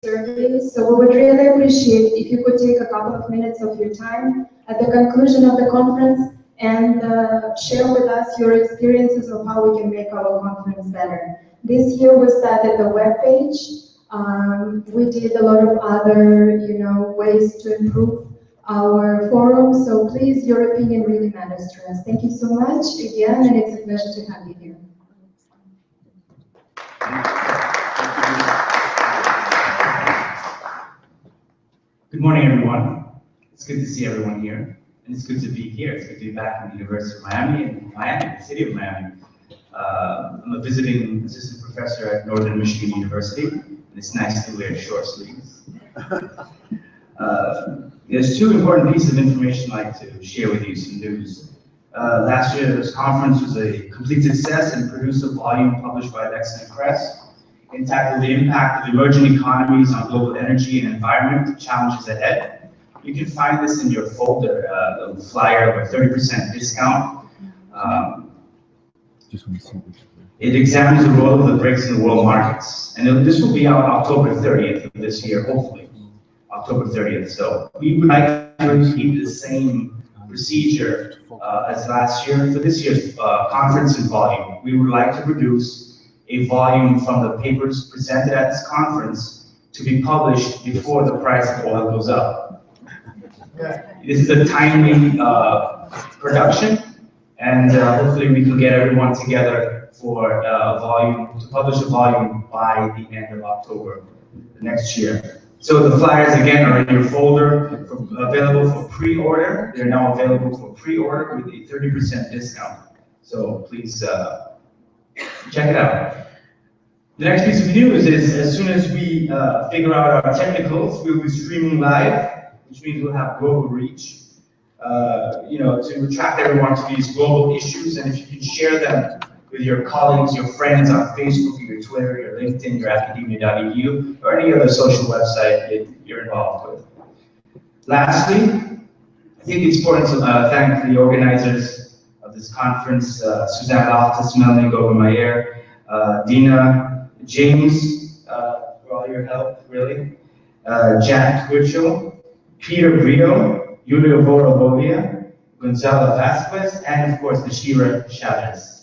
survey. So we would really appreciate if you could take a couple of minutes of your time at the conclusion of the conference and share with us your experiences of how we can make our conference better. This year we started the webpage. We did a lot of other, ways to improve our forum. So please, your opinion really matters to us. Thank you so much again, and it's a pleasure to have you here. Good morning, everyone. It's good to see everyone here, and it's good to be here. It's good to be back in the University of Miami, the city of Miami. I'm a visiting assistant professor at Northern Michigan University, and it's nice to wear short sleeves. There's two important pieces of information I'd like to share with you, some news. Last year's conference was a complete success and produced a volume published by Lexington Press. It tackled the impact of emerging economies on global energy and environment challenges ahead. You can find this in your folder, a flyer of a 30% discount. It examines the role of the BRICS in the world markets. And this will be out October 30th of this year, hopefully. October 30th. So we would like to repeat the same procedure as last year. For this year's conference and volume, we would like to produce a volume from the papers presented at this conference to be published before the price of oil goes up. This is a timely production, and hopefully we can get everyone together for to publish a volume by the end of October next year. So the flyers again are in your folder, available for pre-order. They're now available for pre-order with a 30% discount. So please check it out. The next piece of news is as soon as we figure out our technicals, we'll be streaming live, which means we'll have global reach, to attract everyone to these global issues. And if you can share them with your colleagues, your friends on Facebook, your Twitter, your LinkedIn, your academia.edu, or any other social website that you're involved with. Lastly, I think it's important to thank the organizers of this conference, Suzanne Loftus, Melanie Gober-Mayer, Dina, James, for all your help, really, Jack Twitchell, Peter Brito, Julio Borobovia, Gonzalo Vasquez, and of course, Ashira Chavez.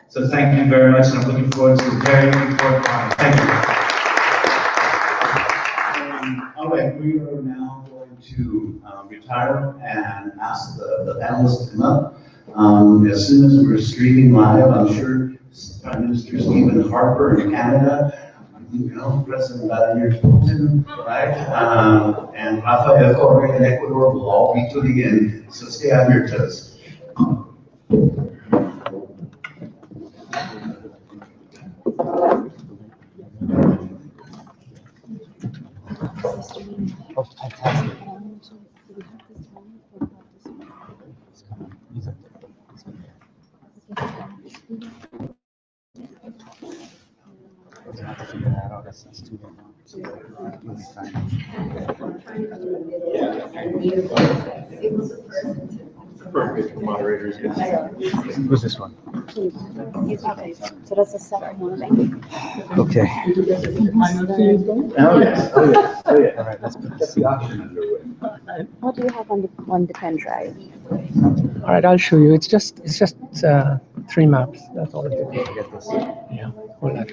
So thank you very much, and I'm looking forward to a very important time. Thank you. All right, we are now going to retire and ask the panelists to come up. As soon as we're streaming live, I'm sure Prime Minister Stephen Harper in Canada, President Vladimir Putin, right? And Rafael Correa in Ecuador will all be tuning in, so stay on your toes. Oh, fantastic. We'll have to figure that out. That's too long. Perfect moderators. Who's this one? Okay, so that's the second one. Okay. Oh, yes. Oh, yes. Oh, yeah. All right, let's put Get the auction underway. What do you have on the pen drive? All right, I'll show you. It's just 3 maps. That's all it is. get this. Yeah, hold that.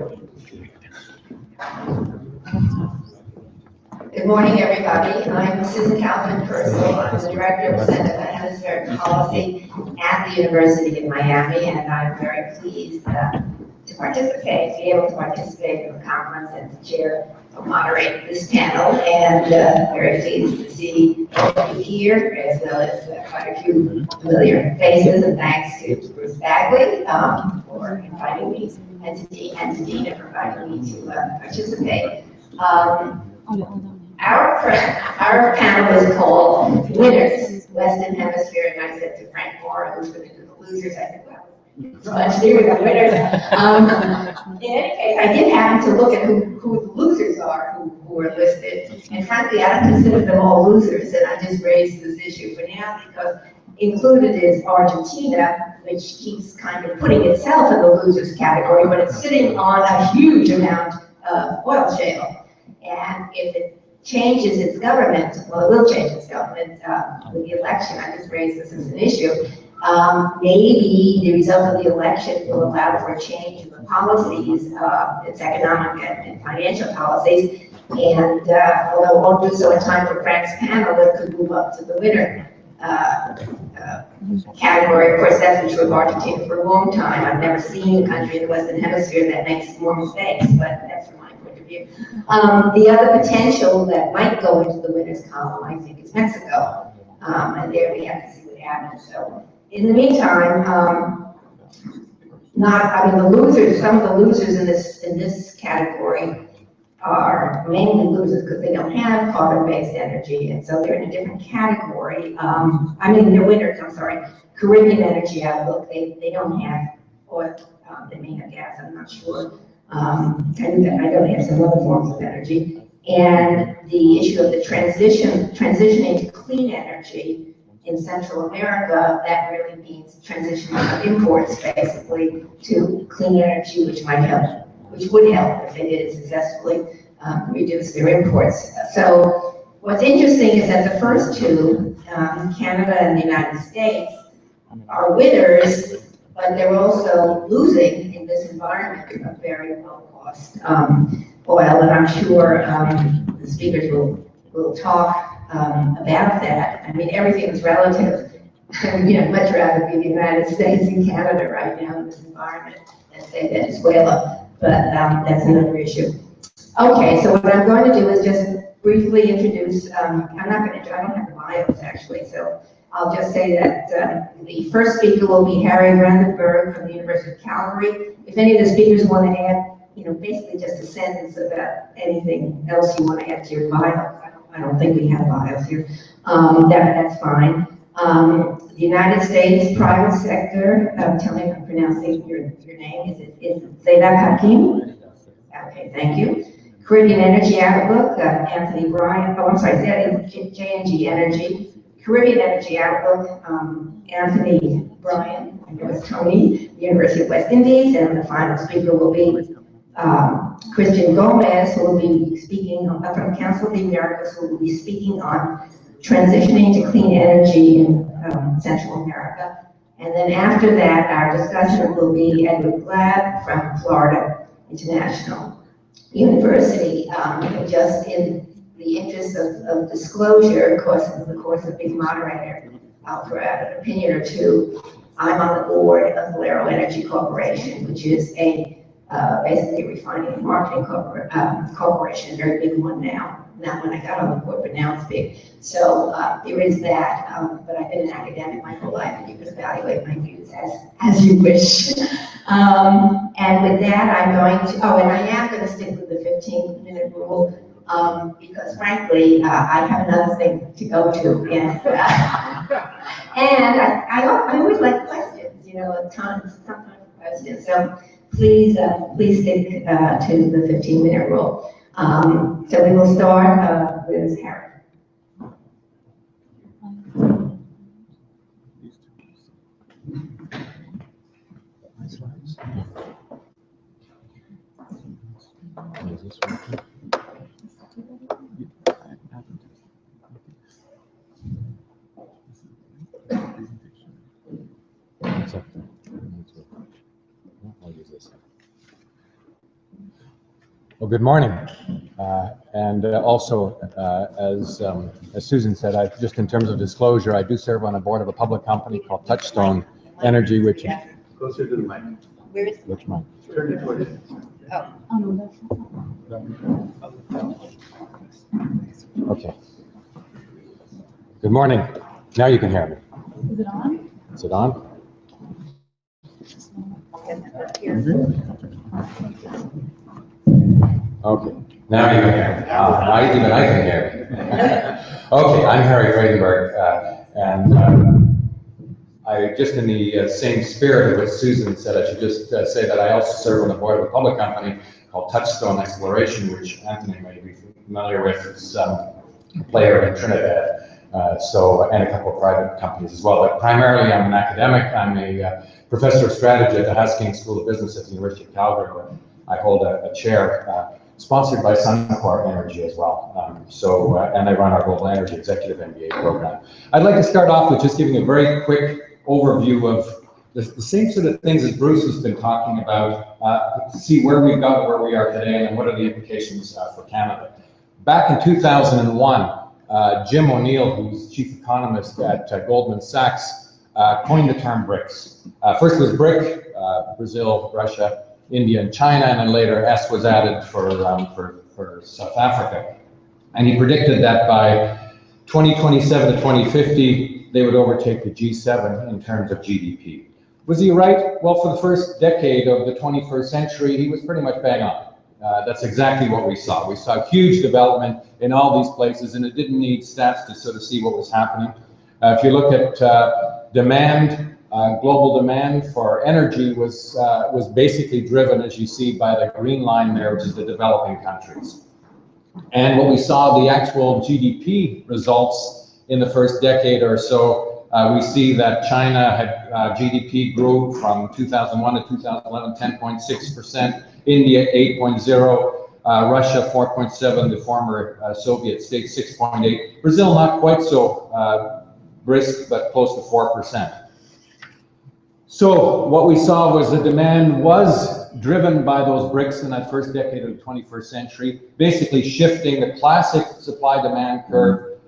Good morning, everybody. I'm Susan Kaufman Purcell. I'm the Director of Center for Hemispheric Policy at the University of Miami, and I'm very pleased to be able to participate in the conference and to chair or moderate this panel, and very pleased to see all of you here, as well as quite a few familiar faces, and thanks to Bruce Bagley for inviting me, and to Dina for inviting me to participate. Our panel is called Winners, Western Hemisphere, and I said to Frank Moore, who's going to do the losers, I said, well, let's do the winners. In any case, I did happen to look at who the losers are who are listed, and frankly, I don't consider them all losers, and I just raised this issue for now because included is Argentina, which keeps kind of putting itself in the losers category, but it's sitting on a huge amount of oil shale. And if it changes its government, well, it will change its government with the election. I just raised this as an issue. Maybe the result of the election will allow for a change in the policies, its economic and financial policies. And although it won't do so in time for Frank's panel, it could move up to the winner category. Of course, that's been true of Argentina for a long time. I've never seen a country in the Western Hemisphere that makes more mistakes, but that's from my point of view. The other potential that might go into the winners column, I think, is Mexico. And there we have to see what happens. So in the meantime, the losers, some of the losers in this category are mainly losers because they don't have carbon-based energy, and so they're in a different category. They're winners, I'm sorry. Caribbean Energy Outlook, they don't have oil, they may have gas, I'm not sure. And I know they have some other forms of energy. And the issue of the transitioning to clean energy in Central America, that really means transitioning of imports basically to clean energy, which would help if they did it successfully, reduce their imports. So what's interesting is that the first two, Canada and the United States, are winners, but they're also losing in this environment of very low cost oil, and I'm sure the speakers will talk about that. I mean, everything is relative. I'd much rather be the United States and Canada right now in this environment than say Venezuela, but that's another issue. Okay, so what I'm going to do is just briefly introduce, I don't have the bios actually, so I'll just say that the first speaker will be Harry Brandenburg from the University of Calgary. If any of the speakers want to add, basically just a sentence about anything else you want to add to your bio. I don't think we have bios here. That's fine. The United States private sector, tell me if I'm pronouncing your name, is it Zayda Hakim? Okay, thank you. Caribbean Energy Outlook, Anthony Bryan, JNG Energy. Caribbean Energy Outlook, Anthony Bryan, I know it's Tony, University of West Indies, and the final speaker will be Christian Gomez, who will be speaking from Council of the Americas, who will be speaking on transitioning to clean energy in Central America. And then after that, our discussion will be Edward Glab from Florida International University. Just in the interest of disclosure, of course, of being moderator, I'll throw out an opinion or two. I'm on the board of Valero Energy Corporation, which is a basically refining and marketing corporation, a very big one now. Not when I got on the board, but now it's big. So there is that, but I've been an academic my whole life, and you can evaluate my views as you wish. And with that, I'm going to, and I am going to stick with the 15-minute rule, because frankly, I have another thing to go to, and I always like questions, tons of questions. So please stick to the 15-minute rule. So we will start with Harry. Well, good morning. Also, as Susan said, just in terms of disclosure, I do serve on a board of a public company called Touchstone Energy, which Closer to the mic. Where is? which mic? Turn it towards you. Oh, no, that's. Okay. Good morning. Now you can hear me. Is it on? Is it on? Okay. Now you can hear me. Even I can hear me. Okay, I'm Harry Freudenberg, I just in the same spirit of what Susan said, I should just say that I also serve on the board of a public company called Touchstone Exploration, which Anthony may be familiar with. It's a player in Trinidad, and a couple of private companies as well. But primarily, I'm an academic. I'm a professor of strategy at the Haskins School of Business at the University of Calgary, where I hold a chair sponsored by Suncor Energy as well. And I run our Global Energy Executive MBA program. I'd like to start off with just giving a very quick overview of the same sort of things as Bruce has been talking about, to see where we've got, where we are today, and what are the implications for Canada. Back in 2001, Jim O'Neill, who's chief economist at Goldman Sachs, coined the term BRICS. First was BRIC, Brazil, Russia, India, and China, and then later S was added for South Africa. And he predicted that by 2027 to 2050, they would overtake the G7 in terms of GDP. Was he right? Well, for the first decade of the 21st century, he was pretty much bang on. That's exactly what we saw. We saw huge development in all these places, and it didn't need stats to sort of see what was happening. If you look at demand, global demand for energy was basically driven, as you see, by the green line there, which is the developing countries. And what we saw, the actual GDP results in the first decade or so, we see that China had GDP grew from 2001 to 2011, 10.6%, India 8.0%, Russia 4.7%, the former Soviet states 6.8%, Brazil not quite so brisk, but close to 4%. So what we saw was the demand was driven by those BRICS in that first decade of the 21st century, basically shifting the classic supply-demand curve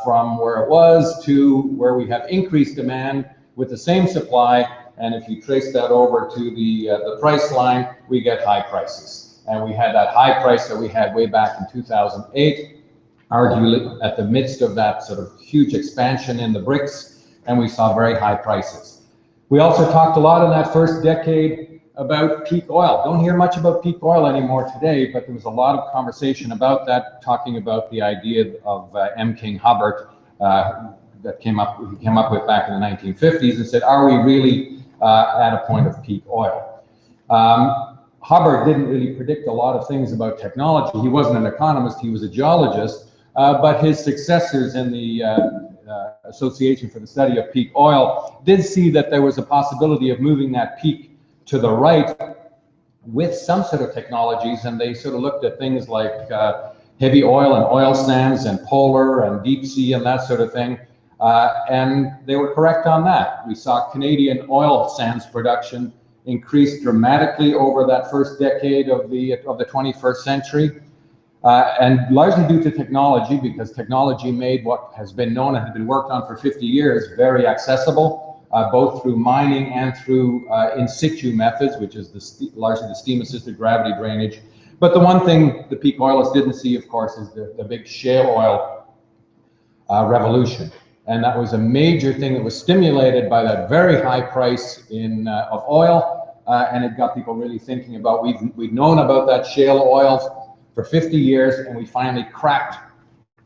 from where it was to where we have increased demand with the same supply, and if you trace that over to the price line, we get high prices. And we had that high price that we had way back in 2008, arguably at the midst of that sort of huge expansion in the BRICS, and we saw very high prices. We also talked a lot in that first decade about peak oil. Don't hear much about peak oil anymore today, but there was a lot of conversation about that, talking about the idea of M. King Hubbert that he came up with back in the 1950s, and said, are we really at a point of peak oil? Hubbert didn't really predict a lot of things about technology. He wasn't an economist, he was a geologist, but his successors in the Association for the Study of Peak Oil did see that there was a possibility of moving that peak to the right with some sort of technologies, and they sort of looked at things like heavy oil and oil sands and polar and deep sea and that sort of thing, and they were correct on that. We saw Canadian oil sands production increase dramatically over that first decade of the 21st century. And largely due to technology, because technology made what has been known and had been worked on for 50 years very accessible, both through mining and through in situ methods, which is largely the steam-assisted gravity drainage. But the one thing the peak oilists didn't see, of course, is the big shale oil revolution. And that was a major thing that was stimulated by that very high price of oil, and it got people really thinking about, we'd known about that shale oils for 50 years, and we finally cracked,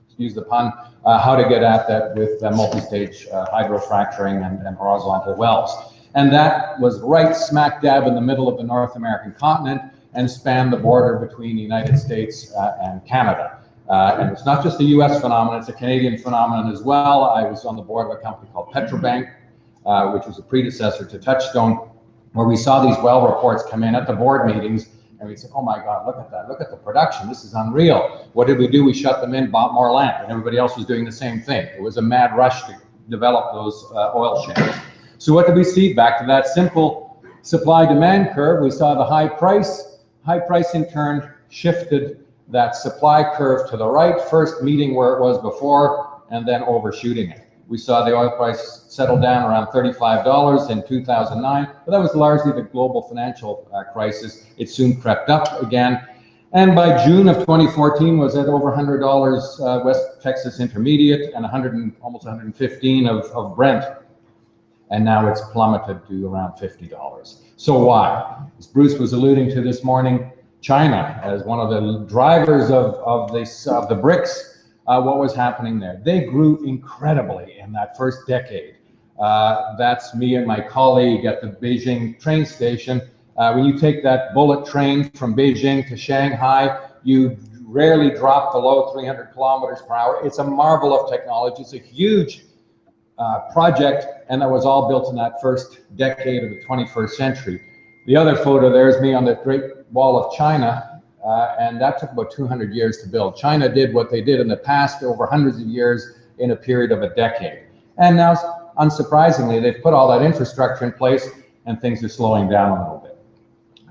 excuse the pun, how to get at that with multi-stage hydrofracturing and horizontal wells. And that was right smack dab in the middle of the North American continent and spanned the border between the United States and Canada. And it's not just a US phenomenon, it's a Canadian phenomenon as well. I was on the board of a company called Petrobank, which was a predecessor to Touchstone, where we saw these well reports come in at the board meetings, and we said, oh my God, look at that, look at the production, this is unreal. What did we do? We shut them in, bought more land, and everybody else was doing the same thing. It was a mad rush to develop those oil shales. So what did we see? Back to that simple supply-demand curve, we saw the high price in turn shifted that supply curve to the right, first meeting where it was before, and then overshooting it. We saw the oil price settle down around $35 in 2009, but that was largely the global financial crisis. It soon crept up again, and by June of 2014 was at over $100 West Texas Intermediate and almost 115 of Brent. And now it's plummeted to around $50. So why? As Bruce was alluding to this morning, China as one of the drivers of the BRICS. What was happening there? They grew incredibly in that first decade. That's me and my colleague at the Beijing train station. When you take that bullet train from Beijing to Shanghai, you rarely drop below 300 kilometers per hour. It's a marvel of technology. It's a huge project, and that was all built in that first decade of the 21st century. The other photo there is me on the Great Wall of China, and that took about 200 years to build. China did what they did in the past over hundreds of years in a period of a decade. And now, unsurprisingly, they've put all that infrastructure in place, and things are slowing down a little bit.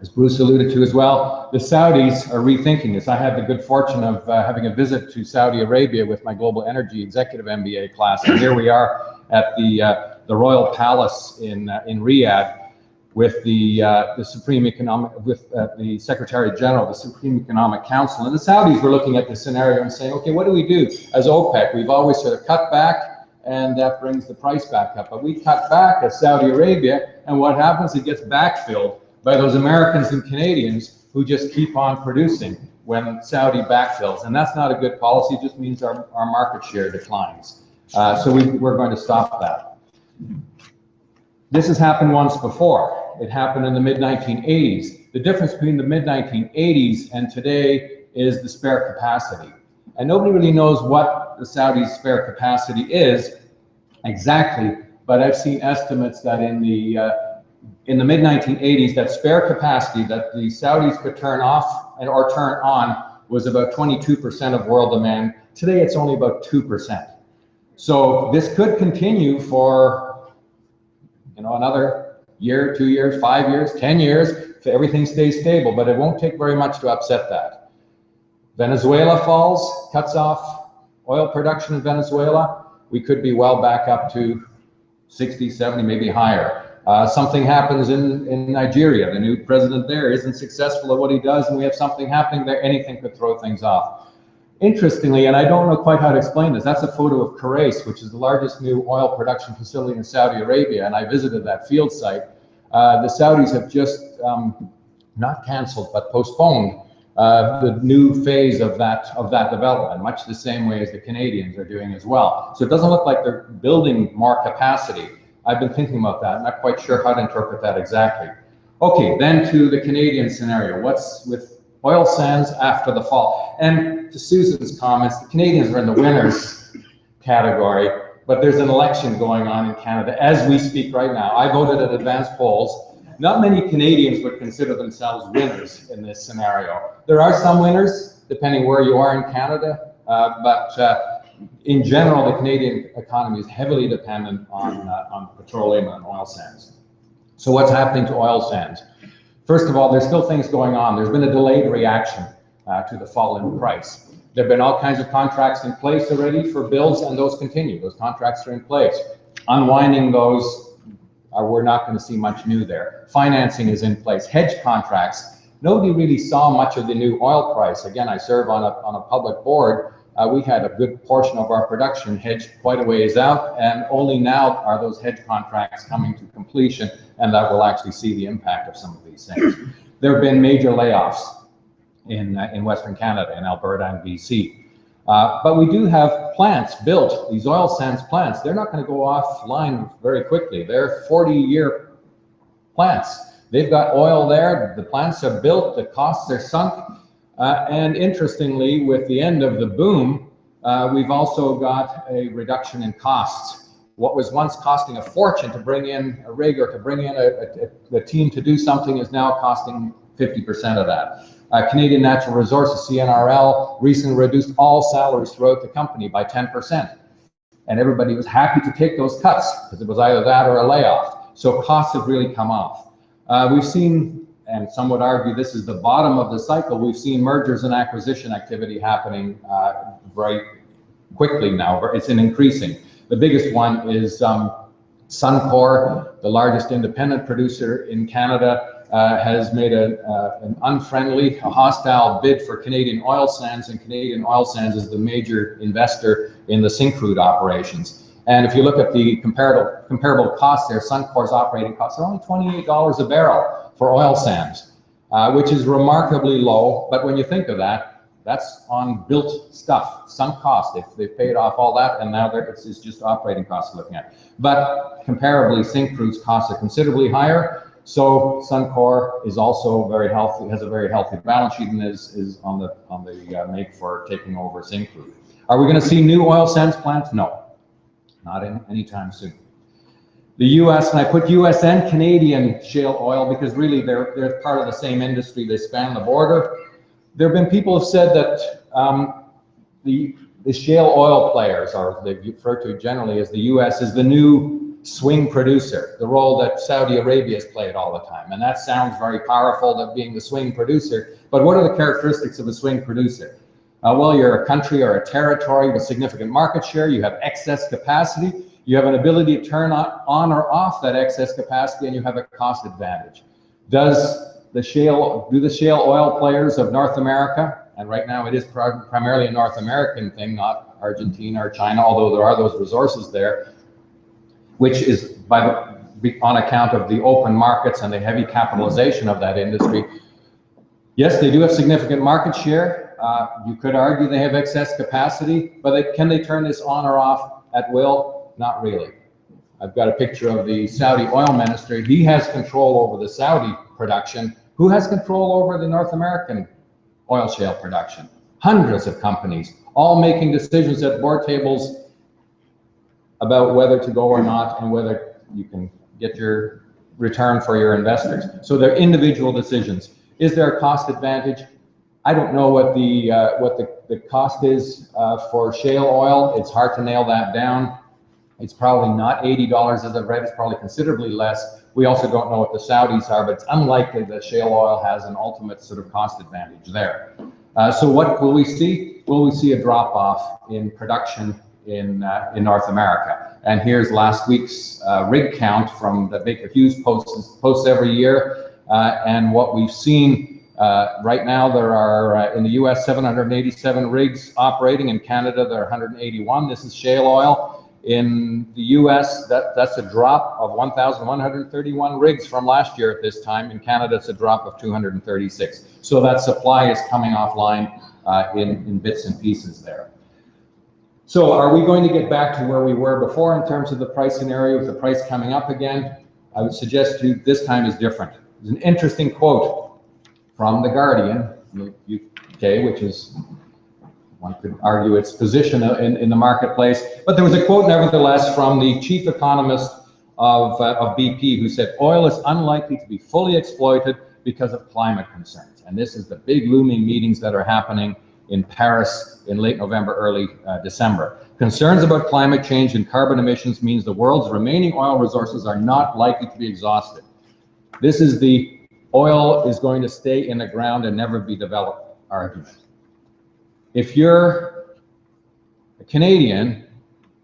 As Bruce alluded to as well, the Saudis are rethinking this. I had the good fortune of having a visit to Saudi Arabia with my Global Energy Executive MBA class, and here we are at the Royal Palace in Riyadh with the Secretary General of the Supreme Economic Council. And the Saudis were looking at this scenario and saying, okay, what do we do? As OPEC, we've always sort of cut back, and that brings the price back up. But we cut back as Saudi Arabia, and what happens? It gets backfilled by those Americans and Canadians who just keep on producing when Saudi backfills. And that's not a good policy. It just means our market share declines. So we're going to stop that. This has happened once before. It happened in the mid-1980s. The difference between the mid-1980s and today is the spare capacity. And nobody really knows what the Saudis' spare capacity is exactly, but I've seen estimates that in the mid-1980s, that spare capacity that the Saudis could turn off or turn on was about 22% of world demand. Today, it's only about 2%. So this could continue for, another year, 2 years, 5 years, 10 years, if everything stays stable, but it won't take very much to upset that. Venezuela falls, cuts off oil production in Venezuela. We could be well back up to 60, 70, maybe higher. Something happens in Nigeria. The new president there isn't successful at what he does, and we have something happening there. Anything could throw things off. Interestingly, and I don't know quite how to explain this, that's a photo of Khurais, which is the largest new oil production facility in Saudi Arabia, and I visited that field site. The Saudis have just not canceled, but postponed the new phase of that development, much the same way as the Canadians are doing as well. So it doesn't look like they're building more capacity. I've been thinking about that. I'm not quite sure how to interpret that exactly. Okay, then to the Canadian scenario. What's with oil sands after the fall? And to Susan's comments, the Canadians are in the winners category, but there's an election going on in Canada as we speak right now. I voted at advanced polls. Not many Canadians would consider themselves winners in this scenario. There are some winners, depending where you are in Canada, but in general, the Canadian economy is heavily dependent on petroleum and oil sands. So what's happening to oil sands? First of all, there's still things going on. There's been a delayed reaction to the fall in price. There have been all kinds of contracts in place already for builds, and those continue. Those contracts are in place. Unwinding those, we're not going to see much new there. Financing is in place. Hedge contracts. Nobody really saw much of the new oil price. Again, I serve on a public board. We had a good portion of our production hedged quite a ways out, and only now are those hedge contracts coming to completion, and that will actually see the impact of some of these things. There have been major layoffs in Western Canada, in Alberta and BC. But we do have plants built, these oil sands plants. They're not going to go offline very quickly. They're 40-year plants. They've got oil there, the plants are built, the costs are sunk. And interestingly, with the end of the boom, we've also got a reduction in costs. What was once costing a fortune to bring in a rig or to bring in a team to do something is now costing 50% of that. Canadian Natural Resources, CNRL, recently reduced all salaries throughout the company by 10%. And everybody was happy to take those cuts because it was either that or a layoff. So costs have really come off. We've seen and some would argue this is the bottom of the cycle. We've seen mergers and acquisition activity happening very quickly now. It's increasing. The biggest one is Suncor, the largest independent producer in Canada, has made an unfriendly, a hostile bid for Canadian oil sands, and Canadian oil sands is the major investor in the Syncrude operations. And if you look at the comparable costs there, Suncor's operating costs are only $28 a barrel for oil sands, which is remarkably low. But when you think of that, that's on built stuff, sunk cost. They've paid off all that, and now it's just operating costs looking at. But comparably, Syncrude's costs are considerably higher. So Suncor is also very healthy, has a very healthy balance sheet, and is on the make for taking over Syncrude. Are we going to see new oil sands plants? No. Not anytime soon. The U.S., and I put U.S. and Canadian shale oil because really they're part of the same industry. They span the border. There have been people who have said that the shale oil players, or they refer to generally as the U.S., is the new swing producer, the role that Saudi Arabia has played all the time. And that sounds very powerful, that being the swing producer. But what are the characteristics of a swing producer? Well, you're a country or a territory with significant market share, you have excess capacity, you have an ability to turn on or off that excess capacity, and you have a cost advantage. Do the shale oil players of North America, and right now it is primarily a North American thing, not Argentina or China, although there are those resources there, which is on account of the open markets and the heavy capitalization of that industry. Yes, they do have significant market share. You could argue they have excess capacity, but can they turn this on or off at will? Not really. I've got a picture of the Saudi oil minister. He has control over the Saudi production. Who has control over the North American oil shale production? Hundreds of companies, all making decisions at board tables about whether to go or not and whether you can get your return for your investors. So they're individual decisions. Is there a cost advantage? I don't know what the cost is for shale oil. It's hard to nail that down. It's probably not $80 as I've read. It's probably considerably less. We also don't know what the Saudis are, but it's unlikely that shale oil has an ultimate sort of cost advantage there. So what will we see? Will we see a drop off in production in North America? And here's last week's rig count from the Baker Hughes posts every year, and what we've seen. Right now, there are in the U.S. 787 rigs operating. In Canada, there are 181. This is shale oil. In the U.S., that's a drop of 1,131 rigs from last year at this time. In Canada, it's a drop of 236. So that supply is coming offline in bits and pieces there. So are we going to get back to where we were before in terms of the price scenario with the price coming up again? I would suggest to you this time is different. There's an interesting quote from The Guardian, UK, which is, one could argue, its position in the marketplace. But there was a quote, nevertheless, from the chief economist of BP, who said, oil is unlikely to be fully exploited because of climate concerns. And this is the big looming meetings that are happening in Paris in late November, early December. Concerns about climate change and carbon emissions means the world's remaining oil resources are not likely to be exhausted. This is the oil is going to stay in the ground and never be developed argument. If you're a Canadian,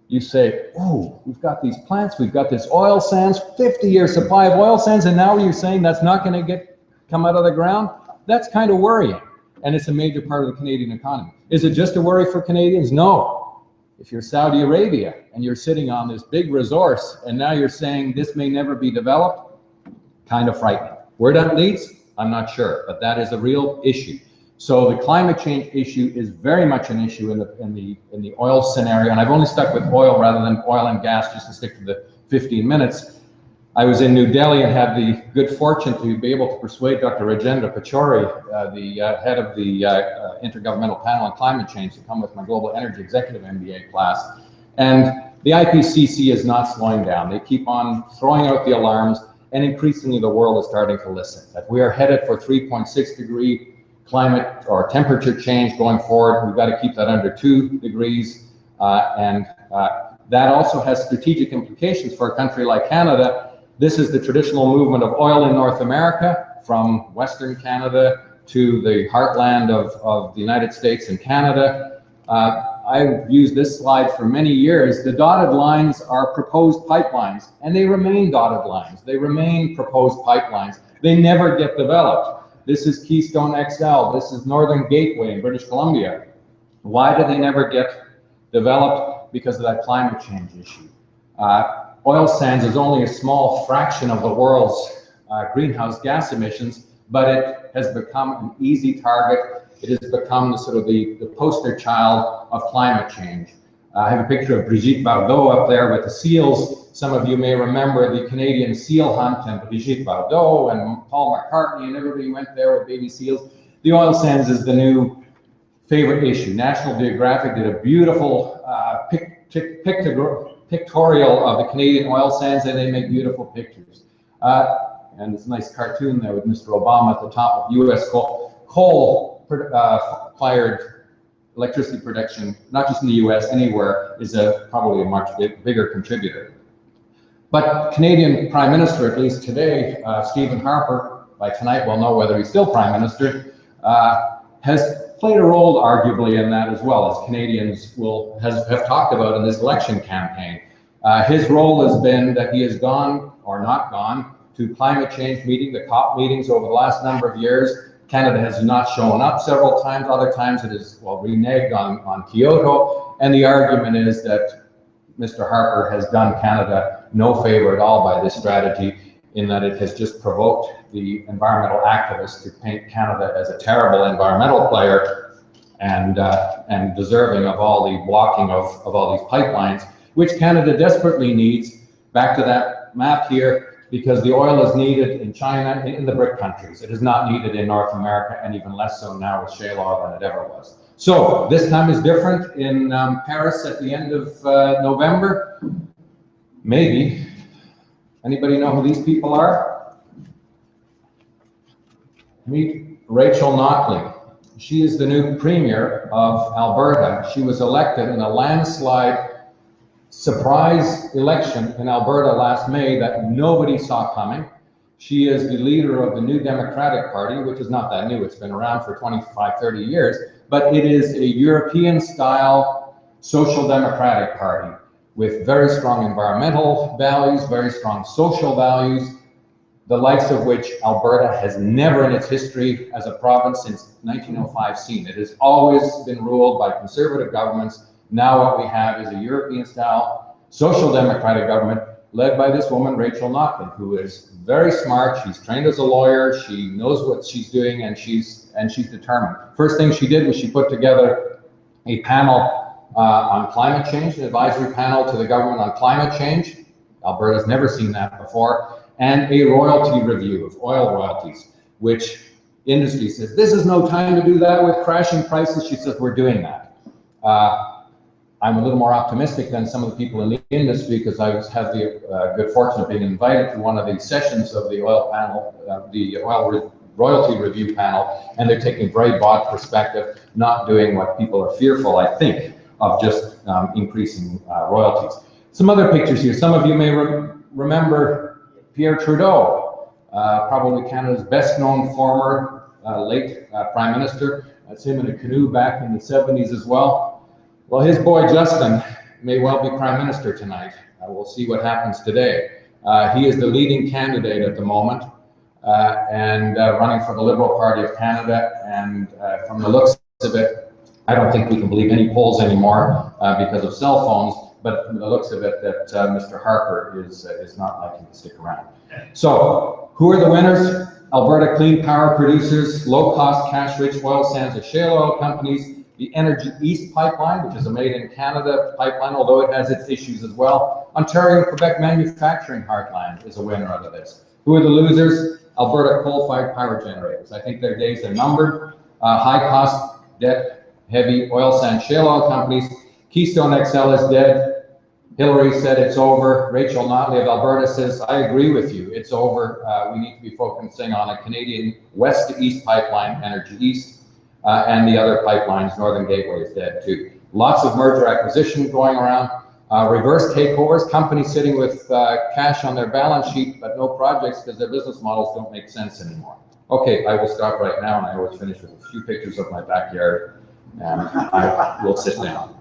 you say, oh, we've got these plants, we've got this oil sands, 50-year supply of oil sands, and now you're saying that's not going to come out of the ground? That's kind of worrying, and it's a major part of the Canadian economy. Is it just a worry for Canadians? No. If you're Saudi Arabia and you're sitting on this big resource and now you're saying this may never be developed, kind of frightening. Where that leads, I'm not sure, but that is a real issue. So the climate change issue is very much an issue in the oil scenario, and I've only stuck with oil rather than oil and gas just to stick to the 15 minutes. I was in New Delhi and had the good fortune to be able to persuade Dr. Rajendra Pachauri, the head of the Intergovernmental Panel on Climate Change, to come with my Global Energy Executive MBA class. And the IPCC is not slowing down. They keep on throwing out the alarms, and increasingly the world is starting to listen. That we are headed for 3.6 degree climate or temperature change going forward. We've got to keep that under 2 degrees. That also has strategic implications for a country like Canada. This is the traditional movement of oil in North America from Western Canada to the heartland of the United States and Canada. I've used this slide for many years. The dotted lines are proposed pipelines, and they remain dotted lines. They remain proposed pipelines. They never get developed. This is Keystone XL. This is Northern Gateway in British Columbia. Why do they never get developed? Because of that climate change issue. Oil sands is only a small fraction of the world's greenhouse gas emissions, but it has become an easy target. It has become the poster child of climate change. I have a picture of Brigitte Bardot up there with the seals. Some of you may remember the Canadian seal hunt, and Brigitte Bardot and Paul McCartney and everybody went there with baby seals. The oil sands is the new favorite issue. National Geographic did a beautiful pictorial of the Canadian oil sands, and they make beautiful pictures. And it's a nice cartoon there with Mr. Obama at the top of U.S. coal-fired electricity production, not just in the U.S., anywhere, is probably a much bigger contributor. But Canadian Prime Minister, at least today, Stephen Harper, by tonight we'll know whether he's still Prime Minister, has played a role arguably in that as well, as Canadians have talked about in this election campaign. His role has been that he has gone, or not gone, to climate change meetings, the COP meetings over the last number of years. Canada has not shown up several times. Other times it is, well, reneged on Kyoto. And the argument is that Mr. Harper has done Canada no favor at all by this strategy, in that it has just provoked the environmental activists to paint Canada as a terrible environmental player and deserving of all the blocking of all these pipelines, which Canada desperately needs. Back to that map here, because the oil is needed in China, in the BRIC countries. It is not needed in North America, and even less so now with shale oil than it ever was. So this time is different in Paris at the end of November. Maybe. Anybody know who these people are? Meet Rachel Notley. She is the new Premier of Alberta. She was elected in a landslide surprise election in Alberta last May that nobody saw coming. She is the leader of the New Democratic Party, which is not that new. It's been around for 25, 30 years, but it is a European-style social democratic party with very strong environmental values, very strong social values, the likes of which Alberta has never in its history as a province since 1905 seen. It has always been ruled by conservative governments. Now what we have is a European-style social democratic government led by this woman, Rachel Notley, who is very smart. She's trained as a lawyer. She knows what she's doing, and she's determined. First thing she did was she put together a panel on climate change, an advisory panel to the government on climate change. Alberta's never seen that before. And a royalty review of oil royalties, which industry says, this is no time to do that with crashing prices. She says, we're doing that. I'm a little more optimistic than some of the people in the industry, because I have the good fortune of being invited to one of the sessions of the oil panel, the oil royalty review panel, and they're taking a very broad perspective, not doing what people are fearful, I think, of just increasing royalties. Some other pictures here. Some of you may remember Pierre Trudeau, probably Canada's best known former late Prime Minister. That's him in a canoe back in the 70s as well. Well, his boy Justin may well be Prime Minister tonight. We'll see what happens today. He is the leading candidate at the moment and running for the Liberal Party of Canada. And from the looks of it, I don't think we can believe any polls anymore because of cell phones. But from the looks of it, that Mr. Harper is not likely to stick around. So, who are the winners? Alberta Clean Power Producers, low-cost, cash-rich oil sands and shale oil companies, the Energy East pipeline, which is a made-in-Canada pipeline, although it has its issues as well. Ontario and Quebec manufacturing heartland is a winner out of this. Who are the losers? Alberta coal-fired power generators. I think their days are numbered. High-cost, debt-heavy oil sand shale oil companies. Keystone XL is dead. Hillary said it's over. Rachel Notley of Alberta says, I agree with you, it's over. We need to be focusing on a Canadian west to east pipeline, Energy East, and the other pipelines, Northern Gateway is dead too. Lots of merger acquisition going around, reverse takeovers, companies sitting with cash on their balance sheet, but no projects because their business models don't make sense anymore. Okay, I will stop right now, and I always finish with a few pictures of my backyard, and I will sit down.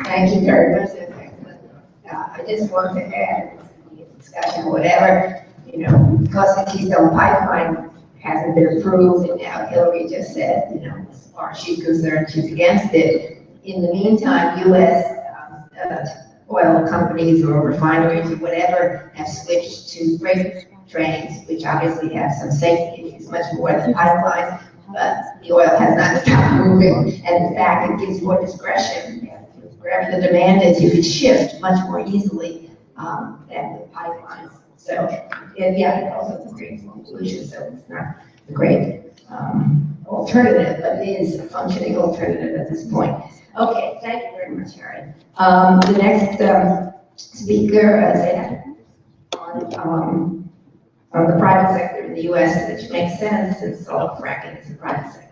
Thank you very much. That's excellent. I just want to add, discussion, whatever, because the Keystone Pipeline hasn't been approved, and now Hillary just said, as far as she's concerned, she's against it. In the meantime, U.S. Oil companies or refineries or whatever have switched to freight trains, which obviously have some safety issues, much more than pipelines, but the oil has not stopped moving, and in fact, it gives more discretion. Wherever the demand is, you could shift much more easily than with pipelines. So, yeah, also it's a great solution, so it's not a great alternative, but it is a functioning alternative at this point. Okay, thank you very much, Harry. The next speaker is on the private sector in the U.S., which makes sense since all fracking is a private sector.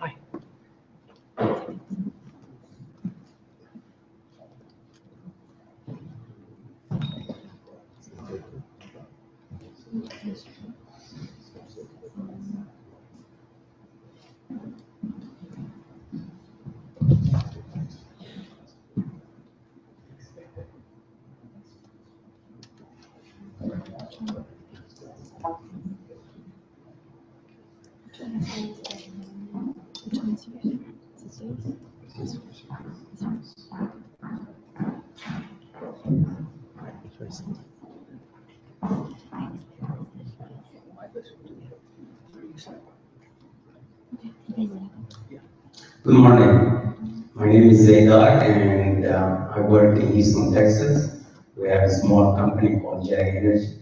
Good morning. My name is Zaydar, and I work in Houston, Texas. We have a small company called Jag Energy.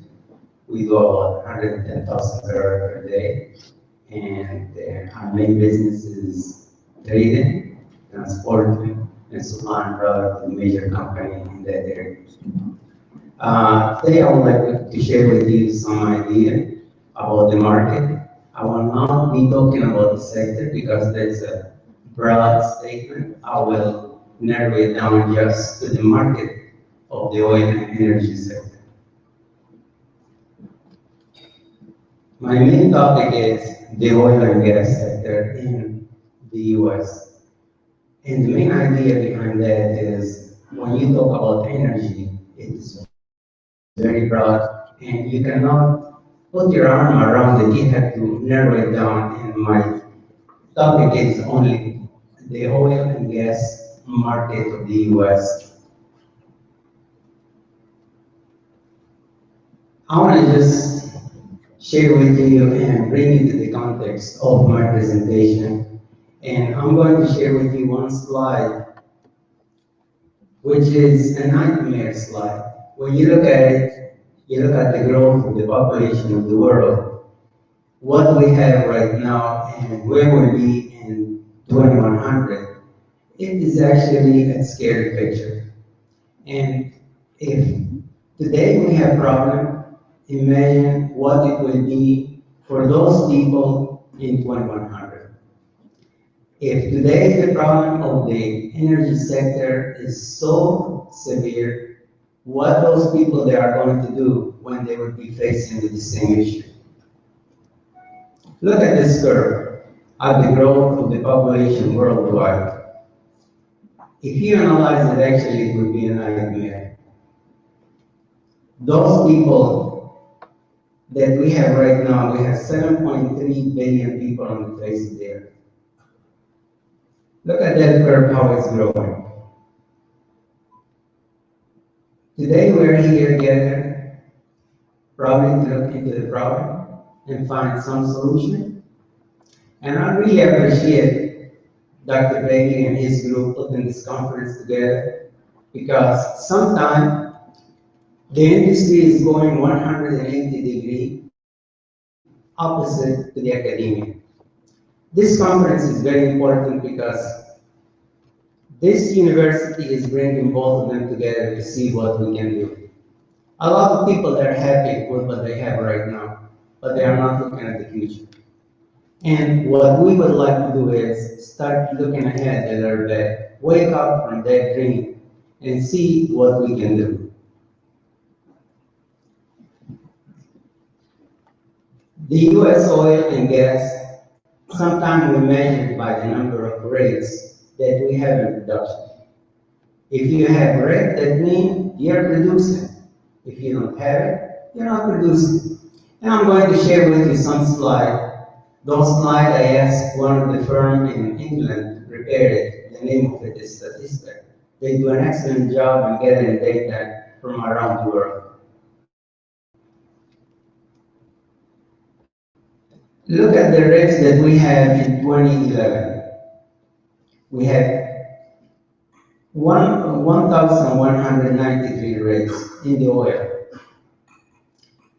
We do about 110,000 barrels per day, and our main business is trading, transporting, and supplying product to major companies in that area. Today I would like to share with you some idea about the market. I will not be talking about the sector because that's a broad statement. I will narrow it down just to the market of the oil and energy sector. My main topic is the oil and gas sector in the US. And the main idea behind that is when you talk about energy, it's very broad and you cannot put your arm around it. You have to narrow it down, and my topic is only the oil and gas market of the US. I want to just share with you and bring you to the context of my presentation. And I'm going to share with you one slide, which is a nightmare slide. When you look at it, you look at the growth of the population of the world, what we have right now and where we'll be in 2100, it is actually a scary picture. And if today we have problem, imagine what it will be for those people in 2100. If today the problem of the energy sector is so severe, what those people they are going to do when they will be facing with the same issue. Look at this curve at the growth of the population worldwide. If you analyze it, actually it would be a nightmare. Those people that we have right now, we have 7.3 billion people on the face of the earth. Look at that curve, how it's growing. Today we're here together, probably to look into the problem and find some solution. And I really appreciate Dr. Beatty and his group putting this conference together, because sometimes the industry is going 180 degrees opposite to the academia. This conference is very important because this university is bringing both of them together to see what we can do. A lot of people are happy with what they have right now, but they are not looking at the future. And what we would like to do is start looking ahead at our bed, wake up from that dream, and see what we can do. The US oil and gas, sometimes we measure it by the number of rigs that we have in production. If you have rig, that means you're producing. If you don't have it, you're not producing. And I'm going to share with you some slides. Those slides I asked one of the firm in England to prepare it. The name of it is Statista. They do an excellent job in getting data from around the world. Look at the rates that we have in 2011. We have 1,193 rates in the oil.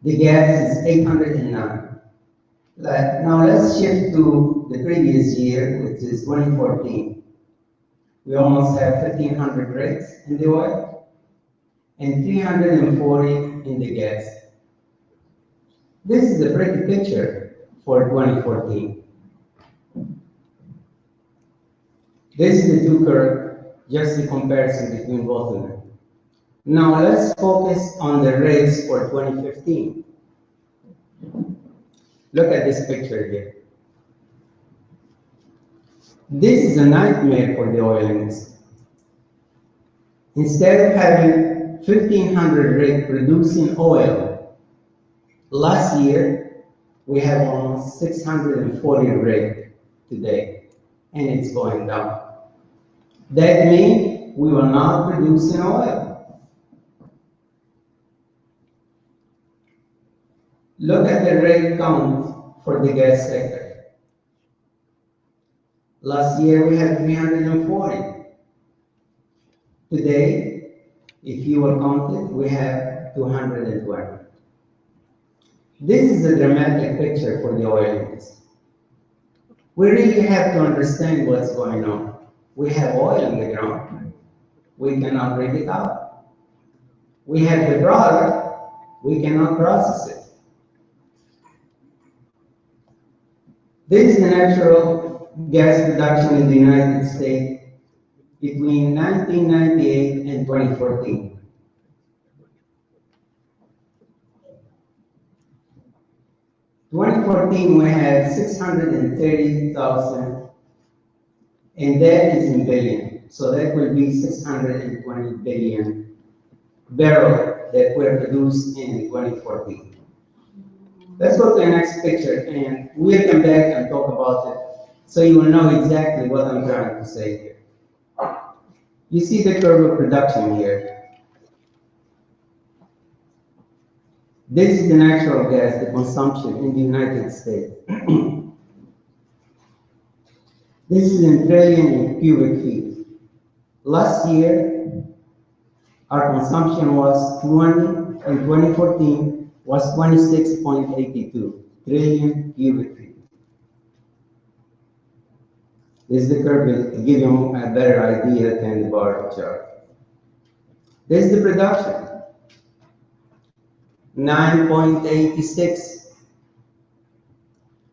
The gas is 809. Now let's shift to the previous year, which is 2014. We almost have 1,500 rates in the oil and 340 in the gas. This is a pretty picture for 2014. This is the two curves, just the comparison between both of them. Now let's focus on the rates for 2015. Look at this picture here. This is a nightmare for the oil industry. Instead of having 1,500 rigs producing oil, last year we have almost 640 rigs today, and it's going down. That means we will not produce oil. Look at the rig count for the gas sector. Last year we had 340. Today, if you will count it, we have 220. This is a dramatic picture for the oil industry. We really have to understand what's going on. We have oil in the ground. We cannot bring it out. We have the product. We cannot process it. This is the natural gas production in the United States between 1998 and 2014. In 2014, we had 630,000, and that is in billion. So that will be 620 billion barrels that were produced in 2014. Let's go to the next picture, and we'll come back and talk about it so you will know exactly what I'm trying to say here. You see the curve of production here. This is the natural gas, the consumption in the United States. This is in trillion cubic feet. Last year, our consumption was in 2014, was 26.82 trillion cubic feet. This is the curve to give you a better idea than the bar chart. This is the production. 9.86.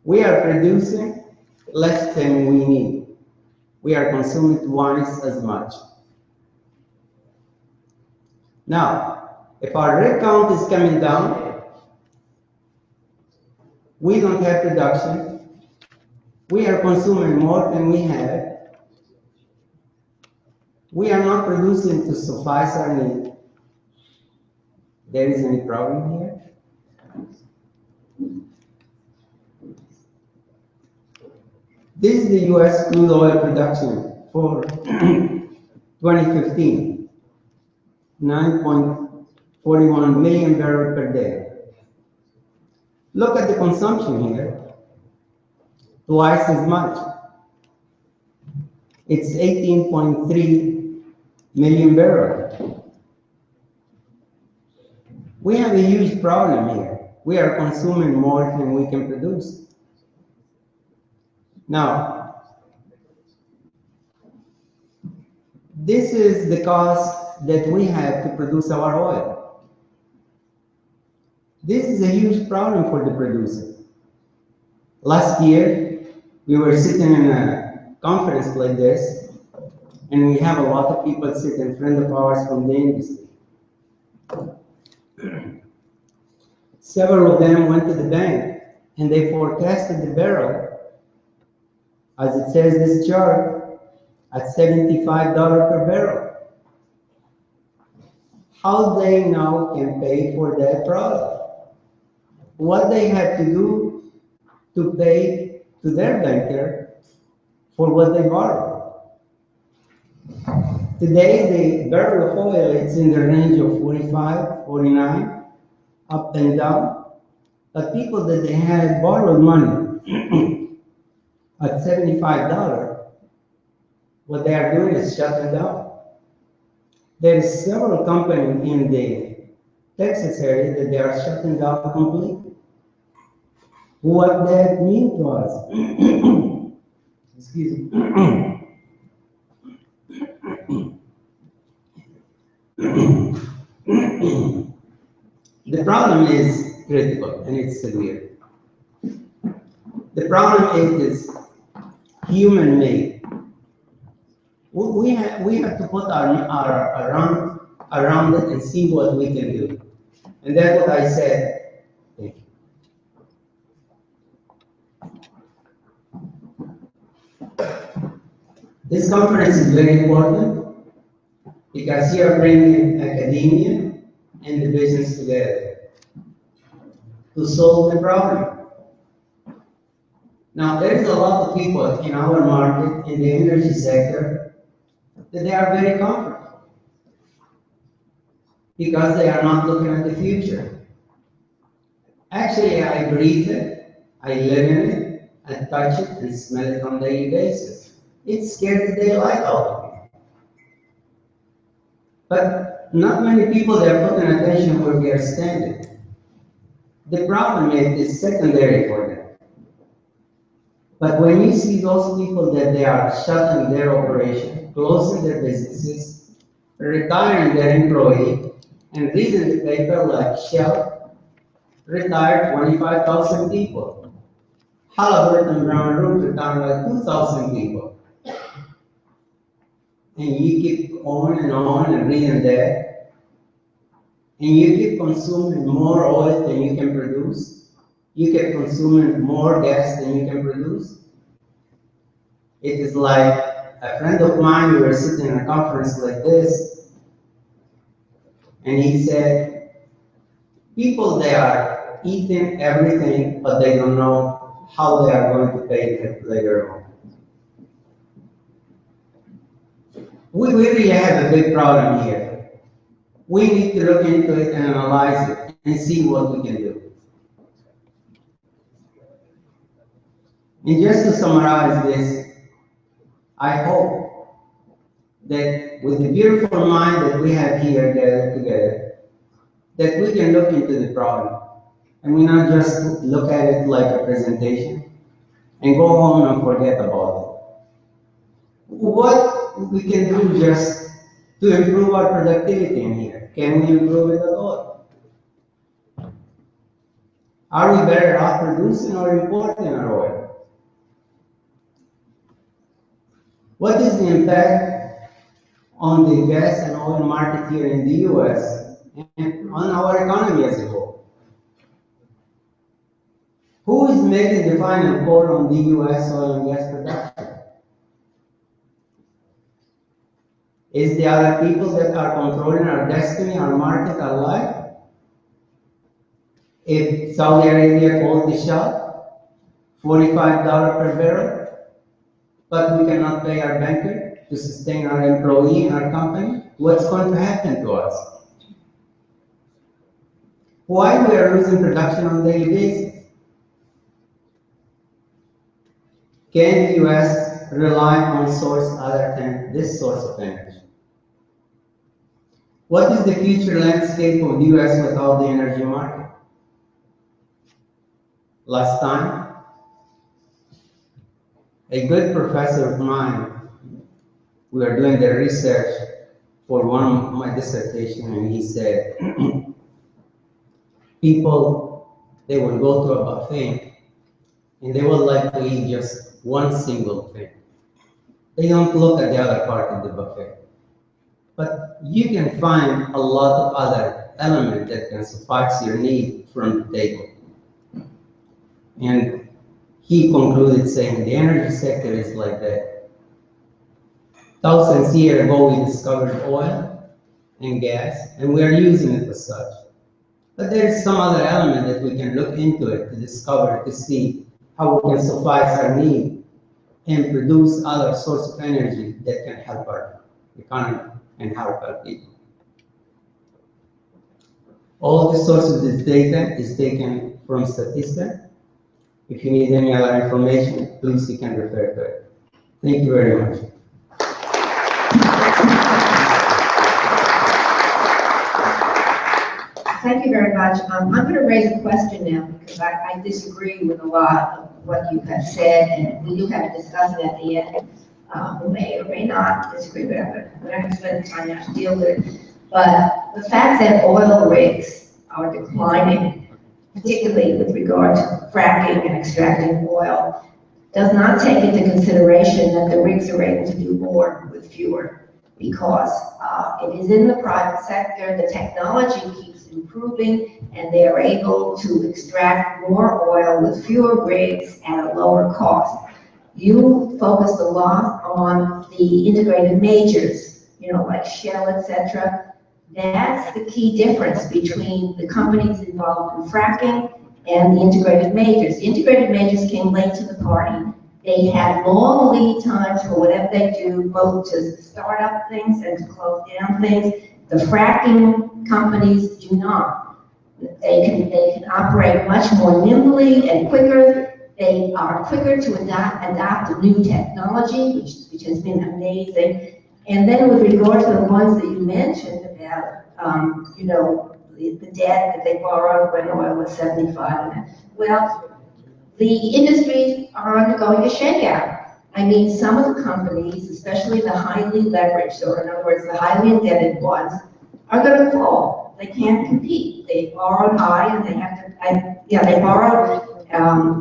We are producing less than we need. We are consuming twice as much. Now, if our rig count is coming down, we don't have production. We are consuming more than we have. We are not producing to suffice our need. There is any problem here? This is the US crude oil production for 2015, 9.41 million barrels per day. Look at the consumption here, twice as much. It's 18.3 million barrels. We have a huge problem here. We are consuming more than we can produce. Now, this is the cost that we have to produce our oil. This is a huge problem for the producer. Last year, we were sitting in a conference like this, and we have a lot of people sitting, friends of ours from the industry. Several of them went to the bank and they forecasted the barrel, as it says this chart, at $75 per barrel. How they now can pay for that product? What they have to do to pay to their banker for what they borrowed. Today, the barrel of oil is in the range of 45, 49, up and down. But people that they had borrowed money at $75, what they are doing is shutting down. There is several companies in the Texas area that they are shutting down completely. What that means to us, excuse me. The problem is critical and it's severe. The problem is human-made. We have to put our around it and see what we can do. And that's what I said. Thank you. This conference is very important because you are bringing academia and the business together to solve the problem. Now, there's a lot of people in our market, in the energy sector, that they are very comfortable because they are not looking at the future. Actually, I breathe it, I live in it, I touch it and smell it on a daily basis. It scares the daylight out of me. But not many people are putting attention where we are standing. The problem is secondary for them. But when you see those people that they are shutting their operation, closing their businesses, retiring their employee, and reading the paper like Shell retired 25,000 people. Halliburton Brown Root retired like 2,000 people. And you keep on and reading that, and you keep consuming more oil than you can produce, you keep consuming more gas than you can produce. It is like a friend of mine, we were sitting in a conference like this, and he said, people, they are eating everything, but they don't know how they are going to pay it later on. We really have a big problem here. We need to look into it and analyze it and see what we can do. And just to summarize this, I hope that with the beautiful mind that we have here gathered together, that we can look into the problem and we not just look at it like a presentation and go home and forget about it. What we can do just to improve our productivity in here? Can we improve it at all? Are we better off producing or importing our oil? What is the impact on the gas and oil market here in the US and on our economy as a whole? Who is making the final call on the US oil and gas production? Is the other people that are controlling our destiny, our market, our life? If Saudi Arabia called the shot, $45 per barrel, but we cannot pay our banker to sustain our employee in our company, what's going to happen to us? Why we are losing production on a daily basis? Can the US rely on source other than this source of energy? What is the future landscape of the US without the energy market? Last time, a good professor of mine, we were doing the research for one of my dissertation, and he said, people, they will go to a buffet and they would like to eat just one single thing. They don't look at the other part of the buffet. But you can find a lot of other elements that can suffice your need from the table. And he concluded saying the energy sector is like that. Thousands of years ago, we discovered oil and gas, and we are using it as such. But there is some other element that we can look into it to discover, to see how we can suffice our need and produce other sources of energy that can help our economy and help our people. All the source of this data is taken from Statista. If you need any other information, please you can refer to it. Thank you very much. Thank you very much. I'm going to raise a question now because I disagree with a lot of what you have said, and we do have to discuss it at the end. We may or may not disagree with it, but we're not going to spend the time now to deal with it. But the fact that oil rigs are declining, particularly with regard to fracking and extracting oil, does not take into consideration that the rigs are able to do more with fewer, because it is in the private sector, the technology keeps improving, and they are able to extract more oil with fewer rigs at a lower cost. You focused a lot on the integrated majors, you know, like Shell, etc. That's the key difference between the companies involved in fracking and the integrated majors. The integrated majors came late to the party. They had long lead times for whatever they do, both to start up things and to close down things. The fracking companies do not. They can operate much more nimbly and quicker. They are quicker to adapt to new technology, which has been amazing. And then with regard to the ones that you mentioned about, you know, the debt that they borrowed when oil was 75, well, the industries are undergoing a shakeout. I mean, some of the companies, especially the highly leveraged, or in other words, the highly indebted ones, are going to fall. They can't compete. They borrowed high, and they have to. They borrowed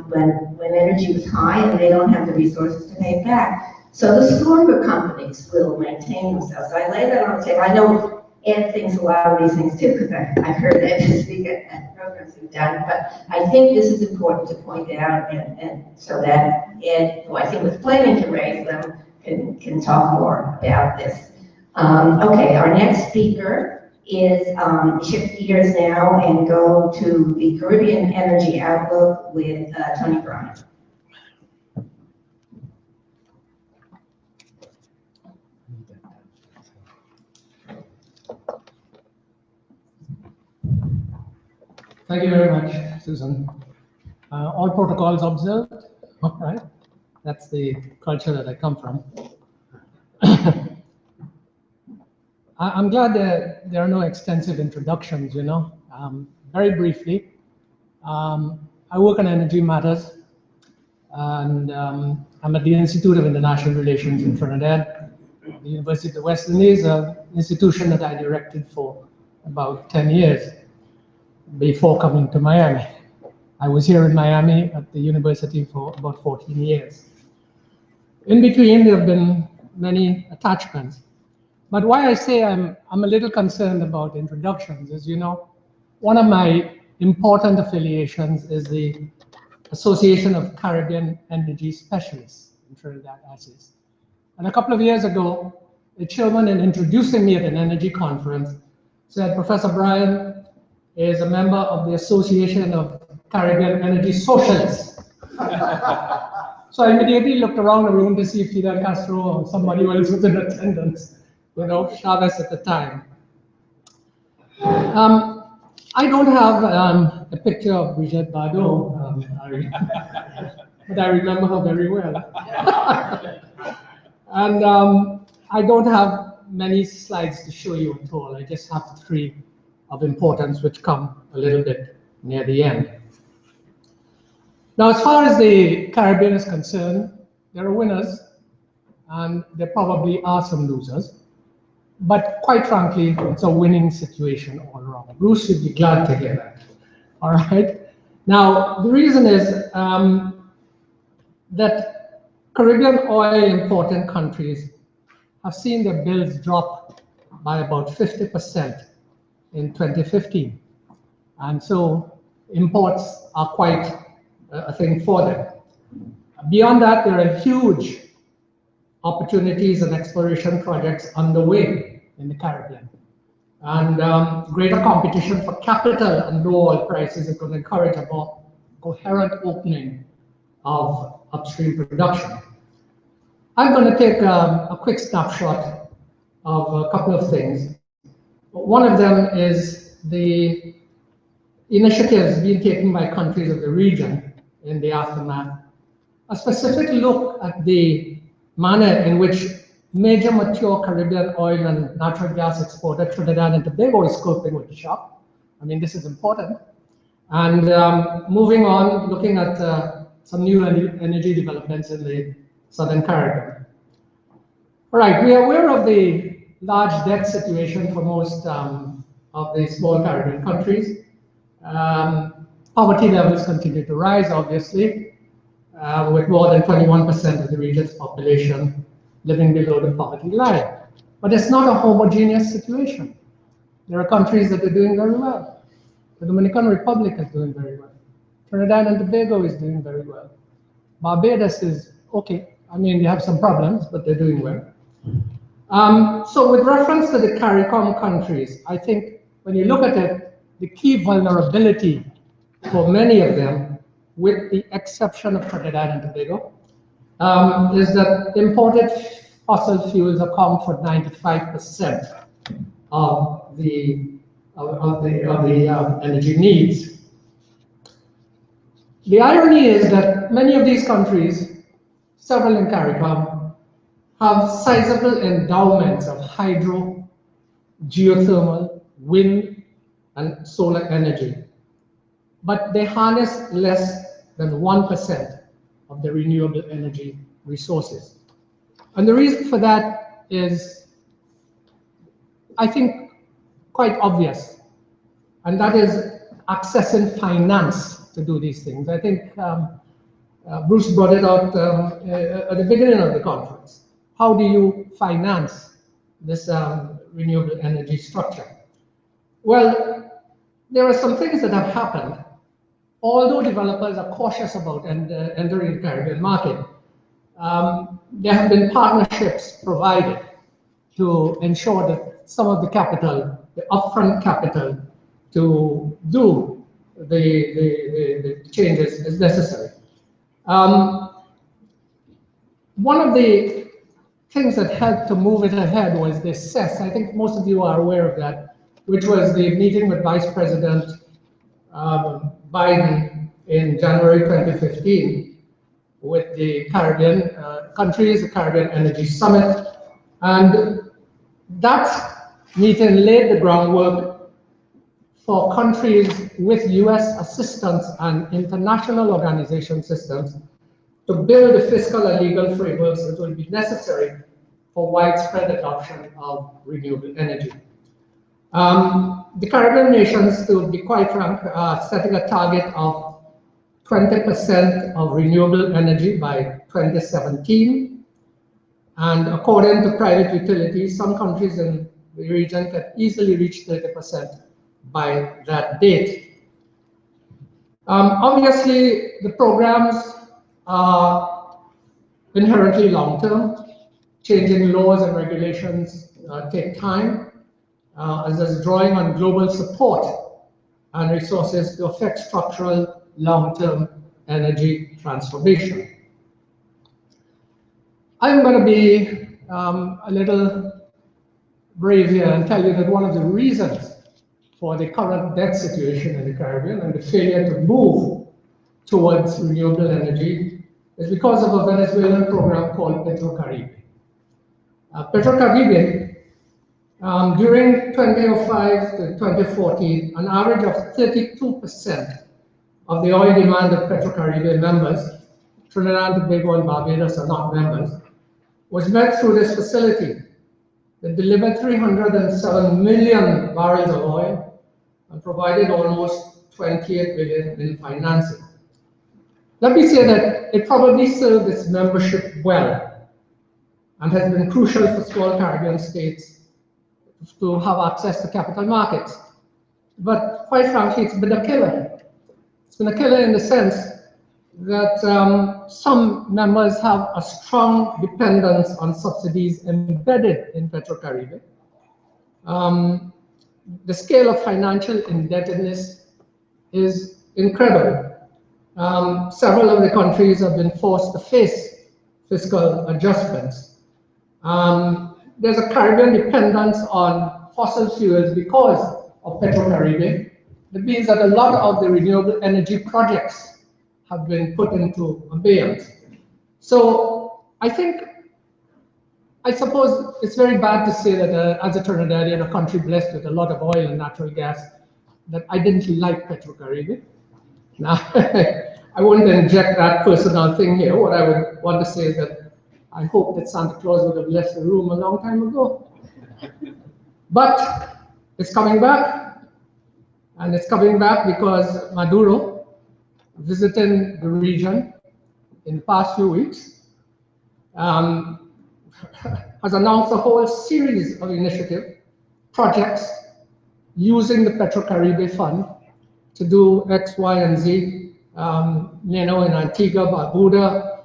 when energy was high, and they don't have the resources to pay it back. So the stronger companies will maintain themselves. I lay that on the table. I know Ed thinks a lot of these things too, because I've heard Ed speak at programs we've done, but I think this is important to point out, and so that Ed, who I think was planning to raise them, can talk more about this. Okay, our next speaker is shift gears now and go to the Caribbean Energy Outlook with Tony Bryant. Thank you very much, Susan. All protocols observed. All right. That's the culture that I come from. I'm glad that there are no extensive introductions, you know. Very briefly, I work on energy matters, and I'm at the Institute of International Relations in Trinidad. The University of the West Indies, an institution that I directed for about 10 years before coming to Miami. I was here in Miami at the university for about 14 years. In between, there have been many attachments. But why I say I'm a little concerned about introductions is, you know, one of my important affiliations is the Association of Caribbean Energy Specialists in Trinidad Assis. And a couple of years ago, the chairman, in introducing me at an energy conference, said, Professor Bryant is a member of the Association of Caribbean Energy Socialists. So I immediately looked around the room to see if Fidel Castro or somebody else was in attendance, you know, Chavez at the time. I don't have a picture of Brigitte Bardot, but I remember her very well. And I don't have many slides to show you at all. I just have 3 of importance, which come a little bit near the end. Now, as far as the Caribbean is concerned, there are winners, and there probably are some losers. But quite frankly, it's a winning situation all around. Bruce should be glad to hear that. All right. Now, the reason is that Caribbean oil important countries have seen their bills drop by about 50% in 2015. And so imports are quite a thing for them. Beyond that, there are huge opportunities and exploration projects underway in the Caribbean. And greater competition for capital and low oil prices is going to encourage a more coherent opening of upstream production. I'm going to take a quick snapshot of a couple of things. One of them is the initiatives being taken by countries of the region in the aftermath. A specific look at the manner in which major mature Caribbean oil and natural gas exporter Trinidad and Tobago is coping with the shock. I mean, this is important. And moving on, looking at some new energy developments in the Southern Caribbean. All right, we are aware of the large debt situation for most of the small Caribbean countries. Poverty levels continue to rise, obviously, with more than 21% of the region's population living below the poverty line. But it's not a homogeneous situation. There are countries that are doing very well. The Dominican Republic is doing very well. Trinidad and Tobago is doing very well. Barbados is okay. I mean, they have some problems, but they're doing well. So with reference to the CARICOM countries, I think when you look at it, the key vulnerability for many of them, with the exception of Trinidad and Tobago, is that imported fossil fuels account for 95% of the energy needs. The irony is that many of these countries, several in CARICOM, have sizable endowments of hydro, geothermal, wind, and solar energy, but they harness less than 1% of the renewable energy resources. And the reason for that is, I think, quite obvious, and that is accessing finance to do these things. I think Bruce brought it out at the beginning of the conference. How do you finance this renewable energy structure? Well, there are some things that have happened. Although developers are cautious about entering the Caribbean market, there have been partnerships provided to ensure that some of the capital, the upfront capital, to do the changes is necessary. One of the things that helped to move it ahead was the CES. I think most of you are aware of that, which was the meeting with Vice President Biden in January 2015 with the Caribbean countries, the Caribbean Energy Summit. And that meeting laid the groundwork for countries with US assistance and international organization systems to build the fiscal and legal frameworks that will be necessary for widespread adoption of renewable energy. The Caribbean nations, to be quite frank, are setting a target of 20% of renewable energy by 2017. And according to private utilities, some countries in the region can easily reach 30% by that date. Obviously, the programs are inherently long-term. Changing laws and regulations take time, as there's drawing on global support and resources to affect structural long-term energy transformation. I'm going to be a little brave here and tell you that one of the reasons for the current debt situation in the Caribbean and the failure to move towards renewable energy is because of a Venezuelan program called PetroCaribe. PetroCaribe, during 2005 to 2014, an average of 32% of the oil demand of PetroCaribe members, Trinidad and Tobago and Barbados are not members, was met through this facility that delivered 307 million barrels of oil and provided almost 28 billion in financing. Let me say that it probably served its membership well and has been crucial for small Caribbean states to have access to capital markets. But quite frankly, it's been a killer. It's been a killer in the sense that some members have a strong dependence on subsidies embedded in PetroCaribe. The scale of financial indebtedness is incredible. Several of the countries have been forced to face fiscal adjustments. There's a Caribbean dependence on fossil fuels because of PetroCaribe. That means that a lot of the renewable energy projects have been put into abeyance. So I suppose it's very bad to say that as a Trinidadian, a country blessed with a lot of oil and natural gas, that I didn't like PetroCaribe. Now, I wouldn't inject that personal thing here. What I would want to say is that I hope that Santa Claus would have left the room a long time ago. But it's coming back, and it's coming back because Maduro, visiting the region in the past few weeks, has announced a whole series of initiative projects using the PetroCaribe Fund to do X, Y, and Z. In Antigua, Barbuda,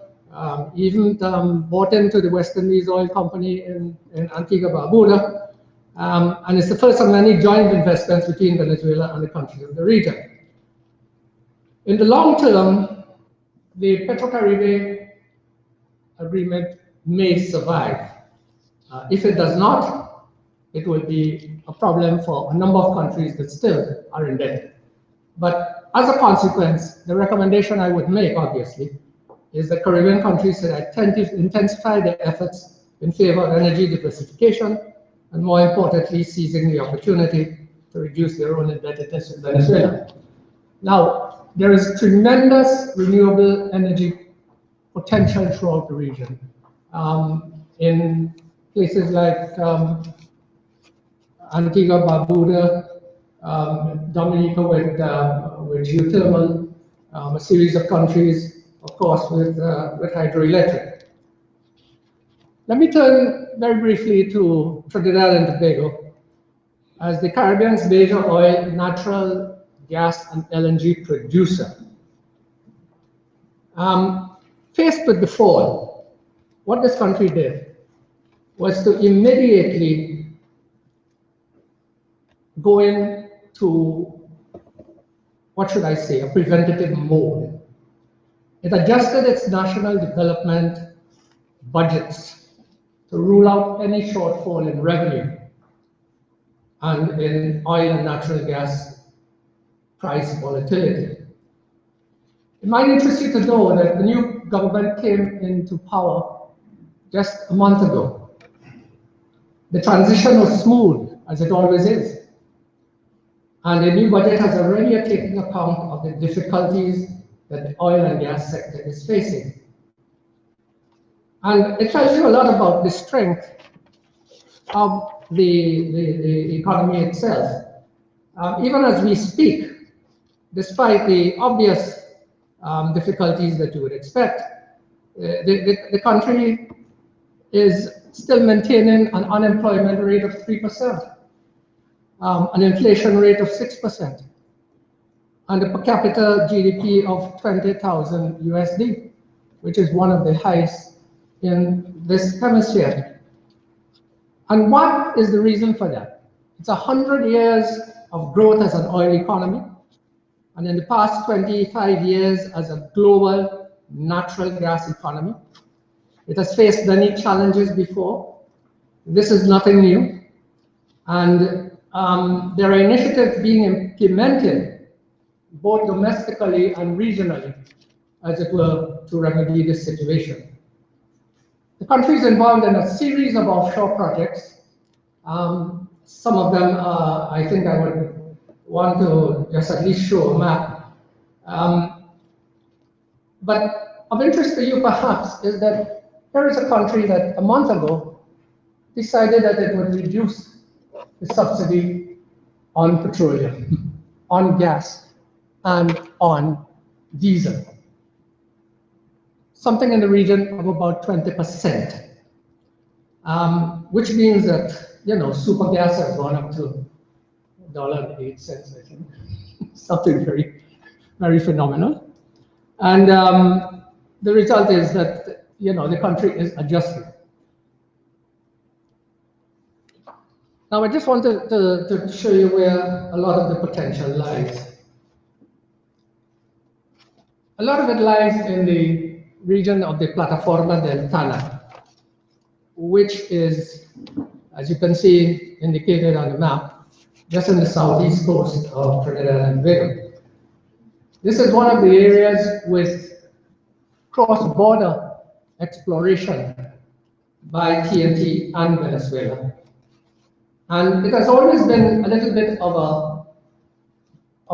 even bought into the West Indies Oil Company in Antigua, Barbuda. And it's the first of many joint investments between Venezuela and the countries of the region. In the long term, the PetroCaribe agreement may survive. If it does not, it will be a problem for a number of countries that still are indebted. But as a consequence, the recommendation I would make, obviously, is that Caribbean countries should intensify their efforts in favor of energy diversification, and more importantly, seizing the opportunity to reduce their own indebtedness in Venezuela. Now, there is tremendous renewable energy potential throughout the region. In places like Antigua, Barbuda, Dominica with geothermal, a series of countries, of course, with hydroelectric. Let me turn very briefly to Trinidad and Tobago as the Caribbean's major oil, natural gas, and LNG producer. Faced with the fall, what this country did was to immediately go into, what should I say, a preventative mode. It adjusted its national development budgets to rule out any shortfall in revenue and in oil and natural gas price volatility. It might interest you to know that the new government came into power just a month ago. The transition was smooth, as it always is. And the new budget has already taken account of the difficulties that the oil and gas sector is facing. And it tells you a lot about the strength of the economy itself. Even as we speak, despite the obvious difficulties that you would expect, the country is still maintaining an unemployment rate of 3%, an inflation rate of 6%, and a per capita GDP of 20,000 USD, which is one of the highest in this hemisphere. And what is the reason for that? It's 100 years of growth as an oil economy, and in the past 25 years as a global natural gas economy. It has faced many challenges before. This is nothing new. And there are initiatives being implemented both domestically and regionally, as it were, to remedy this situation. The country is involved in a series of offshore projects. Some of them, I think I would want to just at least show a map. But of interest to you, perhaps, is that here is a country that a month ago decided that it would reduce the subsidy on petroleum, on gas, and on diesel. Something in the region of about 20%, which means that, super gas has gone up to $1.08, I think. Something very, very phenomenal. And the result is that, you know, the country is adjusting. Now, I just wanted to show you where a lot of the potential lies. A lot of it lies in the region of the Plataforma del Tana, which is, as you can see indicated on the map, just in the southeast coast of Trinidad and Tobago. This is one of the areas with cross-border exploration by TNT and Venezuela. And it has always been a little bit of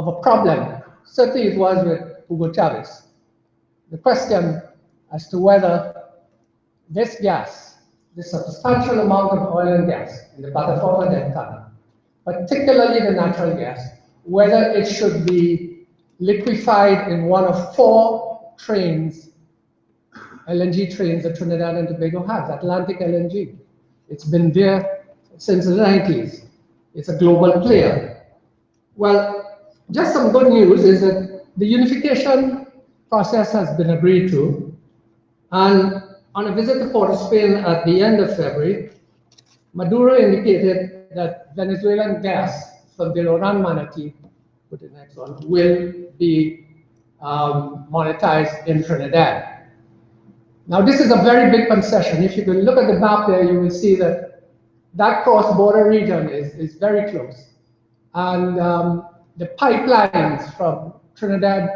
a problem. Certainly it was with Hugo Chavez. The question as to whether this gas, this substantial amount of oil and gas in the Plataforma del Tana, particularly the natural gas, whether it should be liquefied in one of 4 trains, LNG trains that Trinidad and Tobago has, Atlantic LNG. It's been there since the 90s. It's a global player. Well, just some good news is that the unification process has been agreed to, and on a visit to Port of Spain at the end of February, Maduro indicated that Venezuelan gas from the Loran Manatee, put the next one, will be monetized in Trinidad. Now, this is a very big concession. If you can look at the map there, you will see that that cross-border region is very close. And the pipelines from Trinidad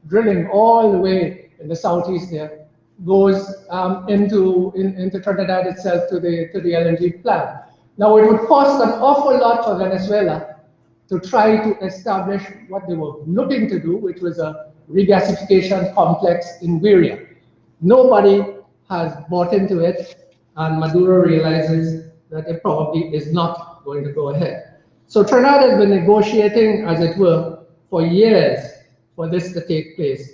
drilling all the way in the southeast there goes into Trinidad itself to the LNG plant. Now, it would cost an awful lot for Venezuela to try to establish what they were looking to do, which was a regasification complex in Guiria. Nobody has bought into it, and Maduro realizes that it probably is not going to go ahead. So Trinidad has been negotiating, as it were, for years for this to take place.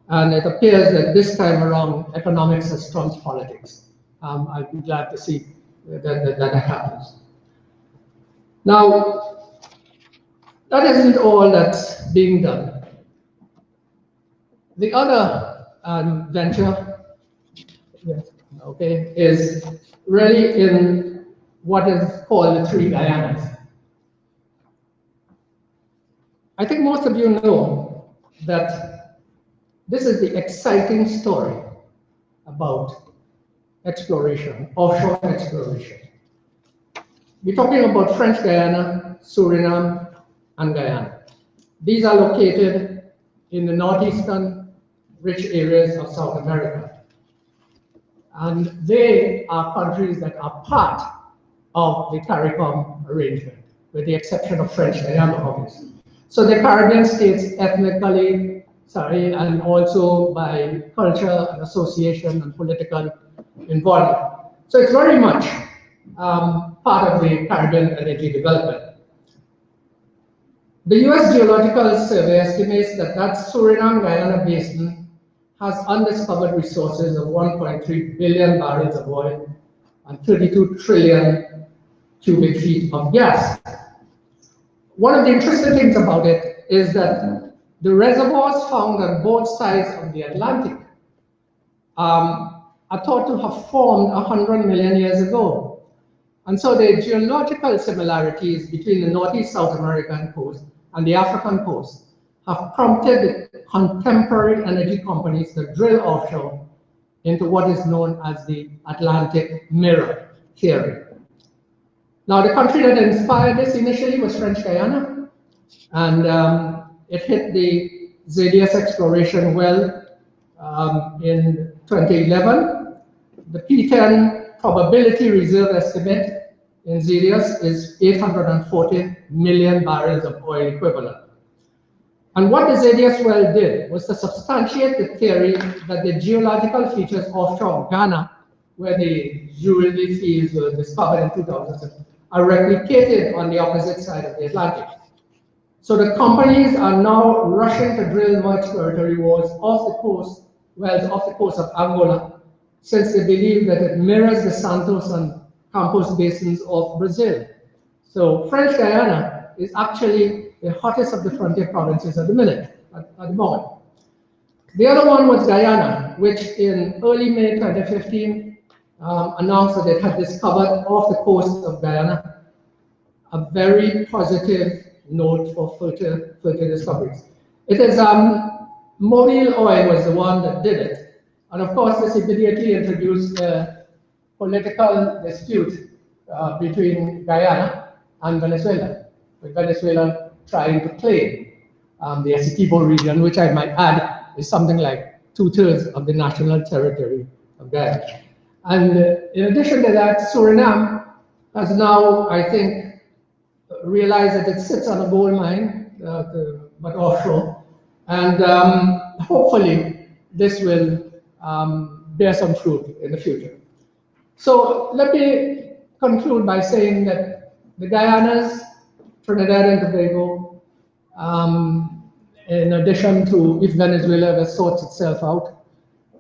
And it appears that this time around, economics has trumped politics. I'll be glad to see that happens. Now, that isn't all that's being done. The other venture, yes, okay, is really in what is called the 3 Guyanas. I think most of you know that this is the exciting story about exploration, offshore exploration. We're talking about French Guiana, Suriname, and Guyana. These are located in the northeastern rich areas of South America. And they are countries that are part of the CARICOM arrangement, with the exception of French Guiana, obviously. So the Caribbean states ethnically, and also by culture and association and political involvement. So it's very much part of the Caribbean energy development. The US Geological Survey estimates that Suriname-Guyana basin has undiscovered resources of 1.3 billion barrels of oil and 32 trillion cubic feet of gas. One of the interesting things about it is that the reservoirs found on both sides of the Atlantic are thought to have formed 100 million years ago. And so the geological similarities between the Northeast South American coast and the African coast have prompted the contemporary energy companies to drill offshore into what is known as the Atlantic Mirror theory. Now, the country that inspired this initially was French Guiana, and it hit the Zadius exploration well in 2011. The P10 probability reserve estimate in Zadius is 840 million barrels of oil equivalent. And what the Zadius well did was to substantiate the theory that the geological features offshore Ghana, where the jewelry fields were discovered in 2007, are replicated on the opposite side of the Atlantic. So the companies are now rushing to drill more exploratory wells off the coast of Angola, since they believe that it mirrors the Santos and Campos basins of Brazil. So French Guiana is actually the hottest of the frontier provinces at the moment. The other one was Guyana, which in early May 2015 announced that it had discovered off the coast of Guyana a very positive note for further discoveries. It is Mobile Oil was the one that did it, and of course this immediately introduced a political dispute between Guyana and Venezuela, with Venezuela trying to claim the Essequibo region, which I might add is something like 2/3 of the national territory of Guyana. And in addition to that, Suriname has now, I think, realized that it sits on a gold mine, but offshore. And hopefully this will bear some fruit in the future. So let me conclude by saying that the Guyanas, Trinidad and Tobago, in addition to if Venezuela ever sorts itself out,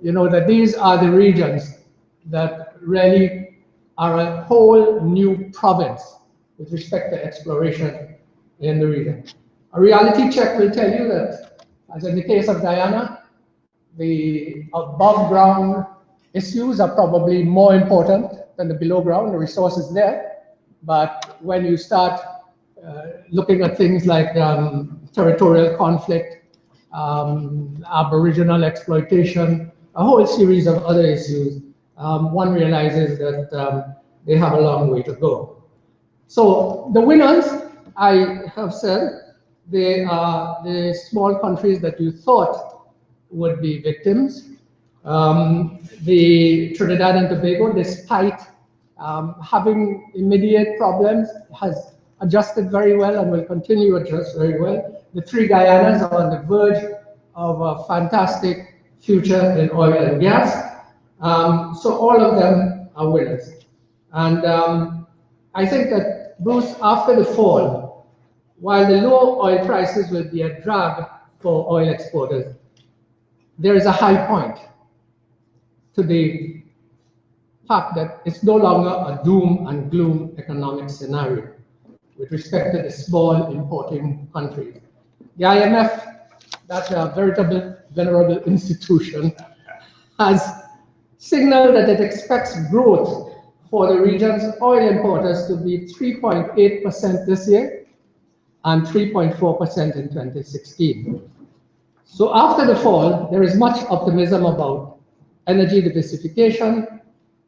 you know that these are the regions that really are a whole new province with respect to exploration in the region. A reality check will tell you that, as in the case of Guyana, the above ground issues are probably more important than the below ground, the resources there. But when you start looking at things like territorial conflict, aboriginal exploitation, a whole series of other issues, one realizes that they have a long way to go. So the winners, I have said, they are the small countries that you thought would be victims. The Trinidad and Tobago, despite having immediate problems, has adjusted very well and will continue to adjust very well. The three Guyanas are on the verge of a fantastic future in oil and gas. So all of them are winners. And I think that, Bruce, after the fall, while the low oil prices will be a drag for oil exporters, there is a high point to the fact that it's no longer a doom and gloom economic scenario with respect to the small importing countries. The IMF, that's a veritable venerable institution, has signaled that it expects growth for the region's oil importers to be 3.8% this year and 3.4% in 2016. So after the fall, there is much optimism about energy diversification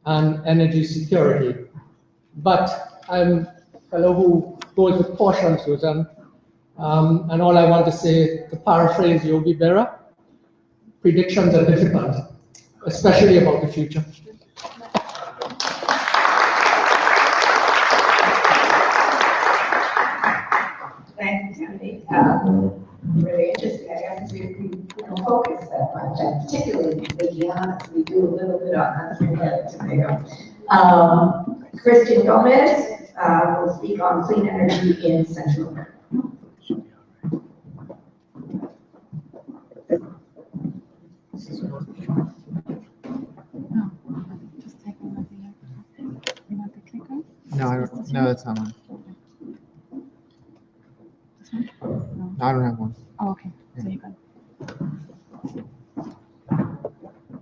and energy security. But I'm a fellow who goes with caution, Susan, and all I want to say, to paraphrase Yogi Berra, predictions are difficult, especially about the future. Thank you, Tony. Really interesting. I guess we don't focus that much, and particularly the Guianas. We do a little bit on Trinidad and Tobago. Christian Gomez will speak on clean energy in Central America. No, that's not one. No, I don't have one. Oh, okay. So you got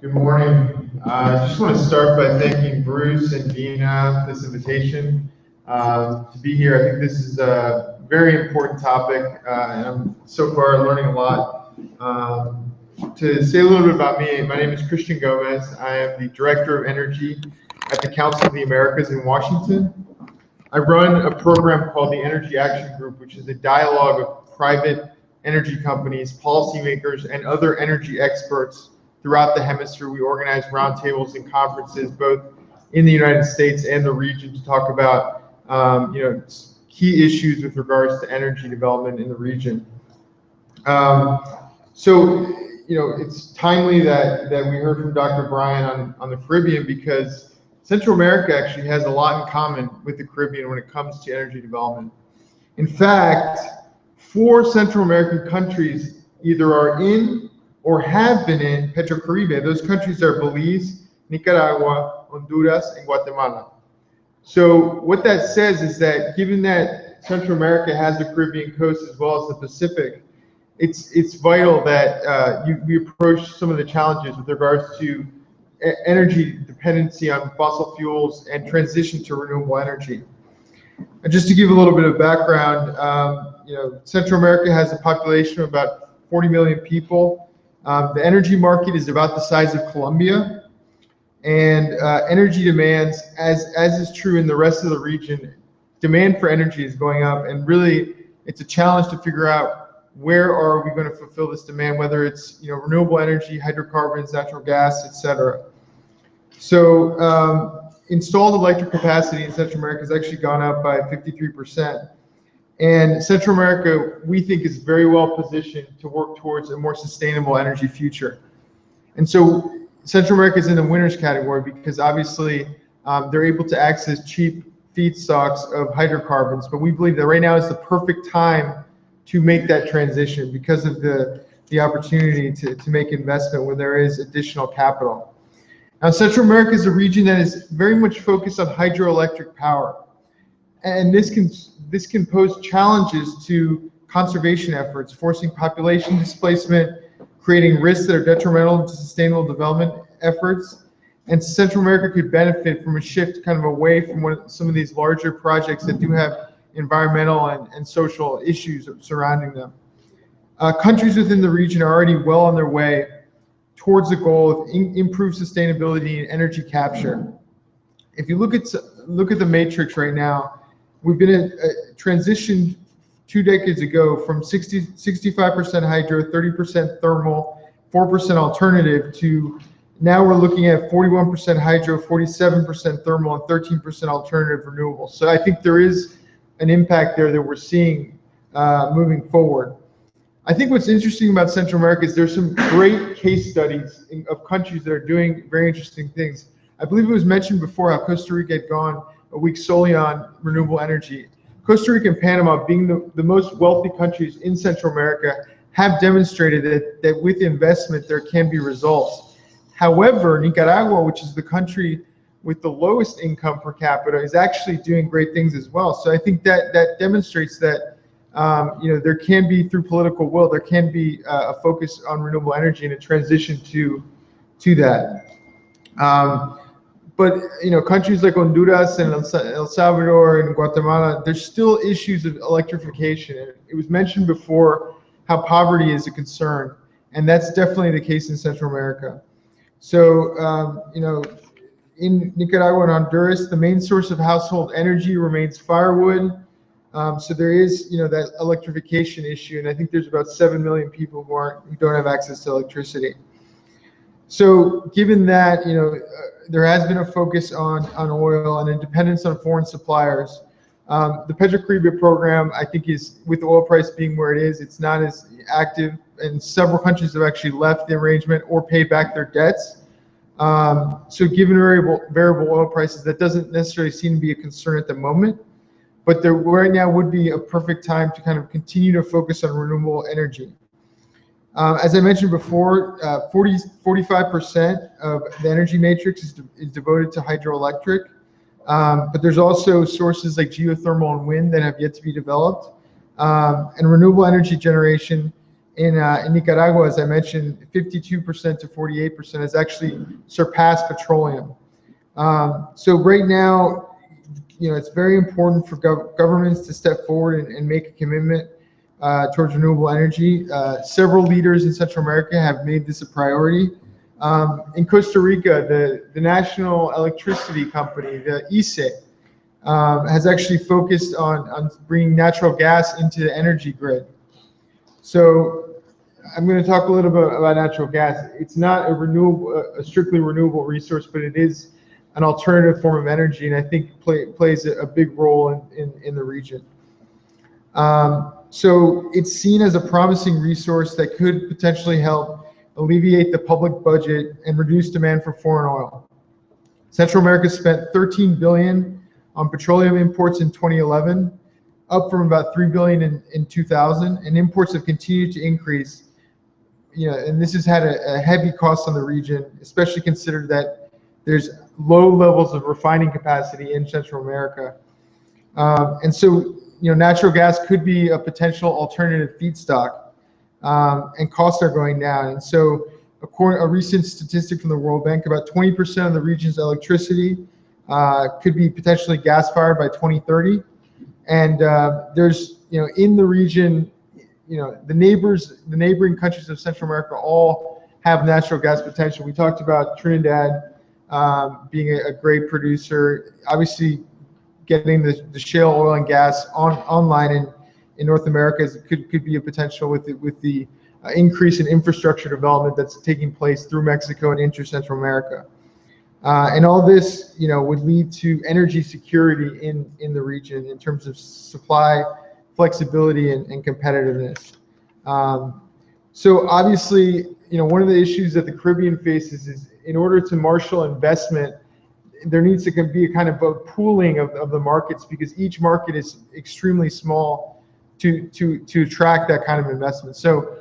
Good morning. I just want to start by thanking Bruce and Dina for this invitation to be here. I think this is a very important topic, and I'm so far learning a lot. To say a little bit about me, my name is Christian Gomez. I am the Director of Energy at the Council of the Americas in Washington. I run a program called the Energy Action Group, which is a dialogue of private energy companies, policymakers, and other energy experts throughout the hemisphere. We organize roundtables and conferences both in the United States and the region to talk about key issues with regards to energy development in the region. It's timely that we heard from Dr. Brian on the Caribbean, because Central America actually has a lot in common with the Caribbean when it comes to energy development. In fact, 4 Central American countries either are in or have been in Petrocaribe. Those countries are Belize, Nicaragua, Honduras, and Guatemala. So what that says is that given that Central America has the Caribbean coast as well as the Pacific, it's vital that we approach some of the challenges with regards to energy dependency on fossil fuels and transition to renewable energy. And just to give a little bit of background, Central America has a population of about 40 million people. The energy market is about the size of Colombia, and energy demands, as is true in the rest of the region, demand for energy is going up, and really it's a challenge to figure out where are we going to fulfill this demand, whether it's renewable energy, hydrocarbons, natural gas, etc. So installed electric capacity in Central America has actually gone up by 53%. And Central America, we think, is very well positioned to work towards a more sustainable energy future. And so Central America is in the winners category because obviously they're able to access cheap feedstocks of hydrocarbons, but we believe that right now is the perfect time to make that transition because of the opportunity to make investment where there is additional capital. Now, Central America is a region that is very much focused on hydroelectric power, and this can pose challenges to conservation efforts, forcing population displacement, creating risks that are detrimental to sustainable development efforts. And Central America could benefit from a shift kind of away from some of these larger projects that do have environmental and social issues surrounding them. Countries within the region are already well on their way towards the goal of improved sustainability and energy capture. If you look at the matrix right now, we've been in a transition 2 decades ago from 65% hydro, 30% thermal, 4% alternative to now we're looking at 41% hydro, 47% thermal, and 13% alternative renewables. So I think there is an impact there that we're seeing moving forward. I think what's interesting about Central America is there's some great case studies of countries that are doing very interesting things. I believe it was mentioned before how Costa Rica had gone a week solely on renewable energy. Costa Rica and Panama, being the most wealthy countries in Central America, have demonstrated that with investment there can be results. However, Nicaragua, which is the country with the lowest income per capita, is actually doing great things as well. So I think that demonstrates that there can be, through political will, there can be a focus on renewable energy and a transition to that. But countries like Honduras and El Salvador and Guatemala, there's still issues of electrification. It was mentioned before how poverty is a concern, and that's definitely the case in Central America. So, in Nicaragua and Honduras, the main source of household energy remains firewood. So there is, that electrification issue, and I think there's about 7 million people who don't have access to electricity. So given that, there has been a focus on oil and a dependence on foreign suppliers. The PetroCaribe program, I think, is, with the oil price being where it is, it's not as active, and several countries have actually left the arrangement or paid back their debts. So given variable oil prices, that doesn't necessarily seem to be a concern at the moment. But there right now would be a perfect time to kind of continue to focus on renewable energy. As I mentioned before, 45% of the energy matrix is devoted to hydroelectric, but there's also sources like geothermal and wind that have yet to be developed. And renewable energy generation in Nicaragua, as I mentioned, 52% to 48% has actually surpassed petroleum. So right now, it's very important for governments to step forward and make a commitment towards renewable energy. Several leaders in Central America have made this a priority. In Costa Rica, the National Electricity Company, the ICE, has actually focused on bringing natural gas into the energy grid. So I'm going to talk a little bit about natural gas. It's not a strictly renewable resource, but it is an alternative form of energy, and I think plays a big role in the region. So it's seen as a promising resource that could potentially help alleviate the public budget and reduce demand for foreign oil. Central America spent $13 billion on petroleum imports in 2011, up from about $3 billion in 2000, and imports have continued to increase. And this has had a heavy cost on the region, especially considered that there's low levels of refining capacity in Central America. And so, natural gas could be a potential alternative feedstock. and costs are going down. And so, according a recent statistic from the World Bank, about 20% of the region's electricity could be potentially gas-fired by 2030. And there's, in the region, the neighboring countries of Central America all have natural gas potential. We talked about Trinidad being a great producer. Obviously, getting the shale oil and gas online in North America could be a potential with the increase in infrastructure development that's taking place through Mexico and into Central America. And all this, would lead to energy security in the region in terms of supply, flexibility, and competitiveness. So obviously, one of the issues that the Caribbean faces is, in order to marshal investment, there needs to be a kind of a pooling of the markets, because each market is extremely small to attract that kind of investment. So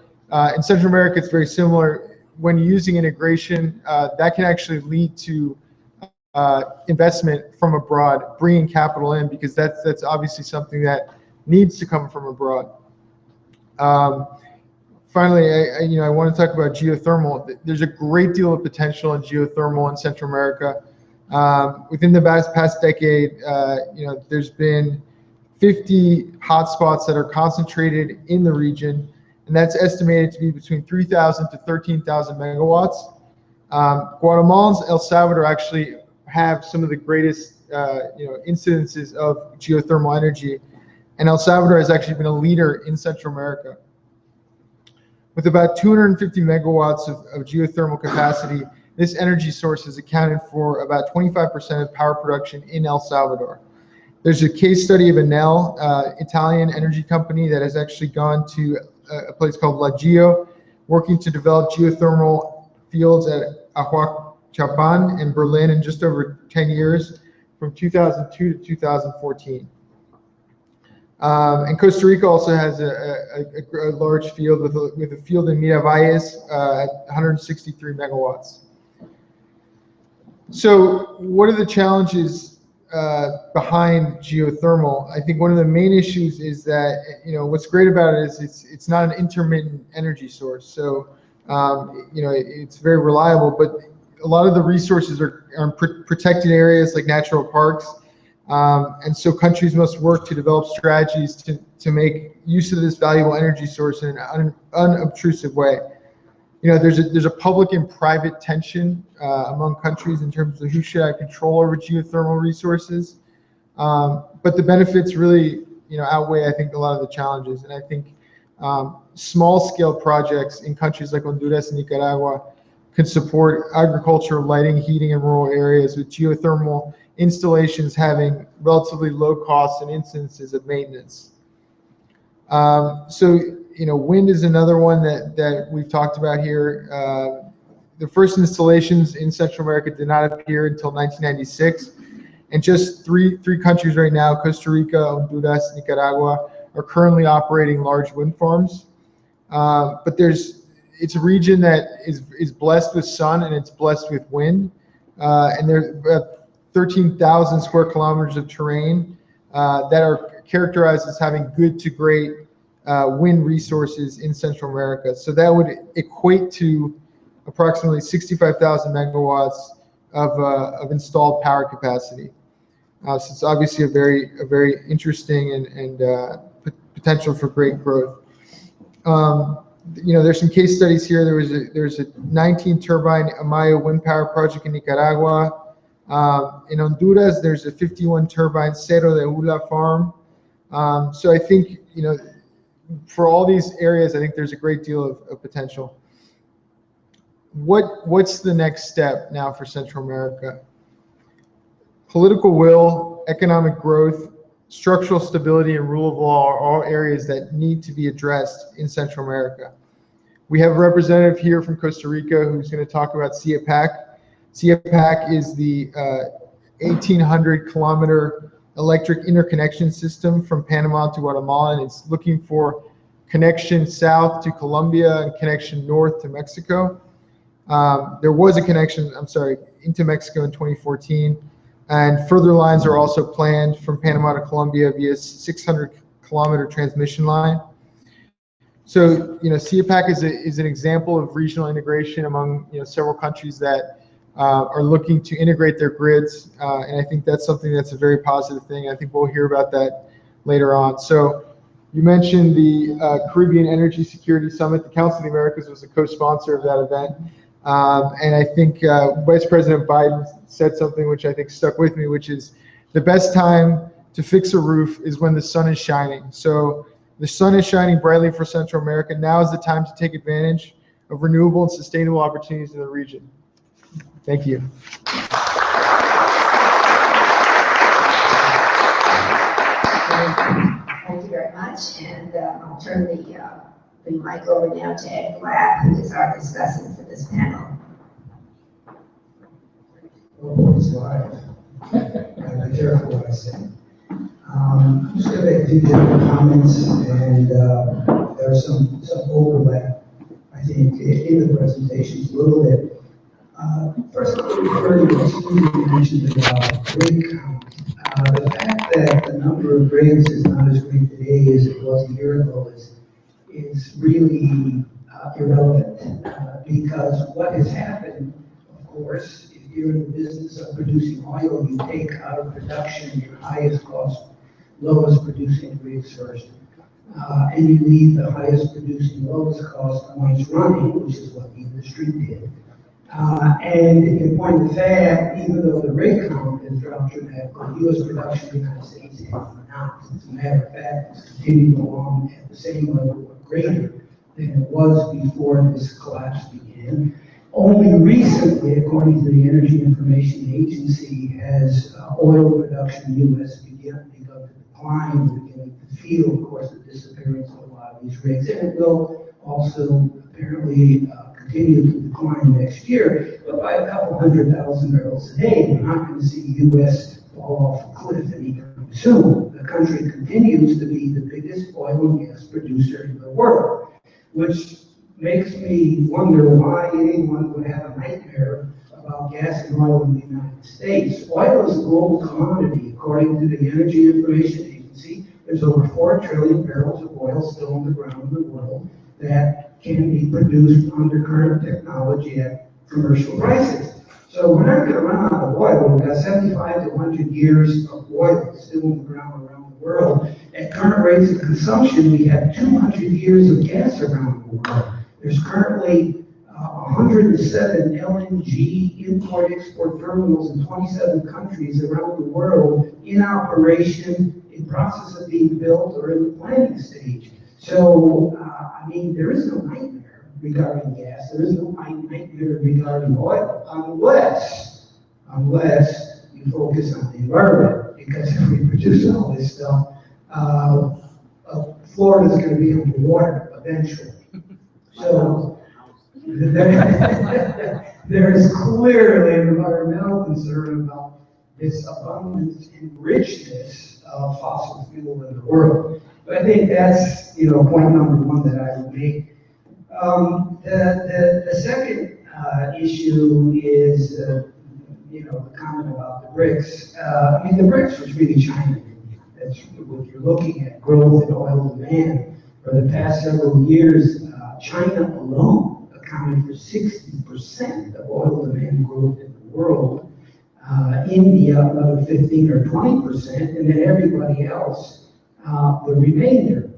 in Central America, it's very similar. When using integration, that can actually lead to investment from abroad, bringing capital in, because that's obviously something that needs to come from abroad. Finally, I want to talk about geothermal. There's a great deal of potential in geothermal in Central America. Within the past decade, there's been 50 hotspots that are concentrated in the region, and that's estimated to be between 3,000 to 13,000 megawatts. Guatemala and El Salvador actually have some of the greatest incidences of geothermal energy, and El Salvador has actually been a leader in Central America. With about 250 megawatts of geothermal capacity, this energy source has accounted for about 25% of power production in El Salvador. There's a case study of Enel, Italian energy company, that has actually gone to a place called Lagio, working to develop geothermal fields at Ahuachapan in Berlin in just over 10 years, from 2002 to 2014. And Costa Rica also has a large field with a field in Miravalles at 163 megawatts. So what are the challenges behind geothermal? I think one of the main issues is that, what's great about it is it's not an intermittent energy source. So, it's very reliable, but a lot of the resources are in protected areas like natural parks. And so countries must work to develop strategies to make use of this valuable energy source in an unobtrusive way. There's a public and private tension among countries in terms of who should have control over geothermal resources. But the benefits really, outweigh, I think, a lot of the challenges. And I think small-scale projects in countries like Honduras and Nicaragua can support agriculture, lighting, heating in rural areas, with geothermal installations having relatively low costs and instances of maintenance. So, wind is another one that we've talked about here. The first installations in Central America did not appear until 1996. And just three countries right now, Costa Rica, Honduras, Nicaragua, are currently operating large wind farms. But it's a region that is blessed with sun, and it's blessed with wind. And there's 13,000 square kilometers of terrain that are characterized as having good to great wind resources in Central America. So that would equate to approximately 65,000 megawatts of installed power capacity. So it's obviously a very interesting and potential for great growth. There's some case studies here. There's a 19 turbine Amayo wind power project in Nicaragua. In Honduras, there's a 51 turbine Cerro de Ula farm. So I think, for all these areas, I think there's a great deal of potential. What's the next step now for Central America? Political will, economic growth, structural stability, and rule of law are all areas that need to be addressed in Central America. We have a representative here from Costa Rica who's going to talk about CIEPAC. CIEPAC is the 1,800 kilometer electric interconnection system from Panama to Guatemala, and it's looking for connection south to Colombia and connection north to Mexico. There was a connection, into Mexico in 2014, and further lines are also planned from Panama to Colombia via 600 kilometer transmission line. So, CEPAC is an example of regional integration among, several countries that are looking to integrate their grids. And I think that's something that's a very positive thing. I think we'll hear about that later on. So you mentioned the Caribbean Energy Security Summit. The Council of the Americas was a co-sponsor of that event. And I think Vice President Biden said something which I think stuck with me, which is the best time to fix a roof is when the sun is shining. So the sun is shining brightly for Central America. Now is the time to take advantage of renewable and sustainable opportunities in the region. Thank you. Thank you very much, and I'll turn the mic over now to Ed Black, who is our discussant for this panel. Oh, it's live. Gotta be careful what I say. I'm just gonna make a few different comments, and there's some overlap, I think, in the presentations a little bit. First, I'll refer to what Steve mentioned about rig count. The fact that the number of rigs is not as great today as it was a year ago is really irrelevant, because what has happened, of course, if you're in the business of producing oil, you take out of production your highest cost, lowest producing rigs first, and you leave the highest producing, lowest cost ones running, which is what the industry did. And in point of fact, even though the rig count has dropped dramatically, U.S. production in the United States has not. As a matter of fact, it's continued along at the same level or greater than it was before this collapse began. Only recently, according to the Energy Information Agency, has oil production in the U.S. begun to decline. We're beginning to feel, of course, the disappearance of a lot of these rigs, and it will also apparently continue to decline next year, but by a couple 100,000 barrels a day. We're not going to see the U.S. fall off a cliff anytime soon. The country continues to be the biggest oil and gas producer in the world, which makes me wonder why anyone would have a nightmare about gas and oil in the United States. Oil is a global commodity, according to the Energy Information Agency. There's over 4 trillion barrels of oil still on the ground in the world that can be produced under current technology at commercial prices. So we're not going to run out of oil. We've got 75 to 100 years of oil still on the ground around the world. At current rates of consumption, we have 200 years of gas around the world. There's currently 107 LNG import-export terminals in 27 countries around the world in operation, in process of being built, or in the planning stage. So, I mean, there is no nightmare regarding gas. There is no nightmare regarding oil, unless you focus on the environment. Because if we produce all this stuff, Florida's going to be underwater eventually. So, there is clearly an environmental concern about this abundance and richness of fossil fuel in the world. But I think that's, point number one that I would make. The second issue is, the comment about the BRICS. I mean, the BRICS was really China. That's what you're looking at, growth in oil demand. For the past several years, China alone accounted for 60% of oil demand growth in the world. India, another 15 or 20%, and then everybody else, the remainder.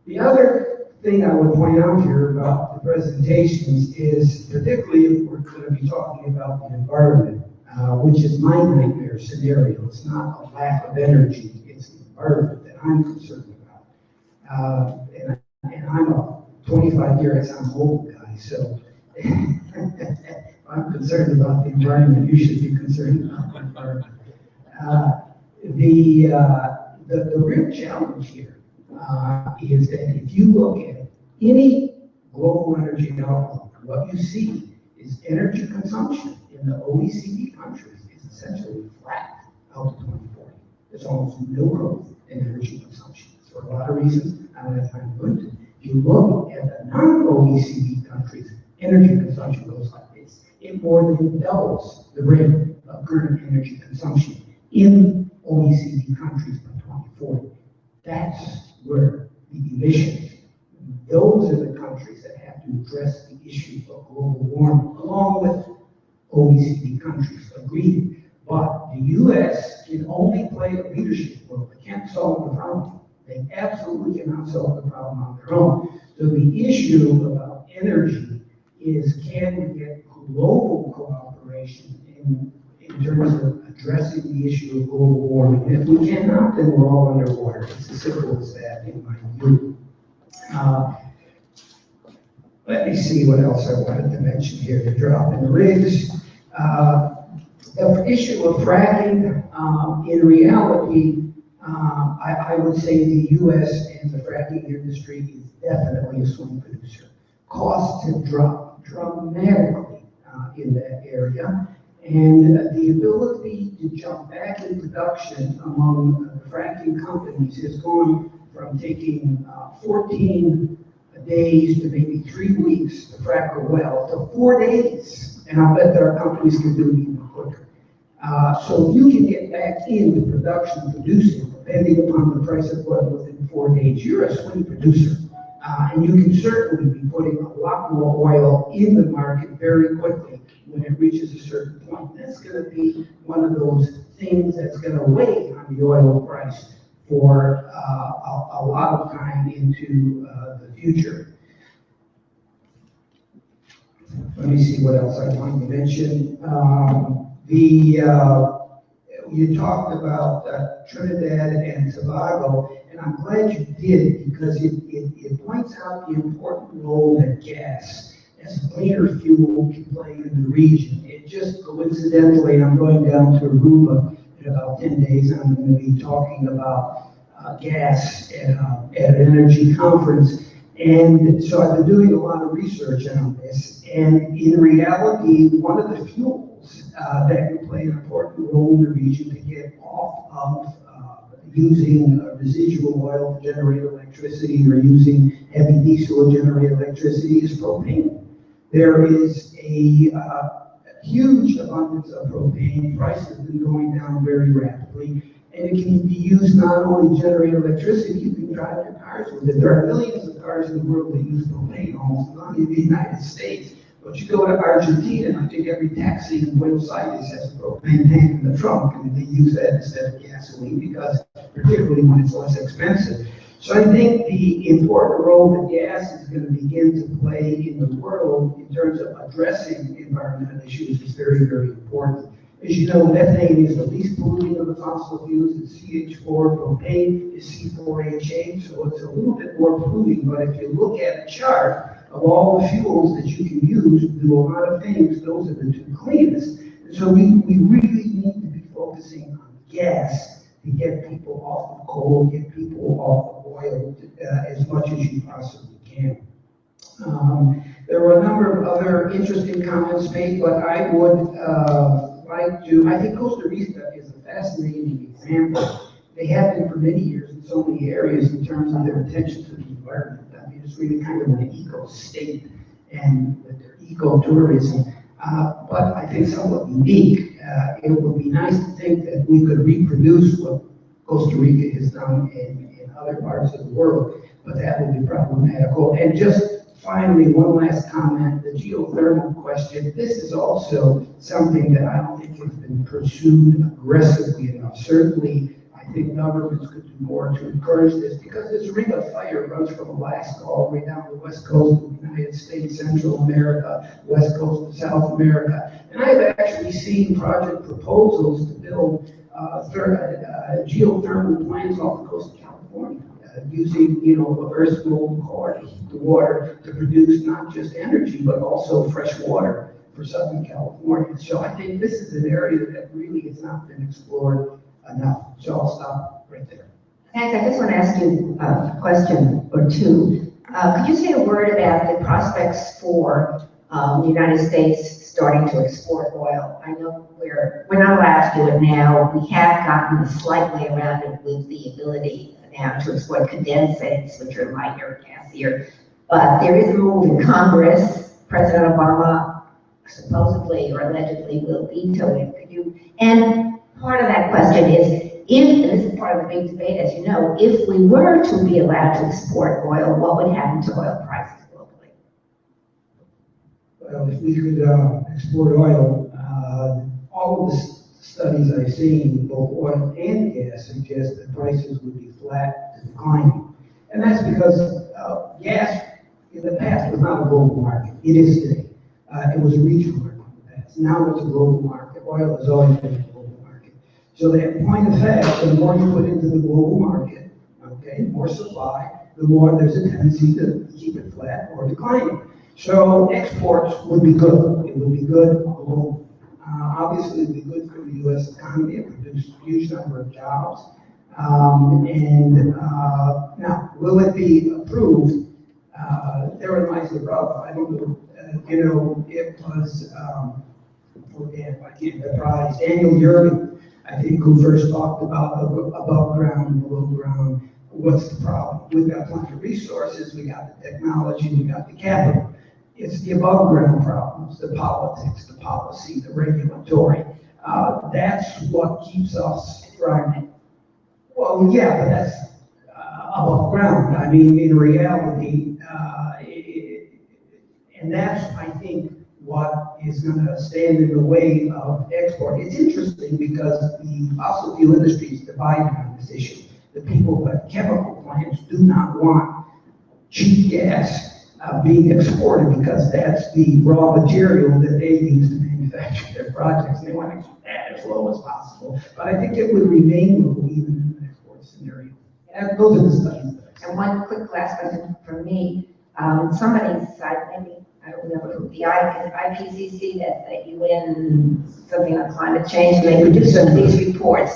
The other thing I would point out here about the presentations is, particularly if we're going to be talking about the environment, which is my nightmare scenario. It's not a lack of energy, it's the environment that I'm concerned about. And I'm a 25-year I'm old guy, so I'm concerned about the environment. You should be concerned about the environment. The real challenge here is that if you look at any global energy outlook, what you see is energy consumption in the OECD countries is essentially flat out to 2040. There's almost no growth in energy consumption for a lot of reasons. I don't have time to go into. If you look at the non-OECD countries, energy consumption goes like this. It more than doubles the rate of current energy consumption in OECD countries by 2040. That's where the emissions, those are the countries that have to address the issue of global warming, along with OECD countries, agreed. But the US can only play a leadership role. They can't solve the problem. They absolutely cannot solve the problem on their own. So the issue about energy is, can we get global cooperation in terms of addressing the issue of global warming? And if we cannot, then we're all underwater. It's as simple as that in my view. Let me see what else I wanted to mention here. The drop in rigs. The issue of fracking, in reality, I would say the U.S. and the fracking industry is definitely a swing producer. Costs have dropped dramatically in that area, and the ability to jump back in production among fracking companies has gone from taking 14 days to maybe 3 weeks to frack a well to 4 days, and I bet there are companies can do it even quicker. So you can get back into production producing, depending upon the price of oil, within 4 days. You're a swing producer. And you can certainly be putting a lot more oil in the market very quickly when it reaches a certain point. That's going to be one of those things that's going to weigh on the oil price for a lot of time into the future. Let me see what else I wanted to mention. You talked about Trinidad and Tobago, and I'm glad you did, because it points out the important role that gas as a cleaner fuel can play in the region. It just coincidentally, I'm going down to Aruba in about 10 days, and I'm going to be talking about gas at an energy conference. And so I've been doing a lot of research on this, and in reality, one of the fuels that can play an important role in the region to get off of using residual oil to generate electricity, or using heavy diesel to generate electricity, is propane. There is a huge abundance of propane. Price has been going down very rapidly, and it can be used not only to generate electricity, you can drive your cars with it. There are millions of cars in the world that use propane, almost none in the United States. But you go to Argentina, I think every taxi in Buenos Aires has a propane tank in the trunk, and they use that instead of gasoline, because particularly when it's less expensive. So I think the important role that gas is going to begin to play in the world in terms of addressing environmental issues is very, very important. As you know, methane is the least polluting of the fossil fuels. It's CH4, propane is C4H8, so it's a little bit more polluting. But if you look at a chart of all the fuels that you can use to do a lot of things, those are the two cleanest. And so we really need to be focusing on gas to get people off of coal, get people off of oil as much as you possibly can. There were a number of other interesting comments made, but I would I think Costa Rica is a fascinating example. They have been for many years in so many areas in terms of their attention to the environment. I mean, it's really kind of an eco-state, and with their eco-tourism, but I think somewhat unique. It would be nice to think that we could reproduce what Costa Rica has done in other parts of the world, but that would be problematical. And just finally, one last comment, the geothermal question. This is also something that I don't think has been pursued aggressively enough. Certainly, I think governments could do more to encourage this, because this ring of fire runs from Alaska all the way down the west coast of the United States, Central America, west coast of South America. And I've actually seen project proposals to build geothermal plants off the coast of California, using, Earth's molten core to heat the water to produce not just energy, but also fresh water for Southern California. So I think this is an area that really has not been explored enough. So I'll stop right there. Thanks. I just want to ask you a question or two. Could you say a word about the prospects for the United States starting to export oil? I know we're not allowed to do it now. We have gotten slightly around it with the ability now to export condensates, which are lighter, gassier. But there is a move in Congress. President Obama supposedly or allegedly will veto it. And part of that question is if, and this is part of the big debate, as you know, if we were to be allowed to export oil, what would happen to oil prices globally? Well, if we could export oil, all of the studies I've seen, both oil and gas, suggest that prices would be flat to declining. And that's because gas in the past was not a global market. It is today. It was a regional market in the past. Now it's a global market. Oil has always been a global market. So that point of fact, the more you put into the global market, okay, more supply, the more there's a tendency to keep it flat or declining. So exports would be good. It would be good globally. Obviously, it would be good for the U.S. economy. It would produce a huge number of jobs. Now, will it be approved? Therein lies the problem. I don't know. It was, I can't surprise, Daniel Yergin, I think, who first talked about above ground and below ground. What's the problem? We've got plenty of resources. We got the technology. We got the capital. It's the above ground problems, the politics, the policy, the regulatory. That's what keeps us struggling. Well, yeah, but that's above ground. I mean, in reality, and that's, I think, what is going to stand in the way of export. It's interesting because the fossil fuel industry is divided on this issue. The people at chemical plants do not want cheap gas being exported because that's the raw material that they use to manufacture their projects. They want to keep that as low as possible. But I think it would remain low even in an export scenario. And those are the studies that I see. And one quick last question from me. Somebody decided, maybe, I don't remember who, the IPCC, that the UN, something on climate change, and they produced these reports.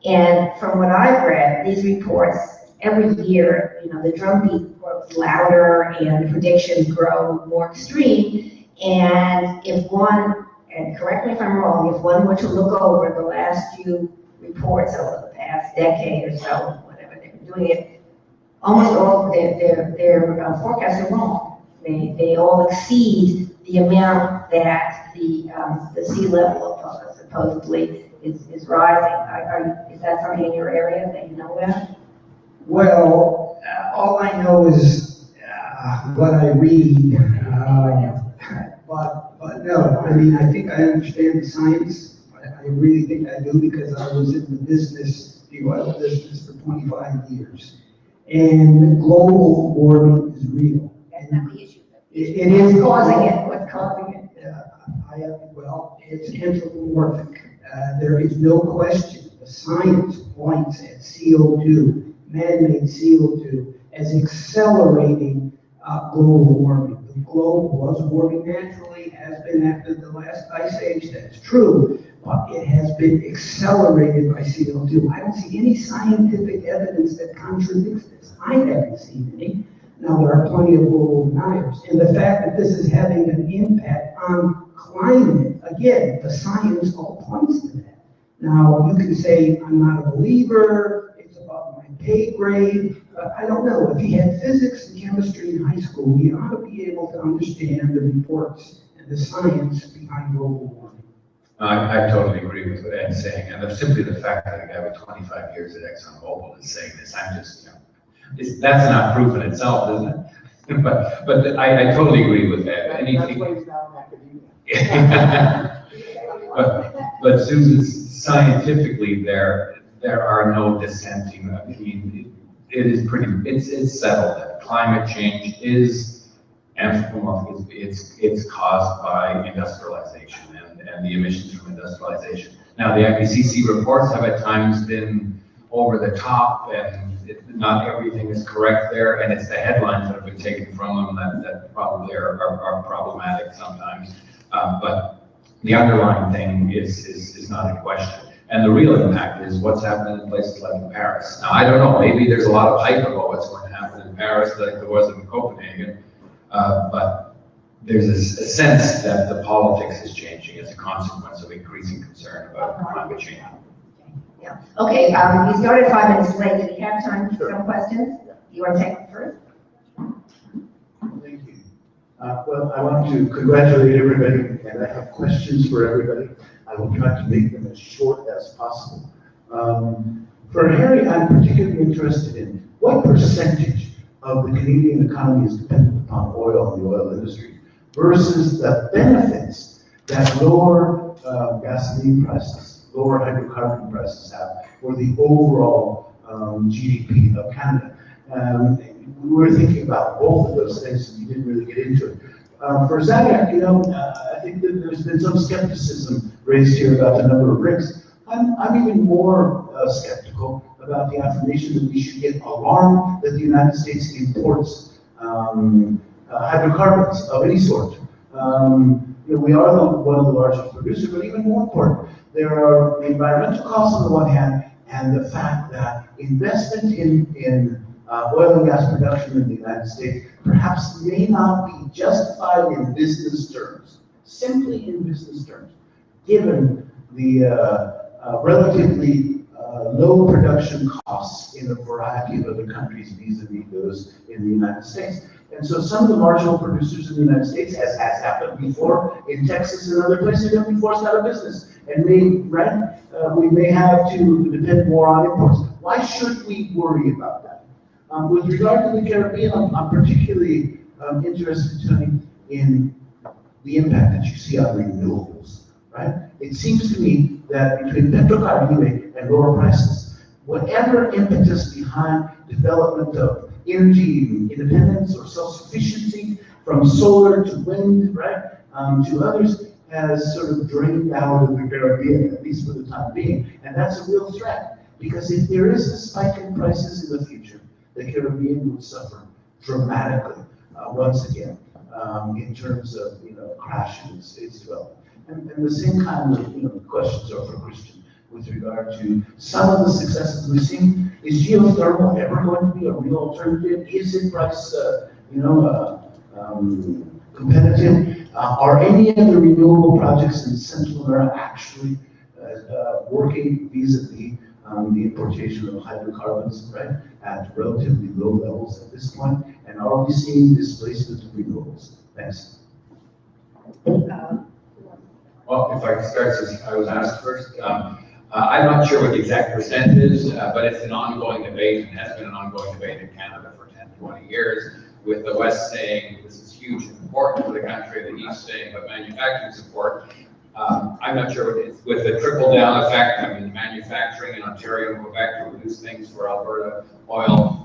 And from what I've read, these reports, every year, the drumbeat grows louder and the predictions grow more extreme. And if one, and correct me if I'm wrong, if one were to look over the last few reports over the past decade or so, whatever they've been doing it, almost all their forecasts are wrong. They all exceed the amount that the sea level supposedly is rising. Is that something in your area that you know about? Well, all I know is what I read, but no, I mean, I think I understand the science. I really think I do because I was in the business, the oil business, for 25 years. And global warming is real. That's not the issue. It is causing it. What's causing it? Well, it's anthropomorphic. There is no question. The science points at CO2, man-made CO2, as accelerating global warming. The globe was warming naturally, has been after the last ice age. That's true, but it has been accelerated by CO2. I don't see any scientific evidence that contradicts this. I haven't seen any. Now, there are plenty of global deniers. And the fact that this is having an impact on climate, again, the science all points to that. Now, you can say, I'm not a believer, it's above my pay grade, but I don't know. If you had physics and chemistry in high school, you ought to be able to understand the reports and the science behind global warming. I totally agree with what Ed's saying, and simply the fact that a guy with 25 years at ExxonMobil is saying this, I'm just, that's not proof in itself, isn't it? but I totally agree with that. Anything. That's why he's now in academia. but Susan, scientifically, there are no dissenting. I mean, it is it's settled that climate change is anthropomorphic. It's caused by industrialization and the emissions from industrialization. Now, the IPCC reports have at times been over the top, and not everything is correct there, and it's the headlines that have been taken from them that probably are problematic sometimes. But the underlying thing is not in question. And the real impact is what's happening in places like in Paris. Now, I don't know, maybe there's a lot of hype about what's going to happen in Paris like there was in Copenhagen, but there's a sense that the politics is changing as a consequence of increasing concern about climate change. Yeah. Okay, we started 5 minutes late. Do we have time for some questions? You want to take them first? Thank you. Well, I want to congratulate everybody, and I have questions for everybody. I will try to make them as short as possible. For Harry, I'm particularly interested in what percentage of the Canadian economy is dependent upon oil and the oil industry versus the benefits that lower gasoline prices, lower hydrocarbon prices have for the overall GDP of Canada. We were thinking about both of those things, and you didn't really get into it. For Zadiac, I think that there's been some skepticism raised here about the number of rigs. I'm even more skeptical about the affirmation that we should get alarmed that the United States imports hydrocarbons of any sort. We are one of the largest producers, but even more important, there are the environmental costs on the one hand, and the fact that investment in oil and gas production in the United States perhaps may not be justified in business terms, simply in business terms, given the relatively low production costs in a variety of other countries vis-a-vis those in the United States. And so some of the marginal producers in the United States, as has happened before in Texas and other places, are going to be forced out of business. And we may have to depend more on imports. Why should we worry about that? With regard to the Caribbean, I'm particularly interested, Tony, in the impact that you see on renewables, right? It seems to me that between Petrocaribe and lower prices, whatever impetus behind development of energy independence or self-sufficiency, from solar to wind, right, to others, has sort of drained out of the Caribbean, at least for the time being. And that's a real threat, because if there is a spike in prices in the future, the Caribbean would suffer dramatically once again in terms of crashing its development. And the same kind of questions are for Christian with regard to some of the successes we've seen. Is geothermal ever going to be a real alternative? Is it price competitive? Are any of the renewable projects in Central America actually working vis-a-vis the importation of hydrocarbons, right, at relatively low levels at this point? And are we seeing displacement of renewables? Thanks. Well, if I could start, since I was asked first, I'm not sure what the exact percent is, but it's an ongoing debate and has been an ongoing debate in Canada for 10, 20 years, with the West saying this is huge and important for the country, the East saying but manufacturing support. I'm not sure what it is. With the trickle-down effect, I mean, manufacturing in Ontario and Quebec to reduce things for Alberta oil.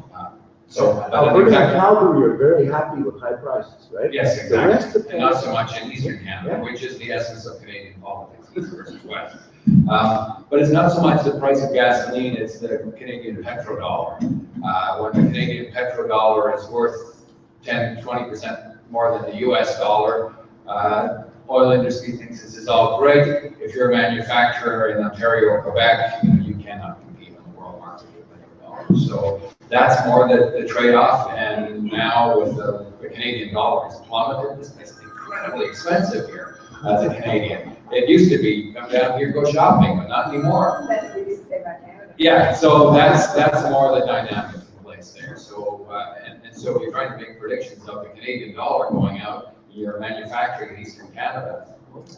Alberta and Calgary are very happy with high prices, right? Yes, The rest exactly. of And not so Canada- much in Eastern Canada, Yeah. which is the essence of Canadian politics, East versus West. But it's not so much the price of gasoline, it's the Canadian petrodollar. When the Canadian petrodollar is worth 10, 20% more than the US dollar, oil industry thinks this is all great. If you're a manufacturer in Ontario or Quebec, you cannot compete on the world market with petrodollars. So that's more the trade-off. And now with the Canadian dollar has plummeted, it's incredibly expensive here as a Canadian. It used to be, come down here, go shopping, but not anymore. That's what we used to say about Canada. Yeah, so that's more the dynamic in place there. So, and so if you're trying to make predictions of the Canadian dollar going out, you're manufacturing in Eastern Canada,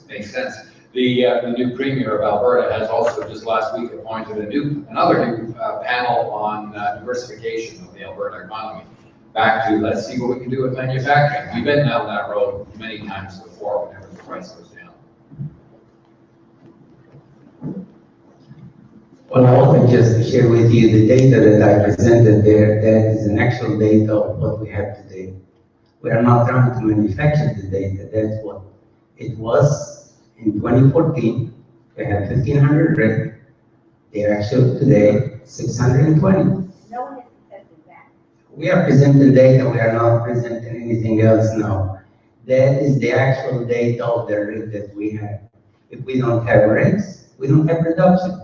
makes sense. The new Premier of Alberta has also just last week appointed another new panel on diversification of the Alberta economy. Back to, let's see what we can do with manufacturing. We've been down that road many times before whenever the price goes down. Well, I want to just share with you the data that I presented there. That is an actual data of what we have today. We are not trying to manufacture the data. That's what it was in 2014. We had 1,500 rigs. They're actually today 620. No one has said that. We are presenting data. We are not presenting anything else now. That is the actual data of the rig that we have. If we don't have rigs, we don't have production.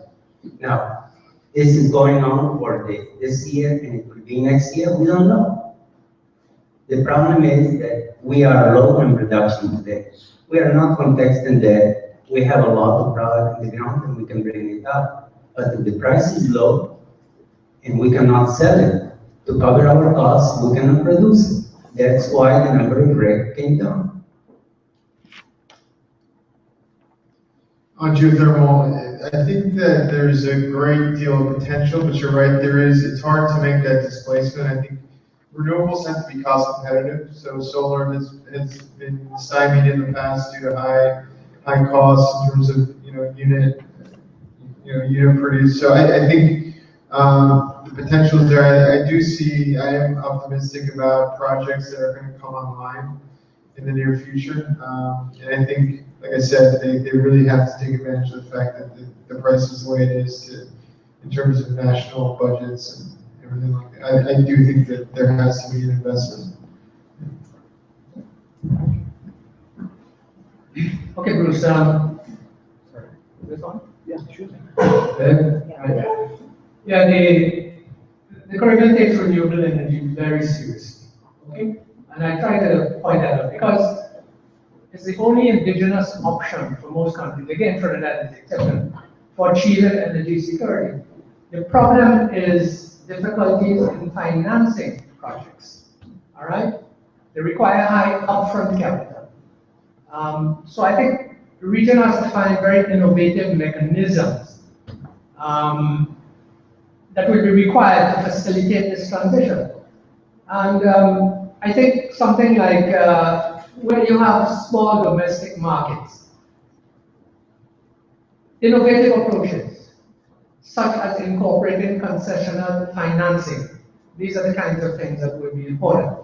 Now, this is going on for this year, and it could be next year. We don't know. The problem is that we are low in production today. We are not contesting that we have a lot of product in the ground and we can bring it up. But if the price is low and we cannot sell it to cover our costs, we cannot produce it. That's why the number of rigs came down. On geothermal, I think that there's a great deal of potential, but you're right, it's hard to make that displacement. I think renewables have to be cost competitive, so solar has been stymied in the past due to high costs in terms of, unit produced. So I think, the potential is there. I am optimistic about projects that are going to come online in the near future. And I think, like I said, they really have to take advantage of the fact that the price is the way it is in terms of national budgets and everything like that. I do think that there has to be an investment. Okay, Bruce, sorry, this one? Yeah, sure. Yeah, the Caribbean takes renewable energy very seriously, okay? And I try to point that out because it's the only indigenous option for most countries, again, Trinidad is the exception, for achieving energy security. The problem is difficulties in financing projects, all right? They require high upfront capital. So I think the region has to find very innovative mechanisms that will be required to facilitate this transition. And I think something like where you have small domestic markets, innovative approaches, such as incorporating concessional financing. These are the kinds of things that will be important.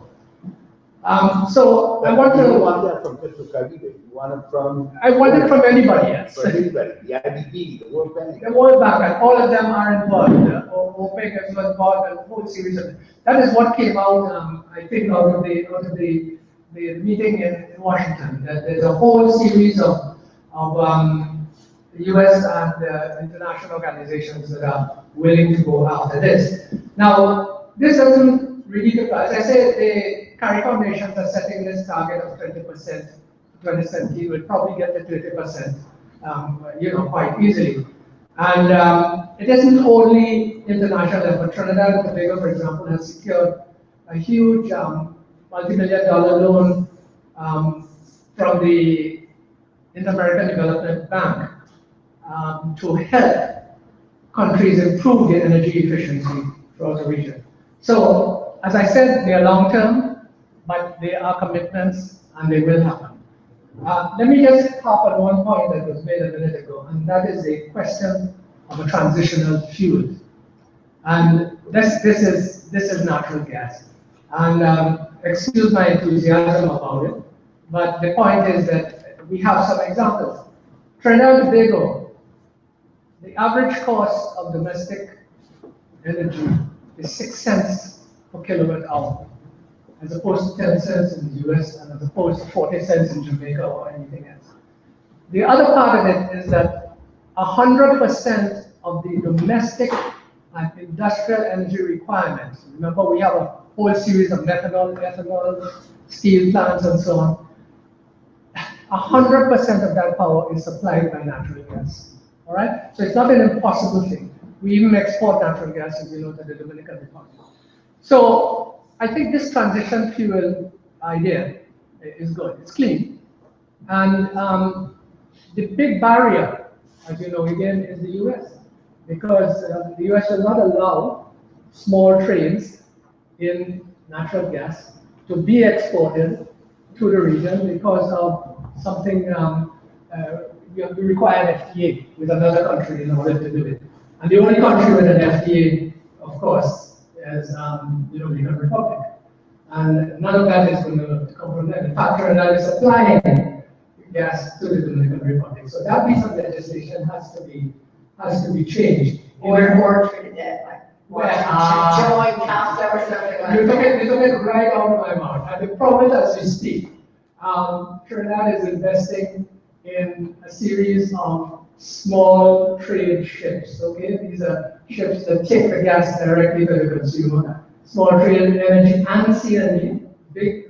So I want to... You want that from Petrocaribe? You want it from... I want it from anybody else. From anybody, the IDB, the World Bank. The World Bank, and all of them are involved. OPEC is involved, and a whole series of... That is what came out, I think, out of the meeting in Washington. There's a whole series of the US and international organizations that are willing to go after this. Now, this doesn't really, as I said, the CARICOM nations are setting this target of 20% 2017. We'll probably get to 30%, quite easily. And it isn't only international level. Trinidad and Tobago, for example, has secured a huge multi-million-dollar loan from the Inter-American Development Bank to help countries improve their energy efficiency throughout the region. So, as I said, they are long-term, but they are commitments and they will happen. Let me just hop on one point that was made a minute ago, and that is the question of a transitional fuel. And this is natural gas. And excuse my enthusiasm about it, but the point is that we have some examples. Trinidad and Tobago, the average cost of domestic energy is 6 cents per kilowatt hour, as opposed to 10 cents in the US and as opposed to 40 cents in Jamaica or anything else. The other part of it is that 100% of the domestic and industrial energy requirements, remember we have a whole series of methanol, ethanol, steel plants and so on, 100% of that power is supplied by natural gas. All right? So it's not an impossible thing. We even export natural gas, as you know, to the Dominican Republic. So I think this transition fuel idea is good. It's clean. And the big barrier, as you know, again, is the US. Because the US will not allow small trains in natural gas to be exported to the region because of something we require an FTA with another country in order to do it. And the only country with an FTA, of course, is the Dominican Republic. And none of that is going to come from them. In fact, Trinidad is supplying gas to the Dominican Republic. So that piece of legislation has to be changed. Or Trinidad, like joint CAFTA or something like that. You took it right out of my mouth. At the province as we speak, Trinidad is investing in a series of small trade ships. Okay, these are ships that take the gas directly to the consumer. Small trade, energy, and CNG,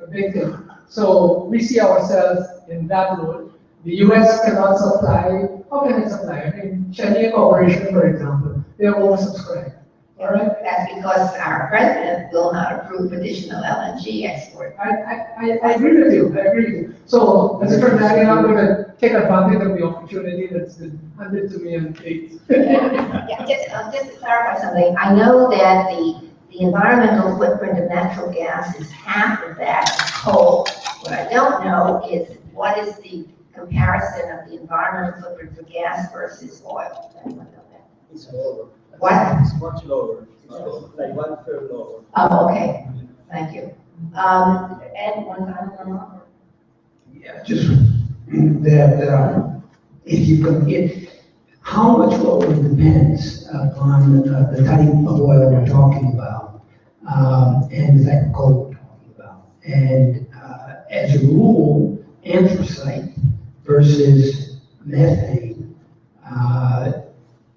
a big thing. So we see ourselves in that role. The US cannot supply. How can it supply? I mean, Cheniere Corporation, for example, they are oversubscribed. All right. That's because our president will not approve additional LNG export. I agree with you, I agree with you. So, Mr. Fernandez, I'm going to take advantage of the opportunity that's been handed to me and Kate. Yeah, just to clarify something, I know that the environmental footprint of natural gas is half of that of coal. What I don't know is what is the comparison of the environmental footprint of gas versus oil? Anyone know that? It's lower. What? It's much lower. It's like 1/3 lower. Oh, okay, thank you. And one final remark? Yeah, just that, if you can, how much lower depends upon the type of oil we're talking about, and the type of coal we're talking about. And as a rule, anthracite versus methane,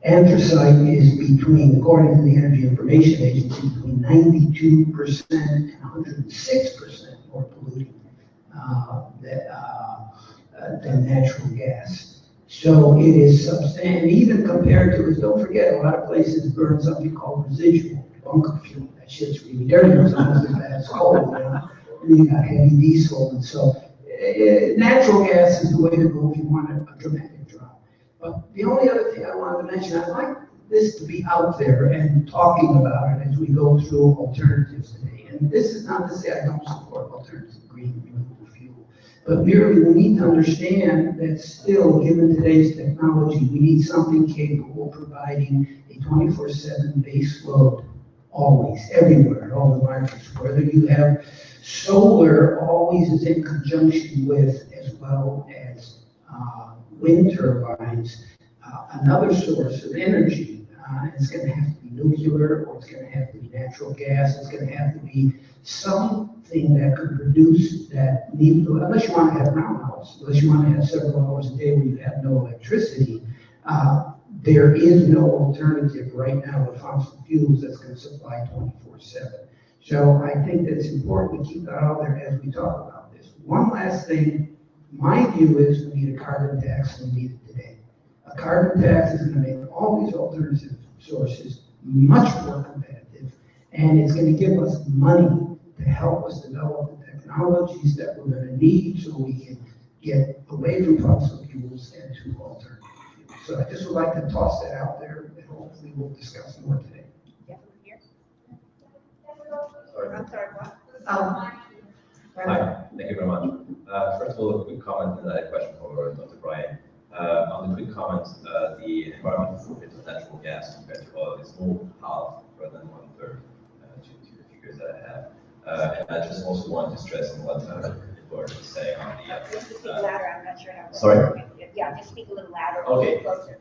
anthracite is between, according to the Energy Information Agency, between 92% and 106% more polluting than natural gas. So it is substantial, even compared to, don't forget, a lot of places burn something called residual bunker fuel. That shit's really dirty, it's almost as bad as coal, you know? And you got heavy diesel, and so natural gas is the way to go if you want a dramatic drop. But the only other thing I wanted to mention, I'd like this to be out there and talking about it as we go through alternatives today. And this is not to say I don't support alternative green renewable fuel, but merely we need to understand that still, given today's technology, we need something capable of providing a 24/7 base load, always, everywhere, in all the markets. Whether you have solar, always is in conjunction with, as well as wind turbines, another source of energy. It's going to have to be nuclear, or it's going to have to be natural gas. It's going to have to be something that could produce that need, unless you want to have brownouts, unless you want to have several hours a day where you have no electricity. There is no alternative right now with fossil fuels that's going to supply 24/7. So I think that it's important to keep that out there as we talk about this. One last thing, my view is we need a carbon tax, and we need it today. A carbon tax is going to make all these alternative sources much more competitive, and it's going to give us money to help us develop the technologies that we're going to need so we can get away from fossil fuels and to alternative fuels. So I just would like to toss that out there, and hopefully we'll discuss more today. I'm sorry, what? Hi, thank you very much. First of all, a quick comment and then a question for Dr. Brian. On the quick comment, the environmental footprint of natural gas compared to oil is more half rather than 1/3 to the figures that I have. And I just also want to stress on what Eduardo was saying on the. Just speak louder, I'm not sure how. Sorry? Yeah, just speak a little louder. Okay. Closer.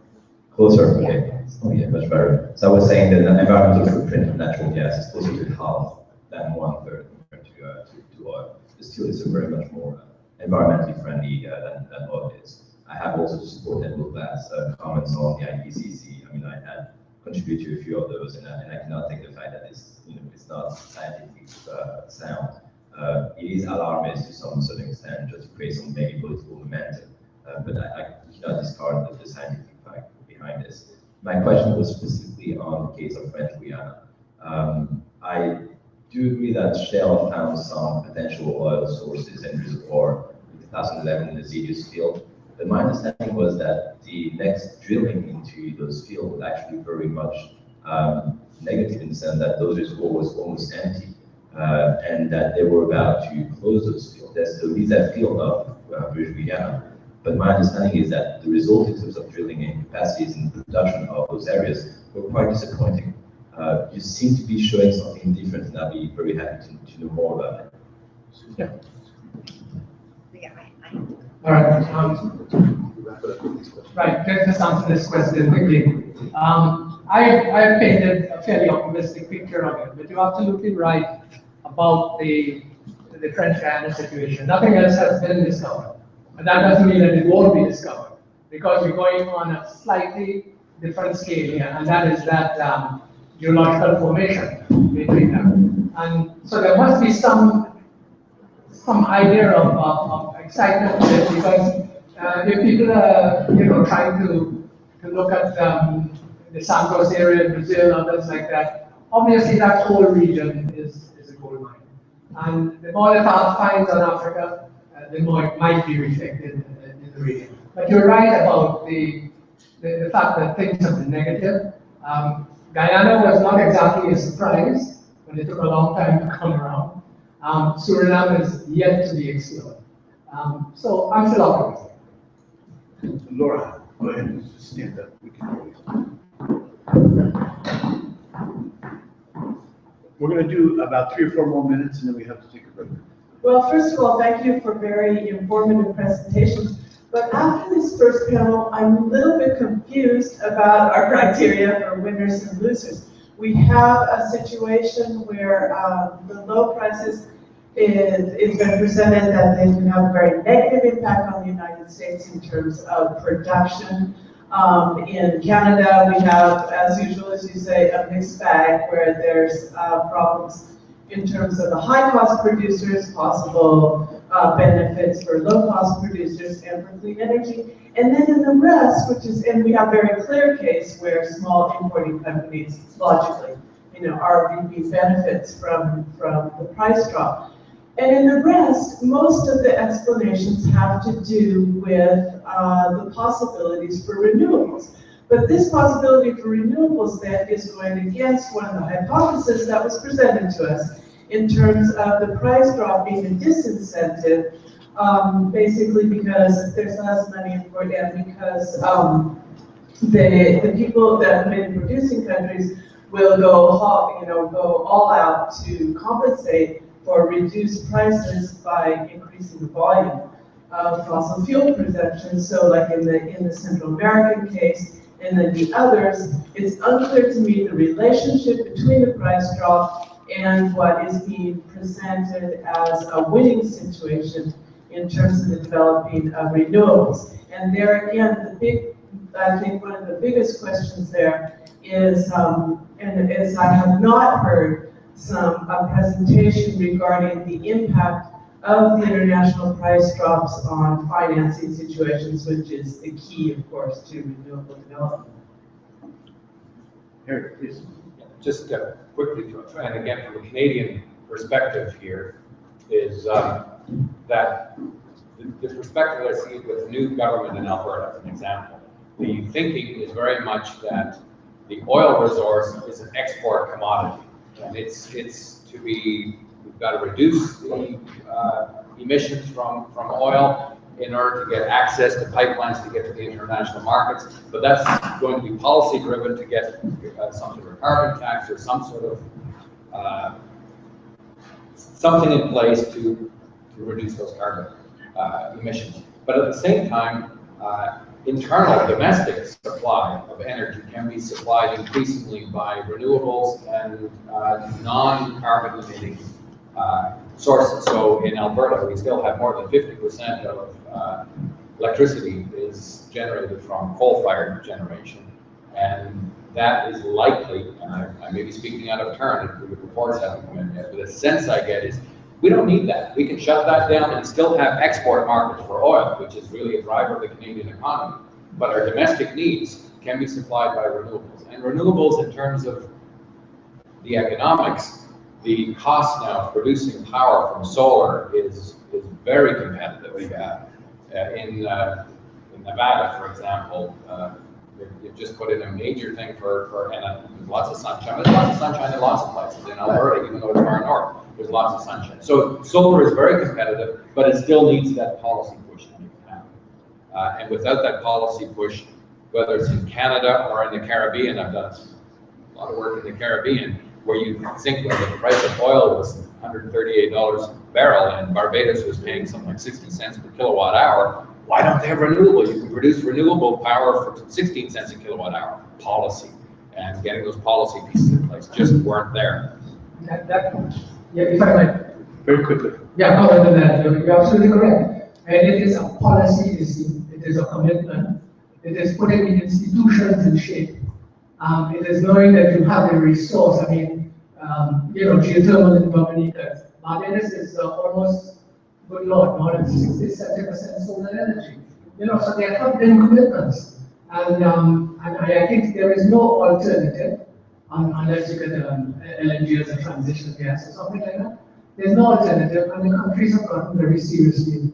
Closer, okay. Oh, yeah, much better. So I was saying that the environmental footprint of natural gas is closer to half than 1/3 compared to oil. Still, it's very much more environmentally friendly than oil is. I have also supported Edward Glass comments on the IPCC. I mean, I had contributed to a few of those, and I cannot take the fact that it's not scientifically sound. It is alarmist to some certain extent, just to create some maybe political momentum, but I cannot discard the scientific fact behind this. My question was specifically on the case of French Guiana. I do agree that Shell found some potential oil sources and reservoir in 2011 in the Zeus field. But my understanding was that the next drilling into those fields was actually very much negative in the sense that those reservoirs was almost empty, and that they were about to close those fields. There's the Liza field of British Guiana. But my understanding is that the results in terms of drilling and capacities and production of those areas were quite disappointing. You seem to be showing something different, and I'll be very happy to know more about it. Yeah. All right. Right, just answer this question quickly. I painted a fairly optimistic picture of it, but you're absolutely right about the French Guiana situation. Nothing else has been discovered. But that doesn't mean that it won't be discovered, because we're going on a slightly different scale here, and that is that geological formation between them. And so there must be some idea of excitement with it, because if people are trying to look at the Santos area in Brazil, others like that, obviously that whole region is a gold mine. And the more the TARP finds on Africa, the more it might be reflected in the region. But you're right about the fact that things have been negative. Guyana was not exactly a surprise, but it took a long time to come around. Suriname is yet to be explored. So I'm still optimistic. Laura, go ahead, just stand up. We can hear you. We're gonna do about 3 or 4 more minutes and then we have to take a break. Well, first of all, thank you for very informative presentations. But after this first panel, I'm a little bit confused about our criteria for winners and losers. We have a situation where the low prices is been presented that they can have a very negative impact on the United States in terms of production. In Canada, we have, as usual, as you say, a mixed bag where there's problems in terms of the high-cost producers, possible benefits for low-cost producers and for clean energy. And then in the rest, and we have very clear case where small importing companies, logically, are reaping benefits from the price drop. And in the rest, most of the explanations have to do with the possibilities for renewables. But this possibility for renewables then is going against one of the hypotheses that was presented to us in terms of the price drop being a disincentive, basically because there's less money in port and because the people that live in producing countries will go all out to compensate for reduced prices by increasing the volume of fossil fuel production. So like in the Central American case, and then the others, it's unclear to me the relationship between the price drop and what is being presented as a winning situation in terms of the developing of renewables. And there again, I think one of the biggest questions there is, and as I have not heard a presentation regarding the impact of the international price drops on financing situations, which is the key, of course, to renewable development. Eric, please. Just quickly, and again, from a Canadian perspective here, is that the perspective I see with the new government in Alberta, as an example, the thinking is very much that the oil resource is an export commodity. And it's to be, we've got to reduce the emissions from oil in order to get access to pipelines to get to the international markets. But that's going to be policy driven to get some sort of carbon tax or some sort of something in place to reduce those carbon emissions. But at the same time, internal domestic supply of energy can be supplied increasingly by renewables and non-carbon emitting sources. So in Alberta, we still have more than 50% of electricity is generated from coal-fired generation. And that is likely, and I may be speaking out of turn if the reports haven't come in yet, but the sense I get is we don't need that. We can shut that down and still have export markets for oil, which is really a driver of the Canadian economy. But our domestic needs can be supplied by renewables. And renewables, in terms of the economics, the cost now of producing power from solar is very competitive. In Nevada, for example, they've just put in a major thing and lots of sunshine. There's lots of sunshine in lots of places. In Alberta, even though it's far north, there's lots of sunshine. So solar is very competitive, but it still needs that policy push to make it happen. And without that policy push, whether it's in Canada or in the Caribbean, I've done a lot of work in the Caribbean, where you think when the price of oil was $138 a barrel and Barbados was paying something like 60 cents per kilowatt hour, why don't they have renewable? You can produce renewable power for 16 cents a kilowatt hour. Policy and getting those policy pieces in place just weren't there. Yeah, if I might. Very quickly. Yeah, other than that, you're absolutely correct. And it is a policy, it is a commitment. It is putting the institutions in shape. It is knowing that you have a resource. I mean, geothermal in Dominica, Barbados is almost, good Lord, more than 60-70% solar energy. So there have been commitments. And I think there is no alternative. unless you get LNG as a transition gas or something like that. There's no alternative, and the countries have gotten very seriously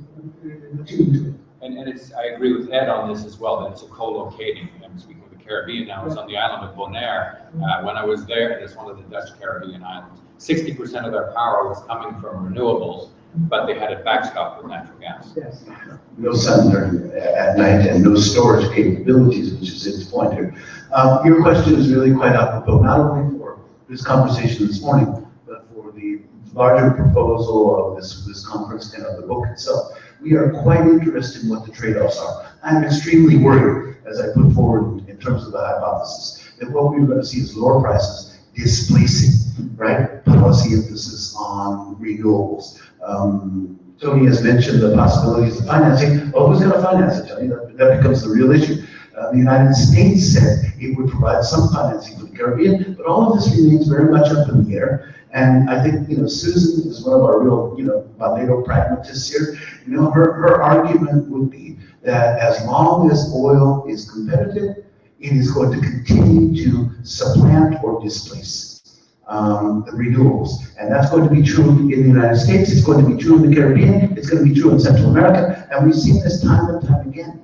attuned to it. And it's, I agree with Ed on this as well, that it's a co-locating. I'm speaking of the Caribbean now, it's on the island of Bonaire. When I was there, it's one of the Dutch Caribbean islands. 60% of their power was coming from renewables, but they had it backstopped with natural gas. Yes. No sun during at night and no storage capabilities, which is its point here. Your question is really quite apropos, not only for this conversation this morning, but for the larger proposal of this conference and of the book itself. We are quite interested in what the trade-offs are. I'm extremely worried, as I put forward in terms of the hypothesis, that what we're going to see is lower prices displacing, right, policy emphasis on renewables. Tony has mentioned the possibilities of financing. Well, who's going to finance it, Tony? That becomes the real issue. The United States said it would provide some financing for the Caribbean, but all of this remains very much up in the air. And I think, Susan is one of our real, Barbados pragmatists here. Her argument would be that as long as oil is competitive, it is going to continue to supplant or displace the renewables. And that's going to be true in the United States, it's going to be true in the Caribbean, it's going to be true in Central America, and we've seen this time and time again.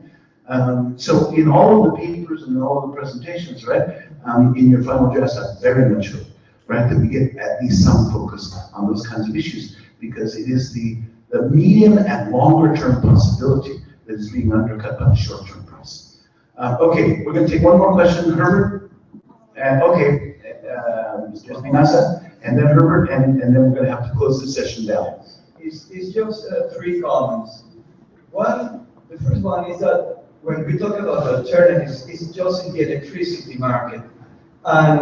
So in all of the papers and all of the presentations, right, in your final drafts, I very much hope, right, that we get at least some focus on those kinds of issues, because it is the medium and longer term possibility that is being undercut by the short term price. Okay, we're going to take one more question, Herbert. And okay, Mr. Espinosa, and then Herbert, and then we're going to have to close this session down. It's just three comments. One, the first one is that when we talk about alternatives, it's just in the electricity market. And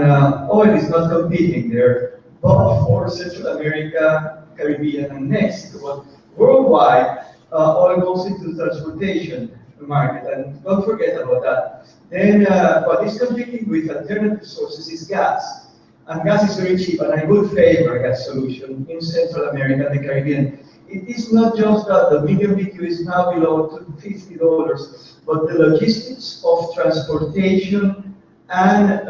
oil is not competing there, but for Central America, Caribbean, and Mexico. But worldwide, oil goes into the transportation market, and don't forget about that. Then what is competing with alternative sources is gas. And gas is very cheap, and I would favor a gas solution in Central America and the Caribbean. It is not just that the medium BTU is now below $50, but the logistics of transportation and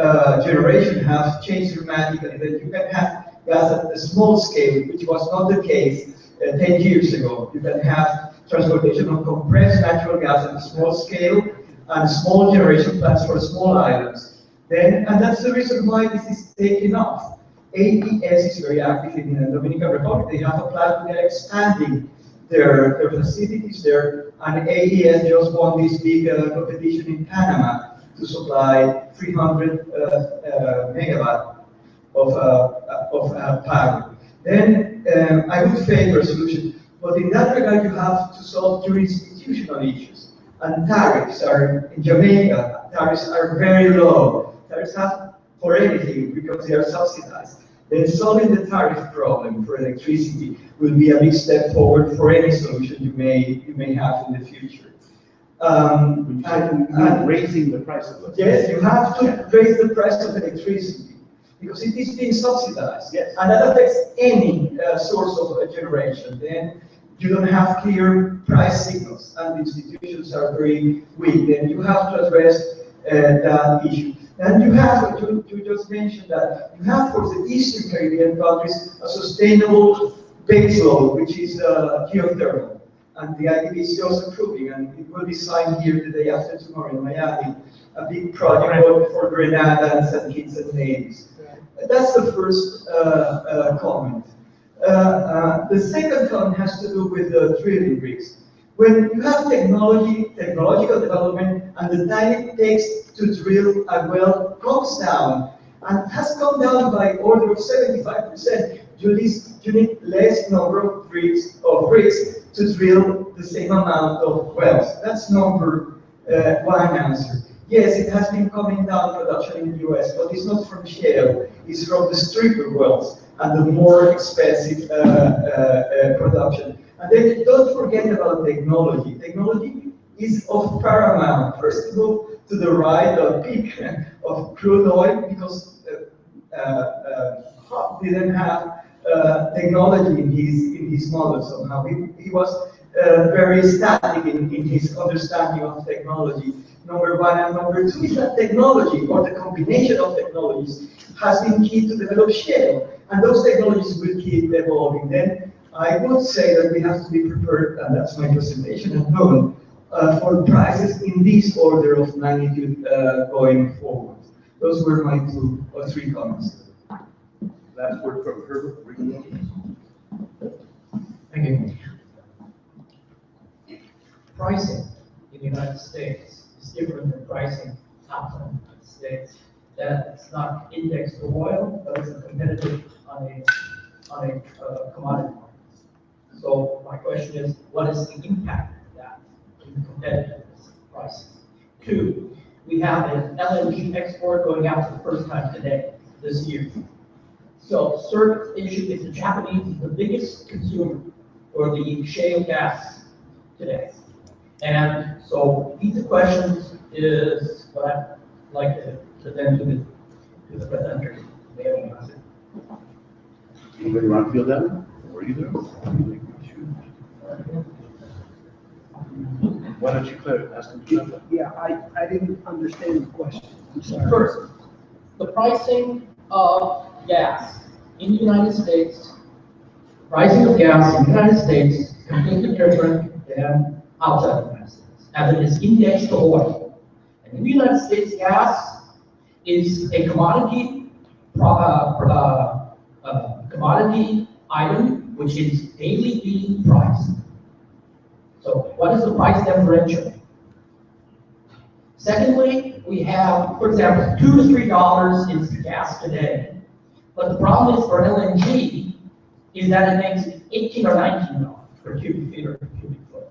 generation have changed dramatically. That you can have gas at a small scale, which was not the case 10 years ago. You can have transportation of compressed natural gas at a small scale and small generation plants for small islands. And that's the reason why this is taking off. AES is very active in the Dominican Republic. They have a plan, they're expanding their facilities there, and AES just won this big competition in Panama to supply 300 megawatt of power. Then I would favor a solution, but in that regard you have to solve your institutional issues. And tariffs are, in Jamaica, tariffs are very low. Tariffs have for everything because they are subsidized. Then solving the tariff problem for electricity will be a big step forward for any solution you may have in the future. Raising the price of electricity. Yes, you have to raise the price of electricity because it is being subsidized. Yes. And that affects any source of generation. Then you don't have clear price signals, and institutions are very weak. Then you have to address that issue. And you have, you just mentioned that, you have for the Eastern Caribbean countries a sustainable base load, which is geothermal. And the IDB is just approving, and it will be signed here the day after tomorrow in Miami, a big project for Grenada and St. Kitts and Nevis. That's the first comment. The second comment has to do with the drilling rigs. When you have technological development, and the time it takes to drill a well comes down, and has come down by order of 75%, you need less number of rigs to drill the same amount of wells. That's number one answer. Yes, it has been coming down production in the US, but it's not from shale, it's from the stripper wells and the more expensive production. And then don't forget about technology. Technology is of paramount. First, go to the right, the peak of crude oil, because Hub didn't have technology in his model somehow. He was very static in his understanding of technology. number one. And number two is that technology, or the combination of technologies, has been key to develop shale. And those technologies will keep evolving. Then I would say that we have to be prepared, and that's my presentation at home, for prices in this order of magnitude going forward. Those were my 2 or 3 comments. Last word from Herbert. Thank you. Pricing in the United States is different than pricing outside the United States. That it's not indexed to oil, but it's competitive on a commodity market. So my question is, what is the impact of that in the competitiveness of prices? 2, we have an LNG export going out for the first time today, this year. So third issue is the Japanese is the biggest consumer for the shale gas today. And so these questions is what I'd like to present to the presenter. They have an answer. Anybody want to field that one? Or either? Why don't you ask them? Yeah, I didn't understand the question. I'm sorry. First, the pricing of gas in the United States, pricing of gas in the United States is completely different than outside the United States, as it is indexed to oil. And in the United States, gas is a commodity commodity item which is daily being priced. So what is the price differential? Secondly, we have, for example, $2 to $3 is the gas today. But the problem is for LNG is that it makes $18 or $19 per cubic feet or per cubic foot.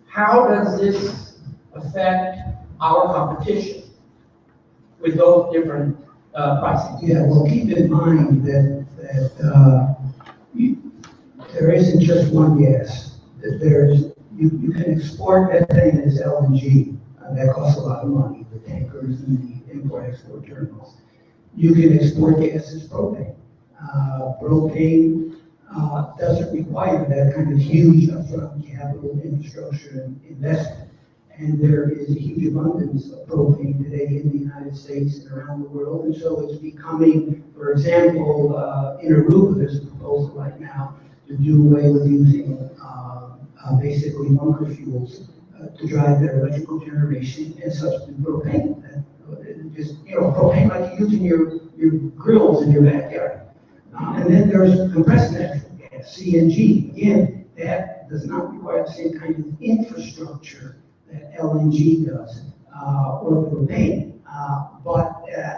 How does this affect our competition with those different pricing? Yeah, well, keep in mind that there isn't just one gas. That you can export ethane as LNG. That costs a lot of money, the tankers and the import-export terminals. You can export gas as propane. Propane doesn't require that kind of huge upfront capital infrastructure investment. And there is a huge abundance of propane today in the United States and around the world. And so it's becoming, for example, in Aruba, there's a proposal right now to do away with using basically bunker fuels to drive their electrical generation and substitute propane. Just, propane like you use in your grills in your backyard. And then there's compressed natural gas, CNG. Again, that does not require the same kind of infrastructure that LNG does, or propane. But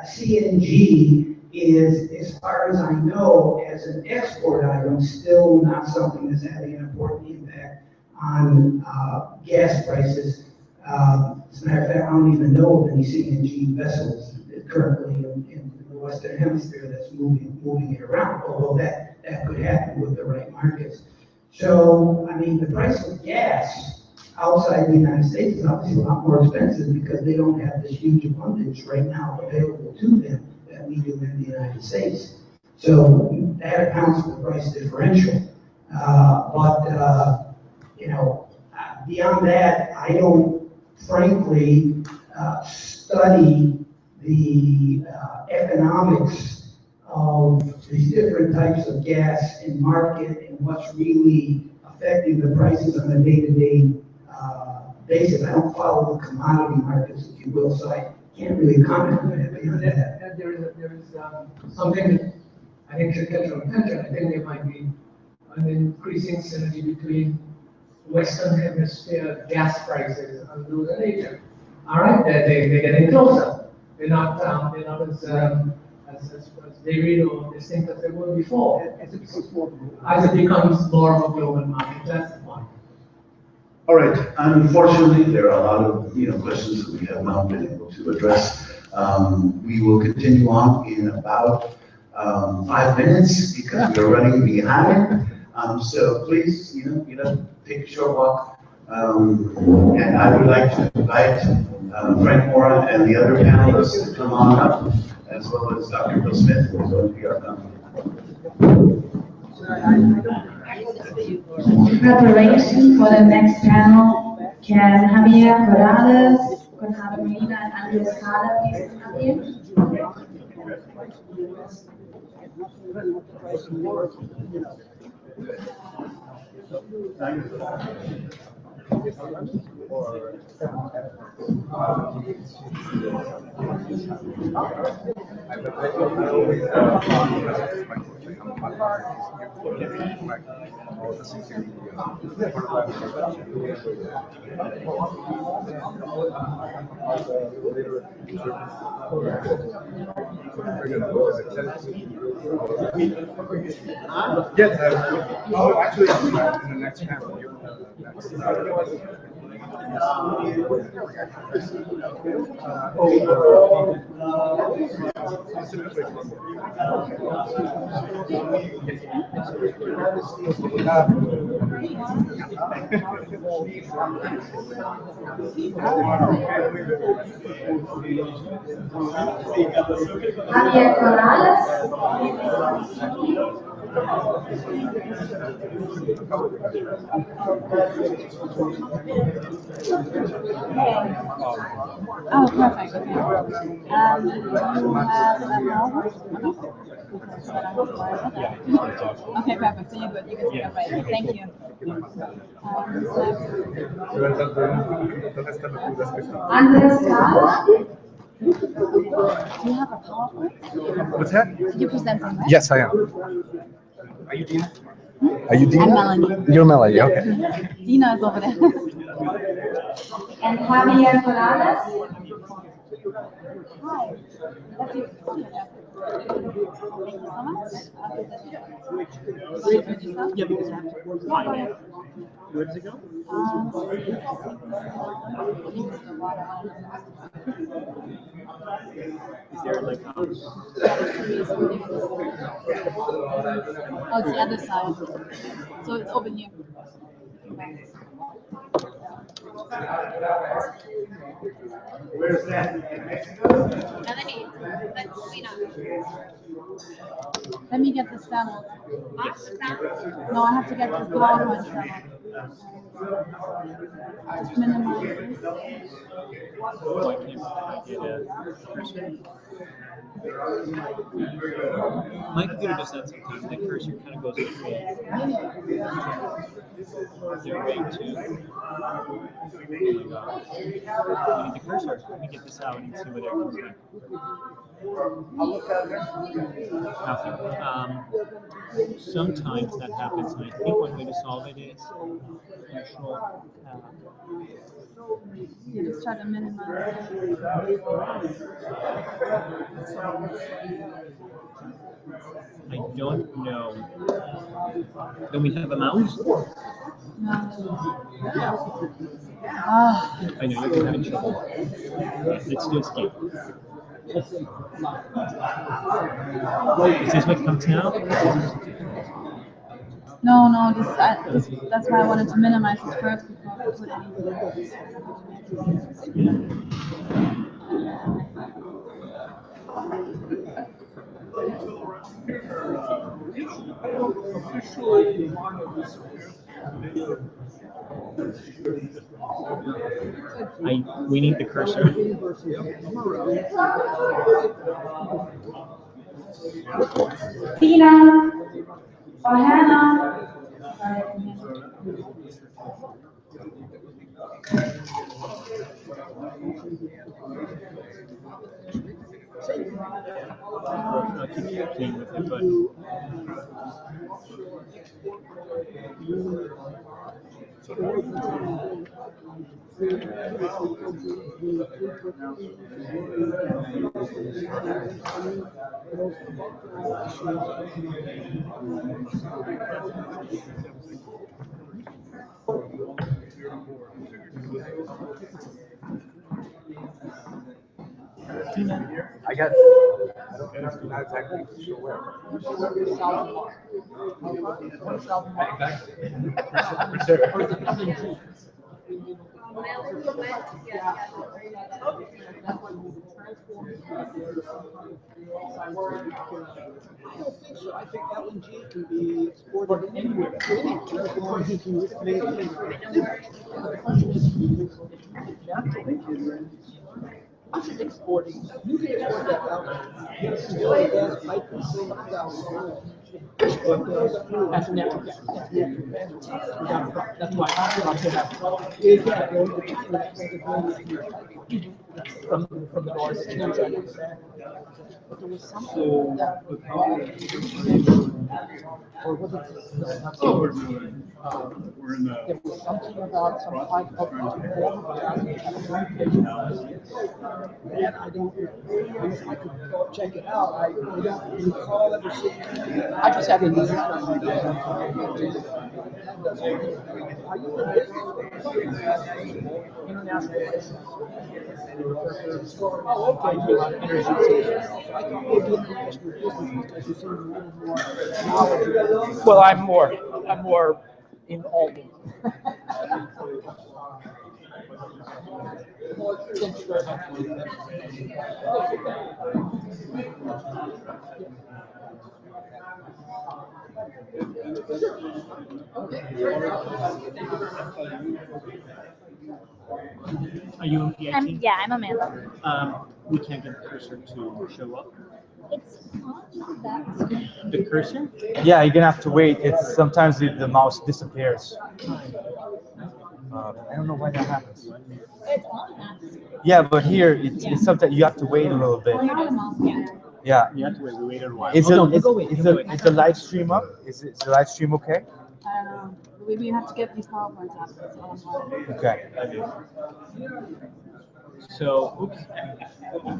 CNG is, as far as I know, as an export item, still not something that's having an important impact on gas prices. As a matter of fact, I don't even know of any CNG vessels currently in the Western Hemisphere that's moving it around, although that could happen with the right markets. So, I mean, the price of gas outside the United States is obviously a lot more expensive because they don't have this huge abundance right now available to them that we do in the United States. So that accounts for the price differential. Beyond that, I don't frankly study the economics of these different types of gas in market and what's really affecting the prices on a day-to-day basis. I don't follow the commodity markets, if you will, so I can't really comment on that beyond that. There is something that I think should get your attention. I think there might be an increasing synergy between Western Hemisphere gas prices and those in Asia. All right, they're getting closer. They're not as varied or distinct as they were before. As it becomes more of a global market, that's the point. All right. Unfortunately, there are a lot of questions that we have not been able to address. We will continue on in about 5 minutes because we are running behind. So please, take a short walk. And I would like to invite Frank Mora and the other panelists to come on up, as well as Dr. Bill Smith, who is going to be our Preparation for the next panel. Can Javier Corrales Can have Melina and Andres Cara please come up here? Yes, oh, actually, in the next panel, you're next. Javier Corrales. Oh, perfect. Okay. You have a novel? Okay, perfect. So you're good. You can speak up right. Thank you. Andres Cara. Do you have a PowerPoint? What's that? You're presenting, right? Yes, I am. Are you Dina? Are you Dina? I'm Melanie. You're Melanie, okay. Dina is over there. And Javier Corrales. Hi. That's you. Thank you so much. Yeah, because I have to find it. Where does it go? Is there like Oh, it's the other side. So it's over here. Where's that? In Mexico? Melanie, let me get this download. No, I have to get this PowerPoint download. Just minimize this. I can't get a cursor. My computer does that sometimes. The cursor kind of goes between. They're way too. Oh my god. I need the cursor. Let me get this out and see where that comes back. Nothing. Sometimes that happens, and I think one way to solve it is Control. You just try to minimize. I don't know. Then we have a mouse? I know you're having trouble. Let's do escape. Is this what comes now? No, that's why I wanted to minimize this first before I put We need the cursor. Tina. Or Hannah. I'll keep playing with it, but I guess. I'm not exactly sure where. I think LNG can be exported anywhere. Naturally. I'm just exporting. You can export that out. The oil and gas pipe is $6,000. That's natural gas. That's natural gas. That's why I said that. From the north. But there was something that was or was it? We're in the. There was something about some type of and I don't, I could check it out. I don't recall ever seeing it. I just had it. Are you in business? International relations. Oh, okay. I thought maybe international business because you seem a little more knowledgeable. Well, I'm more in all. Thank you very much. Are you in PIT? Yeah, I'm Amanda. We can't get the cursor to show up. It's not that. The cursor? Yeah, you're gonna have to wait. It's sometimes the mouse disappears. I don't know why that happens. It's on that. Yeah, but here it's sometimes you have to wait a little bit. Yeah. You have to wait. We waited a while. Is the live stream up? Is the live stream okay? I don't know. We have to get these PowerPoints up. That's all I'm worried. Okay. So, oops.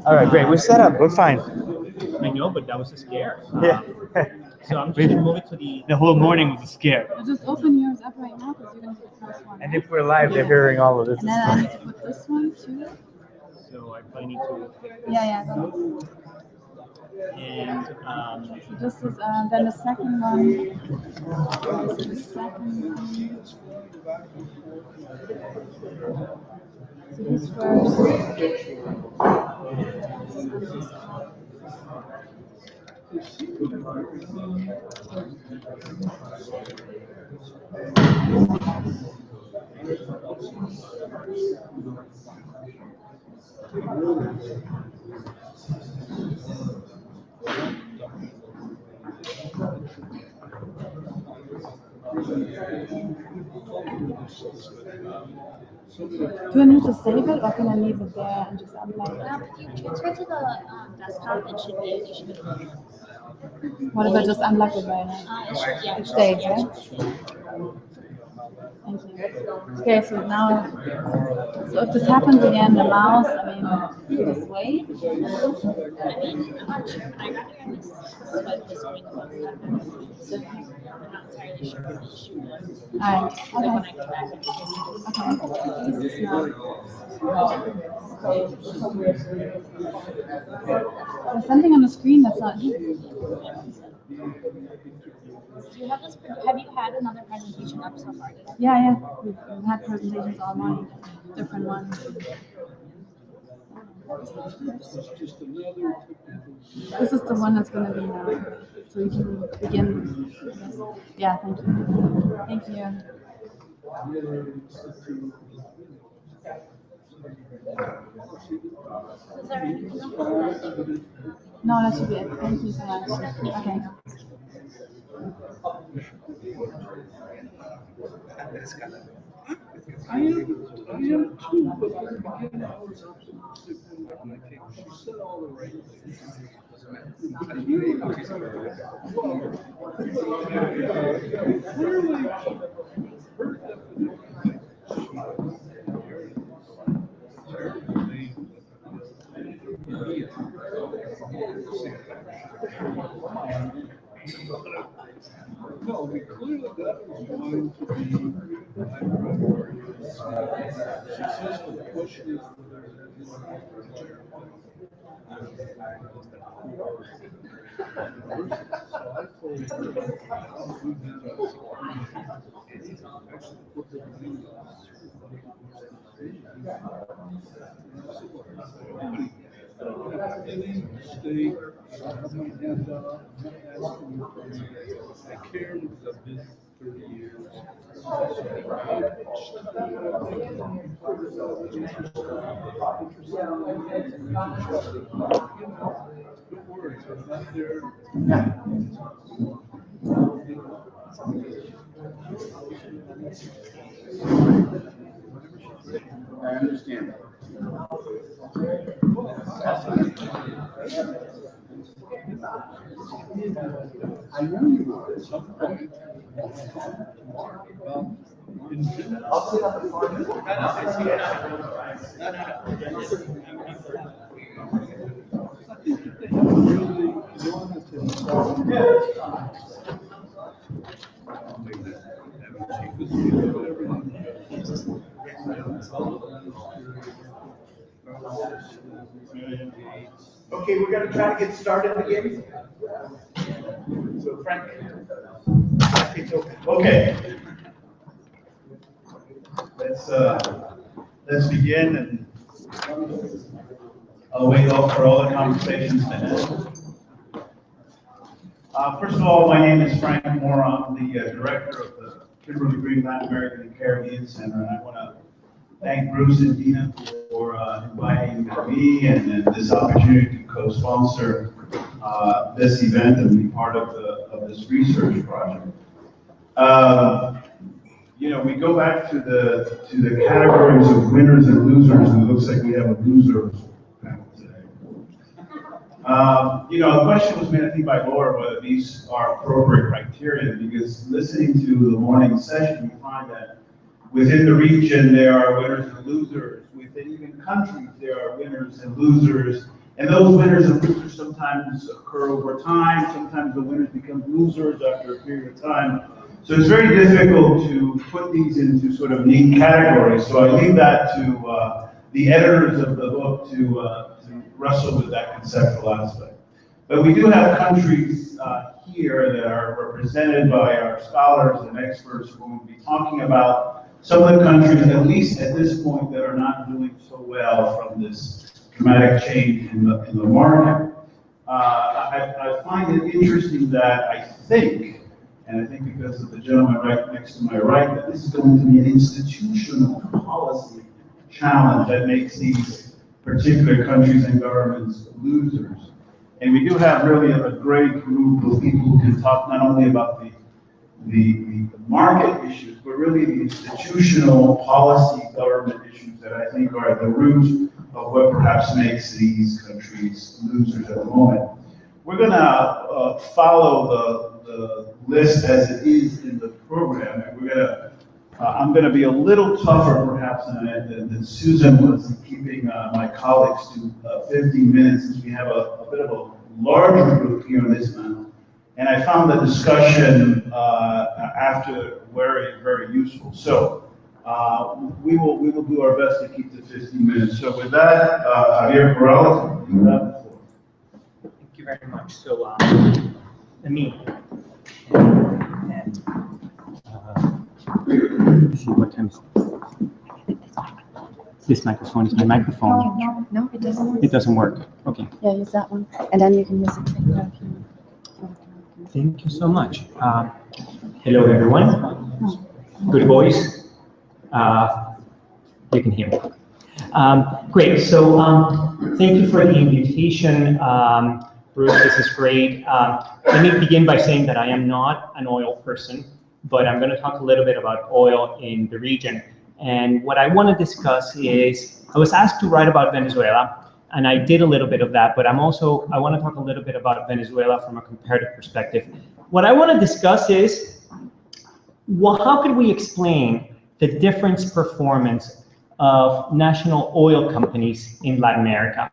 All right, great. We're set up. We're fine. I know, but that was a scare. Yeah. So I'm just gonna move it to the whole morning was a scare. Well, just open yours up right now because you're going to be the first one. And if we're live, they're hearing all of this. And then I need to put this one too. So I probably need to. Yeah, go. And So this is then the second one. This is the second one. So this Do I need to save it or can I leave it there and just upload it? If you transfer to the desktop, it should be. What if I just unlock it right now? It should, yeah. It stays, right? Thank you. Okay, so now, so if this happens again, the mouse, this way. I mean, I'm not sure, but I recommend this swipe this week about that. So I'm not entirely sure what the issue was. Alright, Like when I go back. okay. This is now. There's something on the screen that's not here. Do you have this? Have you had another presentation up so far? Yeah. We've had presentations all morning, different ones. This is the one that's going to be now. So you can begin. Yeah, thank you. Thank you. Is there anything else? No, that should be it. Thank you so much. Okay. I am too, but from the beginning I was optimistic on the cake. She said all the right things. Clearly, her no, we clearly that was going to be. She says the question is whether any mistake, I might have to ask you, I cared about this 30 years. I understand. I know you will at some point. I'll sit on the floor. I see it. Okay, we're going to try to get started again. So Frank, it's okay. Okay. Let's begin, and I'll wait for all the conversations to end. First of all, my name is Frank Moore. I'm the director of the Kimberly Green Latin American and Caribbean Center, and I want to thank Bruce and Dina for inviting me and this opportunity to co-sponsor this event and be part of this research project. You know, we go back to the categories of winners and losers, and it looks like we have a loser panel today. You know, the question was made, I think, by Laura, whether these are appropriate criteria, because listening to the morning session, we find that within the region, there are winners and losers. Within even countries, there are winners and losers. And those winners and losers sometimes occur over time. Sometimes the winners become losers after a period of time. So it's very difficult to put these into sort of neat categories. So I leave that to the editors of the book to wrestle with that conceptual aspect. But we do have countries here that are represented by our scholars and experts who will be talking about some of the countries, at least at this point, that are not doing so well from this dramatic change in the market. I find it interesting that I think because of the gentleman right next to my right, that this is going to be an institutional policy challenge that makes these particular countries and governments losers. And we do have really a great group of people who can talk not only about the market issues, but really the institutional policy government issues that I think are at the root of what perhaps makes these countries losers at the moment. We're going to follow the list as it is in the program, and we're going to I'm going to be a little tougher perhaps than Susan was in keeping my colleagues to 15 minutes, since we have a bit of a larger group here on this panel. And I found the discussion after very, very useful. So we will do our best to keep to 15 minutes. So with that, Javier Corral, you have the floor. Thank you very much. So let me see what time is this microphone is my microphone. No, it doesn't work. It doesn't work. Okay. Yeah, use that one, and then you can use it. Thank you so much. Hello, everyone. Good voice. You can hear me. Great. So thank you for the invitation. Bruce, this is great. Let me begin by saying that I am not an oil person, but I'm going to talk a little bit about oil in the region. And what I want to discuss is, I was asked to write about Venezuela, and I did a little bit of that, but I want to talk a little bit about Venezuela from a comparative perspective. What I want to discuss is, well, how could we explain the difference performance of national oil companies in Latin America?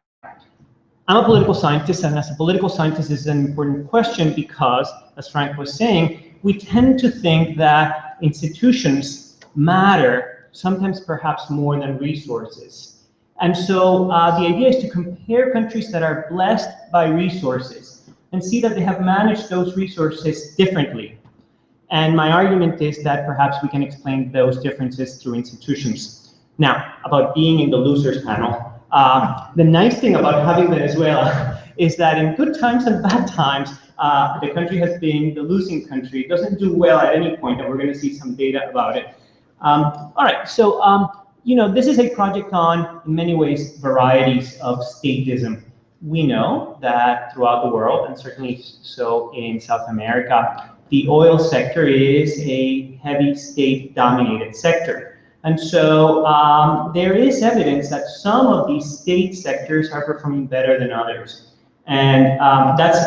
I'm a political scientist, and as a political scientist, this is an important question because, as Frank was saying, we tend to think that institutions matter, sometimes perhaps more than resources. And so the idea is to compare countries that are blessed by resources and see that they have managed those resources differently. And my argument is that perhaps we can explain those differences through institutions. Now, about being in the losers panel, The nice thing about having Venezuela is that in good times and bad times, the country has been the losing country. It doesn't do well at any point, and we're going to see some data about it. All right, so you know, this is a project on, in many ways, varieties of statism. We know that throughout the world, and certainly so in South America, the oil sector is a heavy state-dominated sector. And so there is evidence that some of these state sectors are performing better than others. And that's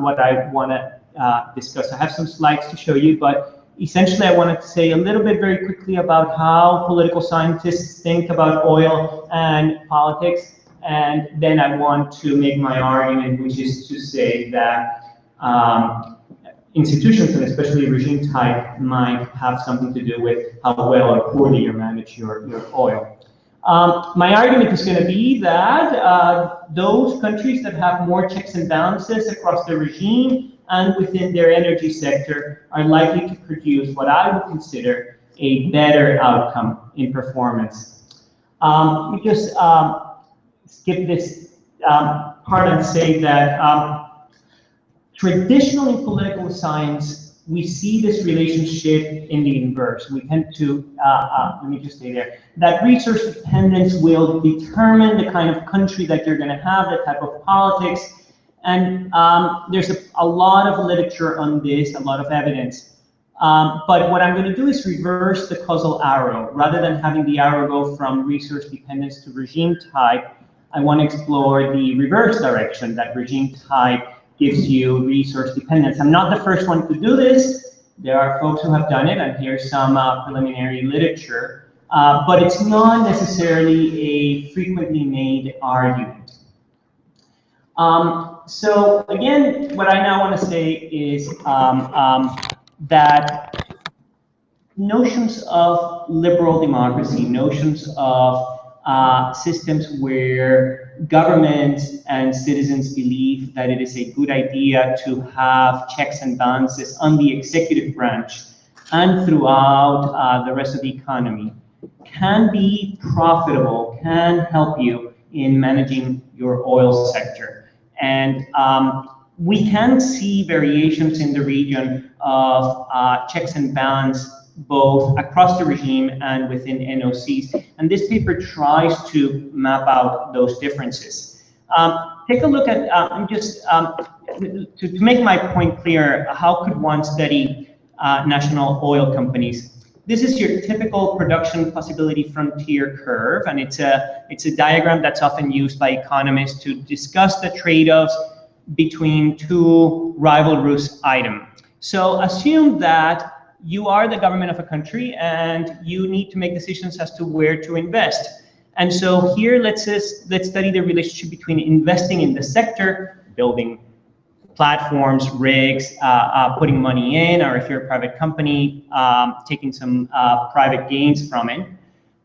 what I want to discuss. I have some slides to show you, but essentially I wanted to say a little bit very quickly about how political scientists think about oil and politics. And then I want to make my argument, which is to say that institutions, and especially regime type, might have something to do with how well or poorly you manage your oil. My argument is going to be that those countries that have more checks and balances across the regime and within their energy sector are likely to produce what I would consider a better outcome in performance. We just skip this part and say that traditionally in political science, we see this relationship in the inverse. We tend to, let me just stay there, that resource dependence will determine the kind of country that you're going to have, the type of politics. And there's a lot of literature on this, a lot of evidence. But what I'm going to do is reverse the causal arrow. Rather than having the arrow go from resource dependence to regime type, I want to explore the reverse direction, that regime type gives you resource dependence. I'm not the first one to do this. There are folks who have done it, and here's some preliminary literature. But it's not necessarily a frequently made argument. So again, what I now want to say is that notions of liberal democracy, notions of systems where government and citizens believe that it is a good idea to have checks and balances on the executive branch and throughout the rest of the economy can be profitable, can help you in managing your oil sector. And we can see variations in the region of checks and balance both across the regime and within NOCs. And this paper tries to map out those differences. Take a look at, to make my point clear, how could one study national oil companies? This is your typical production possibility frontier curve, and it's a diagram that's often used by economists to discuss the trade-offs between two rivalrous items. So assume that you are the government of a country and you need to make decisions as to where to invest. And so here, let's study the relationship between investing in the sector, building platforms, rigs, putting money in, or if you're a private company, taking some private gains from it,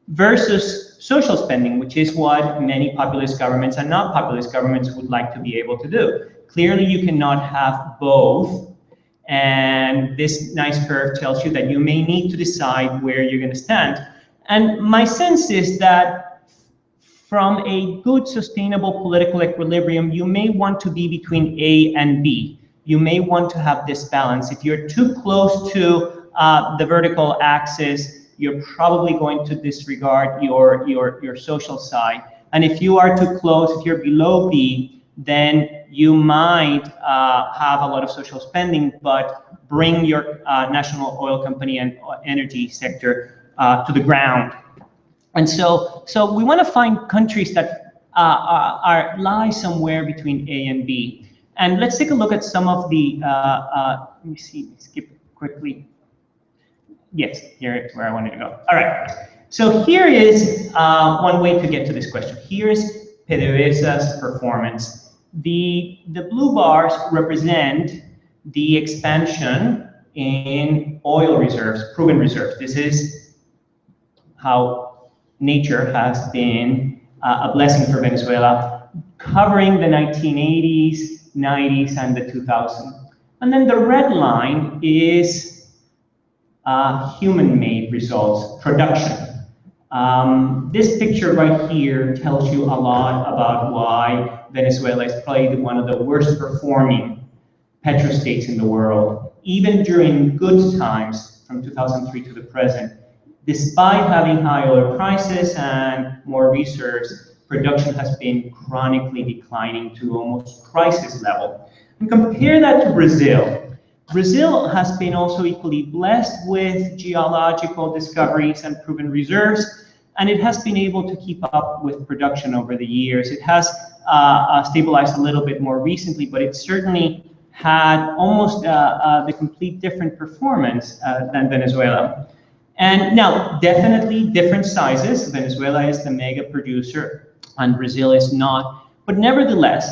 versus social spending, which is what many populist governments and not populist governments would like to be able to do. Clearly, you cannot have both. And this nice curve tells you that you may need to decide where you're going to stand. And my sense is that from a good, sustainable political equilibrium, you may want to be between A and B. You may want to have this balance. If you're too close to the vertical axis, you're probably going to disregard your social side. And if you are too close, if you're below B, then you might have a lot of social spending, but bring your national oil company and energy sector to the ground. And so we want to find countries that lie somewhere between A and B. And let's take a look at some of the, let me see, skip quickly. Yes, here is where I wanted to go. All right, so here is one way to get to this question. Here is PDVSA's performance. The blue bars represent the expansion in oil reserves, proven reserves. This is how nature has been a blessing for Venezuela, covering the 1980s, 90s, and the 2000s. And then the red line is human-made results, production. This picture right here tells you a lot about why Venezuela is probably one of the worst performing petrostates in the world. Even during good times, from 2003 to the present, despite having high oil prices and more reserves, production has been chronically declining to almost crisis level. And compare that to Brazil. Brazil has been also equally blessed with geological discoveries and proven reserves, and it has been able to keep up with production over the years. It has stabilized a little bit more recently, but it certainly had almost the complete different performance than Venezuela. And now, definitely different sizes. Venezuela is the mega producer and Brazil is not. But nevertheless,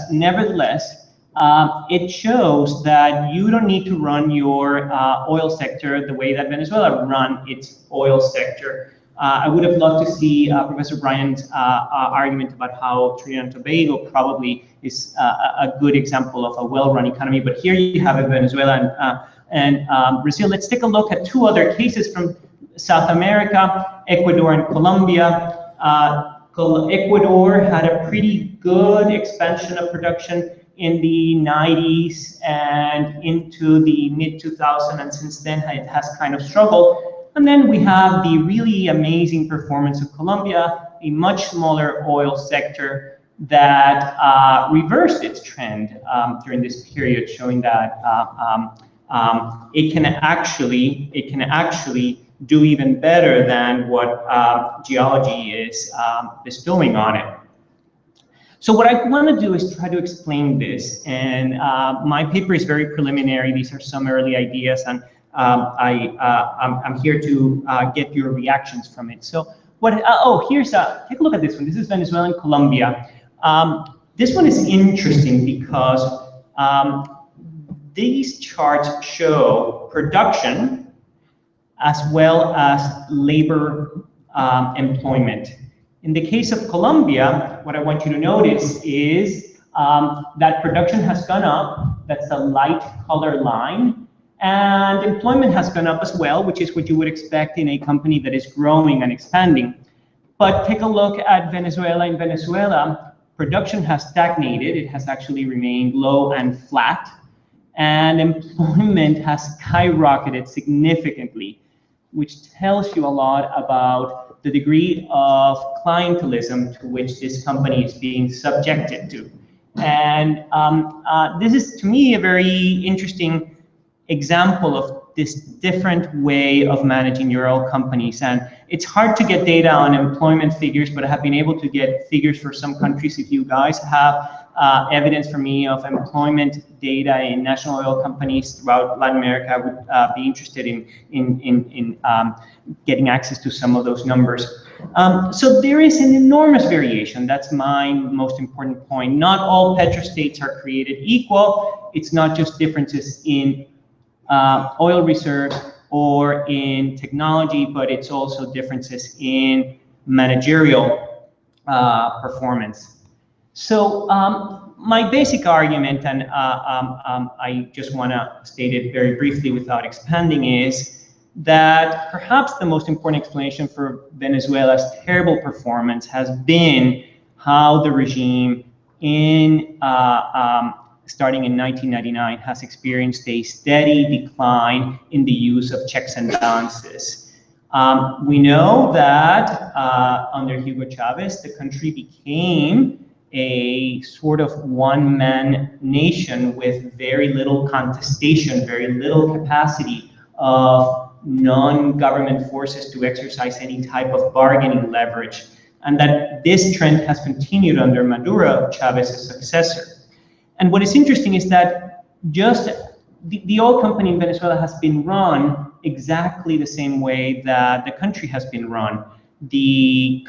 it shows that you don't need to run your oil sector the way that Venezuela run its oil sector. I would have loved to see Professor Bryant's argument about how Trinidad and Tobago probably is a good example of a well-run economy, but here you have it, Venezuela and Brazil. Let's take a look at two other cases from South America, Ecuador and Colombia. Ecuador had a pretty good expansion of production in the 90s and into the mid-2000s, and since then it has kind of struggled. And then we have the really amazing performance of Colombia, a much smaller oil sector that reversed its trend during this period, showing that it can actually do even better than what geology is bestowing on it. So what I want to do is try to explain this, and my paper is very preliminary. These are some early ideas, and I'm here to get your reactions from it. So what? Here's take a look at this one. This is Venezuela and Colombia. This one is interesting because these charts show production as well as labor employment. In the case of Colombia, what I want you to notice is that production has gone up. That's the light color line. And employment has gone up as well, which is what you would expect in a company that is growing and expanding. But take a look at Venezuela. In Venezuela, production has stagnated. It has actually remained low and flat. And employment has skyrocketed significantly, which tells you a lot about the degree of clientelism to which this company is being subjected to. And this is, to me, a very interesting example of this different way of managing your oil companies. And it's hard to get data on employment figures, but I have been able to get figures for some countries. If you guys have evidence for me of employment data in national oil companies throughout Latin America, I would be interested in getting access to some of those numbers. So there is an enormous variation. That's my most important point. Not all petrostates are created equal. It's not just differences in oil reserves or in technology, but it's also differences in managerial performance. So my basic argument, and I just want to state it very briefly without expanding, is that perhaps the most important explanation for Venezuela's terrible performance has been how the regime starting in 1999 has experienced a steady decline in the use of checks and balances. We know that under Hugo Chavez, the country became a sort of one-man nation with very little contestation, very little capacity of non-government forces to exercise any type of bargaining leverage, and that this trend has continued under Maduro, Chavez's successor. And what is interesting is that just the oil company in Venezuela has been run exactly the same way that the country has been run. The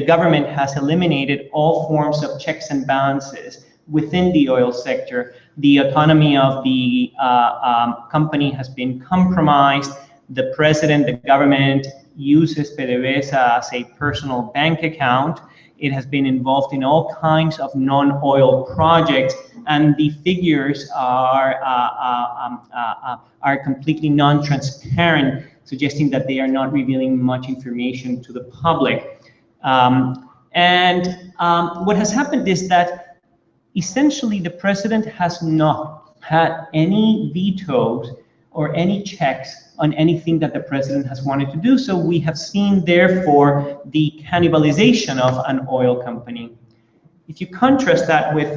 government has eliminated all forms of checks and balances within the oil sector. The autonomy of the company has been compromised. The president, the government, uses PDVSA as a personal bank account. It has been involved in all kinds of non-oil projects, and the figures are completely non-transparent. suggesting that they are not revealing much information to the public. What has happened is that essentially the president has not had any vetoes or any checks on anything that the president has wanted to do. So we have seen, therefore, the cannibalization of an oil company. If you contrast that with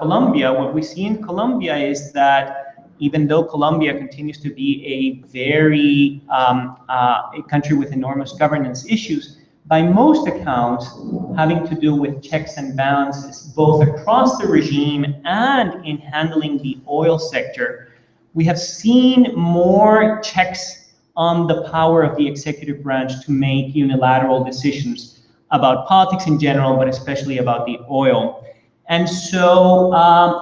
Colombia, what we see in Colombia is that even though Colombia continues to be a very a country with enormous governance issues, by most accounts having to do with checks and balances, both across the regime and in handling the oil sector, we have seen more checks on the power of the executive branch to make unilateral decisions about politics in general, but especially about the oil. And so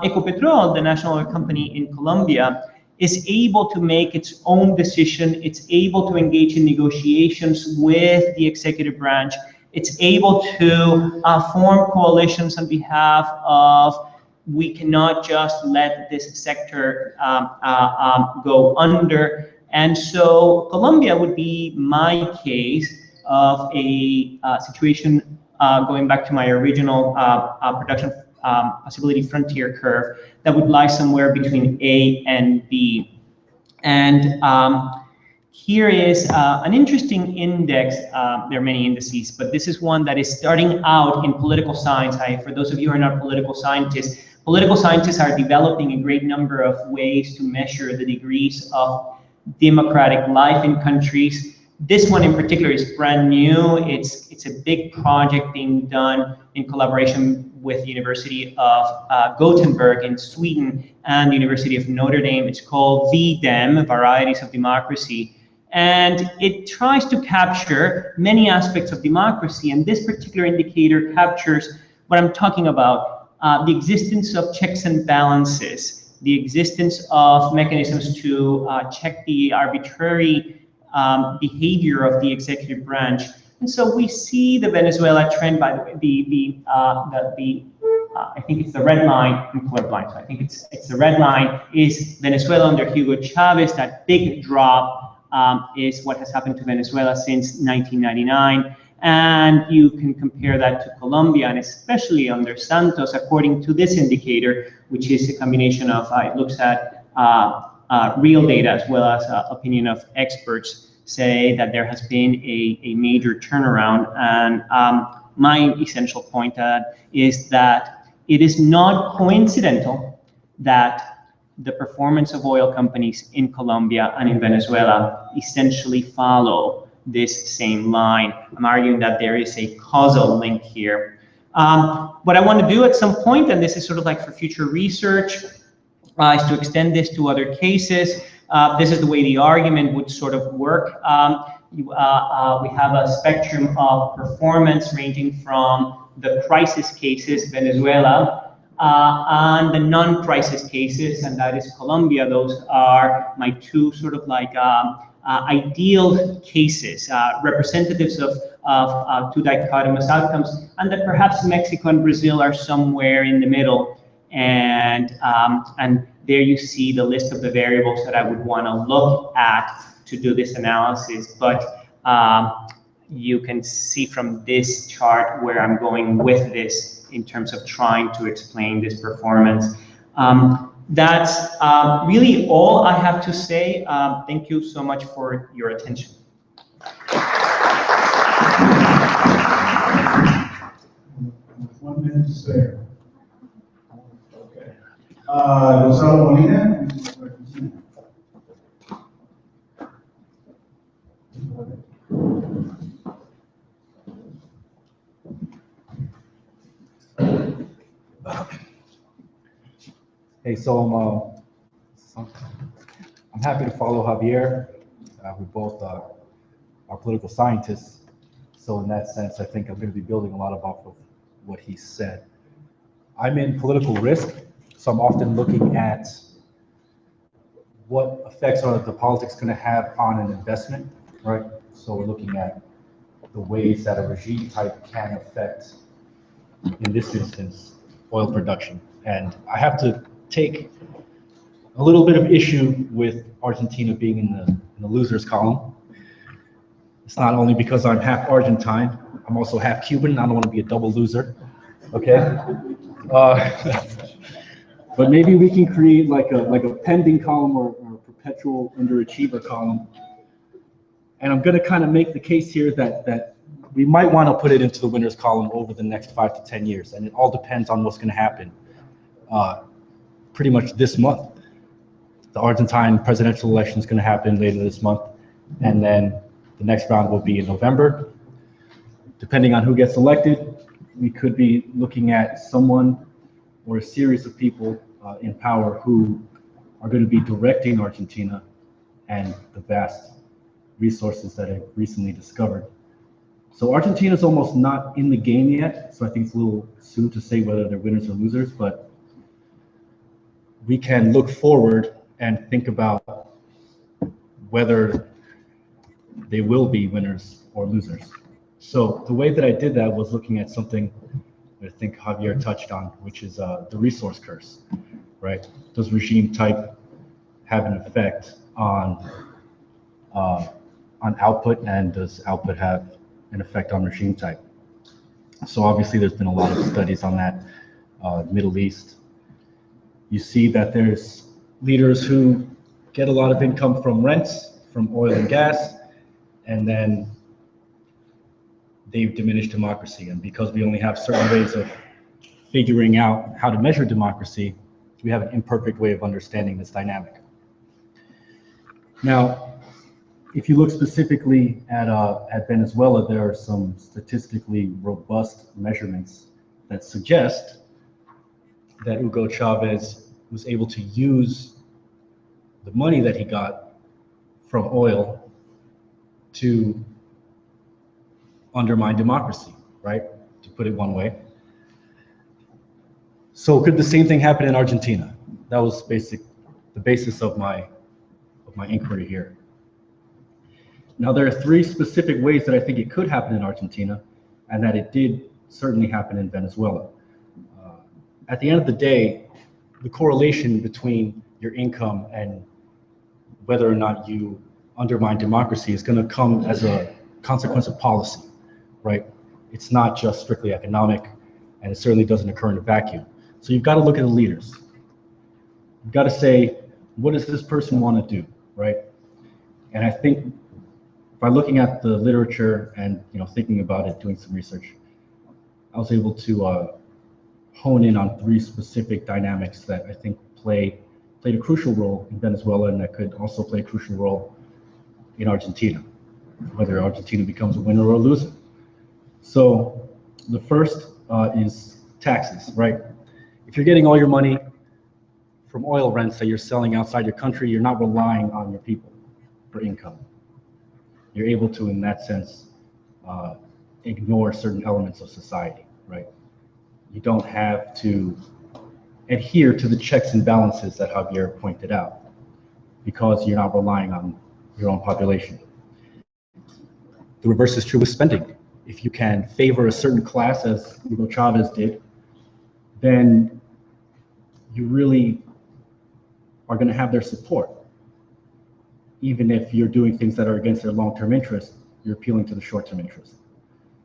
Ecopetrol, the national oil company in Colombia, is able to make its own decision. It's able to engage in negotiations with the executive branch. It's able to form coalitions on behalf of, we cannot just let this sector go under. And so Colombia would be my case of a situation going back to my original production possibility frontier curve that would lie somewhere between A and B. And here is an interesting index. There are many indices, but this is one that is starting out in political science. For those of you who are not political scientists are developing a great number of ways to measure the degrees of democratic life in countries. This one in particular is brand new. It's a big project being done in collaboration with the University of Gothenburg in Sweden and the University of Notre Dame. It's called VDEM, Varieties of Democracy. And it tries to capture many aspects of democracy. And this particular indicator captures what I'm talking about, the existence of checks and balances, the existence of mechanisms to check the arbitrary behavior of the executive branch. And so we see the Venezuela trend, by the way, I think it's the red line, I'm colorblind, so I think it's the red line, is Venezuela under Hugo Chavez. That big drop is what has happened to Venezuela since 1999. And you can compare that to Colombia, and especially under Santos, according to this indicator, which is a combination of, it looks at real data as well as opinion of experts, say that there has been a major turnaround. And my essential point is that it is not coincidental that the performance of oil companies in Colombia and in Venezuela essentially follow this same line. I'm arguing that there is a causal link here. What I want to do at some point, and this is sort of like for future research, is to extend this to other cases. This is the way the argument would sort of work. We have a spectrum of performance ranging from the crisis cases, Venezuela, and the non-crisis cases, and that is Colombia. Those are my two sort of like ideal cases, representatives of two dichotomous outcomes, and that perhaps Mexico and Brazil are somewhere in the middle. And there you see the list of the variables that I would want to look at to do this analysis. But you can see from this chart where I'm going with this in terms of trying to explain this performance. That's really all I have to say. Thank you so much for your attention. 1 minute to spare. Okay. Gonzalo Molina. Hey, so I'm happy to follow Javier. We both are political scientists, so in that sense, I think I'm going to be building a lot off of what he said. I'm in political risk, so I'm often looking at what effects are the politics going to have on an investment, right? So we're looking at the ways that a regime type can affect, in this instance, oil production. And I have to take a little bit of issue with Argentina being in the losers column, It's not only because I'm half Argentine, I'm also half Cuban. I don't want to be a double loser, okay? But maybe we can create like a pending column or a perpetual underachiever column. And I'm going to kind of make the case here that we might want to put it into the winners column over the next 5 to 10 years. And it all depends on what's going to happen pretty much this month. The Argentine presidential election is going to happen later this month. And then the next round will be in November. Depending on who gets elected, we could be looking at someone or a series of people in power who are going to be directing Argentina and the vast resources that I've recently discovered. So Argentina is almost not in the game yet, so I think it's a little soon to say whether they're winners or losers, but we can look forward and think about whether they will be winners or losers. So the way that I did that was looking at something that I think Javier touched on, which is the resource curse, right? Does regime type have an effect on output, and does output have an effect on regime type? So obviously there's been a lot of studies on that. Middle East, you see that there's leaders who get a lot of income from rents, from oil and gas, and then they've diminished democracy. And because we only have certain ways of figuring out how to measure democracy, we have an imperfect way of understanding this dynamic. Now, if you look specifically at Venezuela, there are some statistically robust measurements that suggest that Hugo Chavez was able to use the money that he got from oil to undermine democracy, right? To put it one way. So could the same thing happen in Argentina? That was the basis of my inquiry here. Now, there are 3 specific ways that I think it could happen in Argentina, and that it did certainly happen in Venezuela. At the end of the day, the correlation between your income and whether or not you undermine democracy is going to come as a consequence of policy, right? It's not just strictly economic, and it certainly doesn't occur in a vacuum. So you've got to look at the leaders. You've got to say, what does this person want to do, right? And I think by looking at the literature and thinking about it, doing some research, I was able to hone in on 3 specific dynamics that I think played a crucial role in Venezuela, and that could also play a crucial role in Argentina, whether Argentina becomes a winner or a loser. So the first is taxes, right? If you're getting all your money from oil rents that you're selling outside your country, you're not relying on your people for income. You're able to, in that sense, ignore certain elements of society, right? You don't have to adhere to the checks and balances that Javier pointed out, because you're not relying on your own population. The reverse is true with spending. If you can favor a certain class, as Hugo Chavez did, then you really are going to have their support. Even if you're doing things that are against their long-term interest, you're appealing to the short-term interest.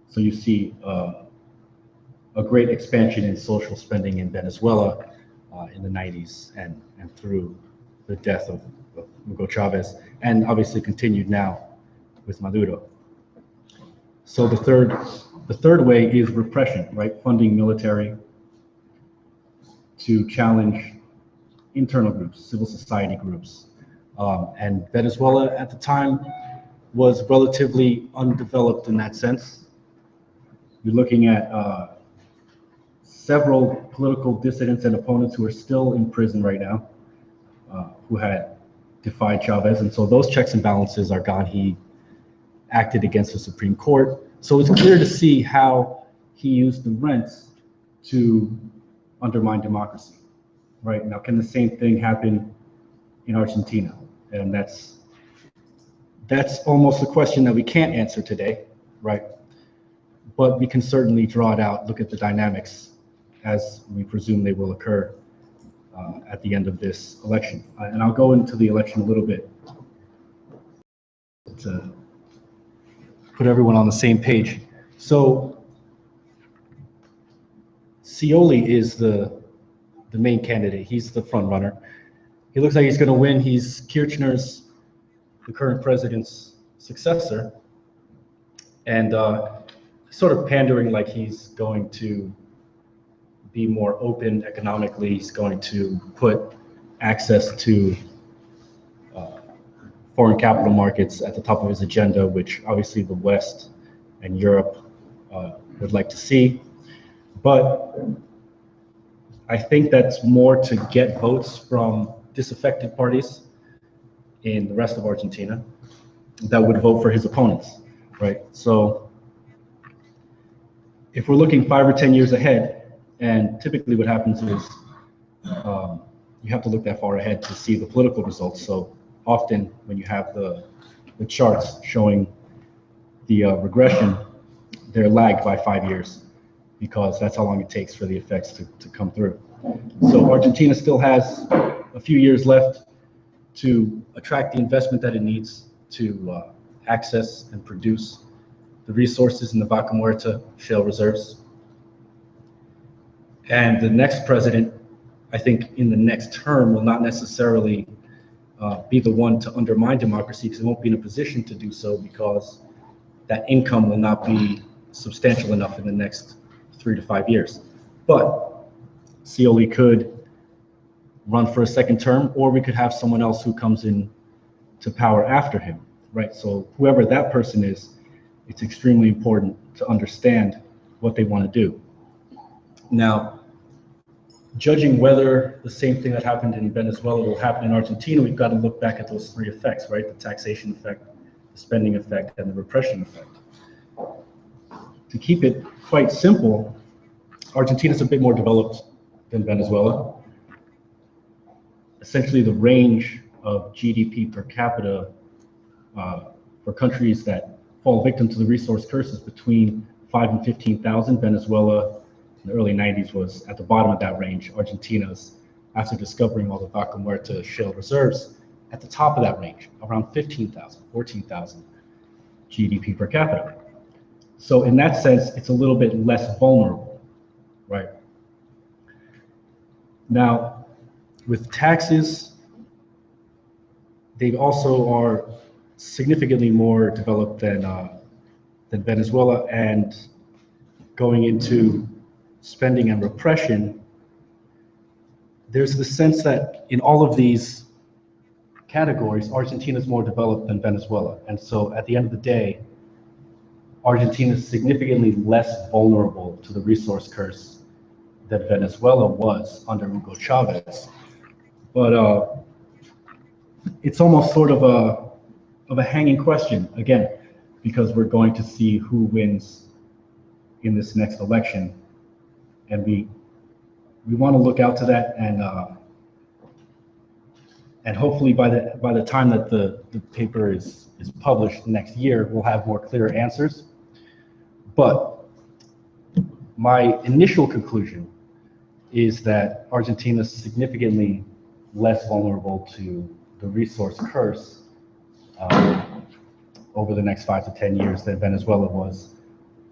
So you see a great expansion in social spending in Venezuela in the 90s and through the death of Hugo Chavez, and obviously continued now with Maduro. So the third way is repression, right? Funding military to challenge internal groups, civil society groups. And Venezuela at the time was relatively undeveloped in that sense. You're looking at several political dissidents and opponents who are still in prison right now, who had defied Chavez, and so those checks and balances are gone. He acted against the Supreme Court. So it's clear to see how he used the rents to undermine democracy, right? Now, can the same thing happen in Argentina? And that's almost a question that we can't answer today, right? But we can certainly draw it out, look at the dynamics as we presume they will occur at the end of this election. And I'll go into the election a little bit to put everyone on the same page. So Scioli is the main candidate. He's the front runner. He looks like he's going to win. He's Kirchner's, the current president's successor, and sort of pandering like he's going to be more open economically. He's going to put access to foreign capital markets at the top of his agenda, which obviously the West and Europe would like to see. But I think that's more to get votes from disaffected parties in the rest of Argentina that would vote for his opponents, right? So if we're looking 5 or 10 years ahead, and typically what happens is you have to look that far ahead to see the political results. So often when you have the charts showing the regression, they're lagged by 5 years because that's how long it takes for the effects to come through. So Argentina still has a few years left to attract the investment that it needs to access and produce the resources in the Vaca Muerta shale reserves. And the next president, I think in the next term, will not necessarily be the one to undermine democracy, because it won't be in a position to do so because that income will not be substantial enough in the next 3 to 5 years. But Scioli could run for a second term, or we could have someone else who comes in to power after him, right? So whoever that person is, it's extremely important to understand what they want to do. Now, judging whether the same thing that happened in Venezuela will happen in Argentina, we've got to look back at those 3 effects, right? The taxation effect, the spending effect, and the repression effect. To keep it quite simple, Argentina is a bit more developed than Venezuela. Essentially, the range of GDP per capita for countries that fall victim to the resource curse is between 5 and 15,000. Venezuela in the early 90s was at the bottom of that range. Argentina's, after discovering all the Vaca Muerta shale reserves, at the top of that range, around 15,000, 14,000 GDP per capita. So in that sense, it's a little bit less vulnerable, right? Now, with taxes, they also are significantly more developed than Venezuela, and going into spending and repression, there's the sense that in all of these categories, Argentina is more developed than Venezuela. And so at the end of the day, Argentina is significantly less vulnerable to the resource curse than Venezuela was under Hugo Chavez. But it's almost sort of a hanging question, again, because we're going to see who wins in this next election. And we want to look out to that, and hopefully by the time that the paper is published next year, we'll have more clear answers. But my initial conclusion is that Argentina is significantly less vulnerable to the resource curse over the next 5 to 10 years than Venezuela was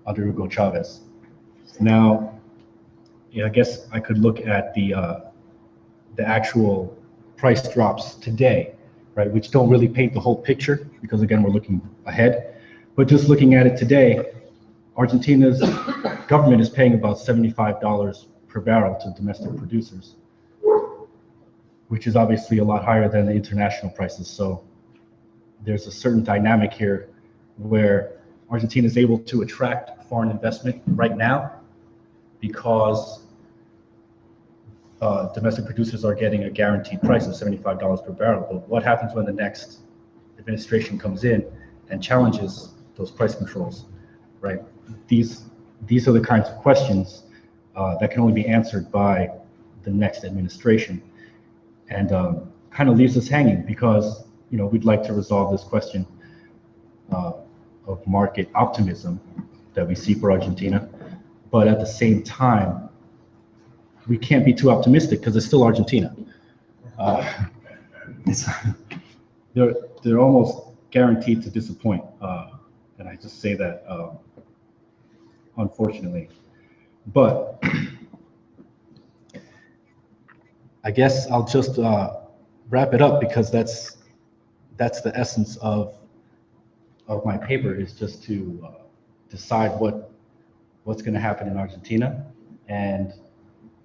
under Hugo Chavez. Now, I guess I could look at the actual price drops today, right, which don't really paint the whole picture because, again, we're looking ahead. But just looking at it today, Argentina's government is paying about $75 per barrel to domestic producers, which is obviously a lot higher than the international prices. So there's a certain dynamic here where Argentina is able to attract foreign investment right now because domestic producers are getting a guaranteed price of $75 per barrel. But what happens when the next administration comes in and challenges those price controls, right? These are the kinds of questions that can only be answered by the next administration, and kind of leaves us hanging because, you know, we'd like to resolve this question of market optimism that we see for Argentina, but at the same time, we can't be too optimistic because it's still Argentina. They're almost guaranteed to disappoint, and I just say that unfortunately. But I guess I'll just wrap it up, because that's the essence of my paper, is just to decide what's going to happen in Argentina. And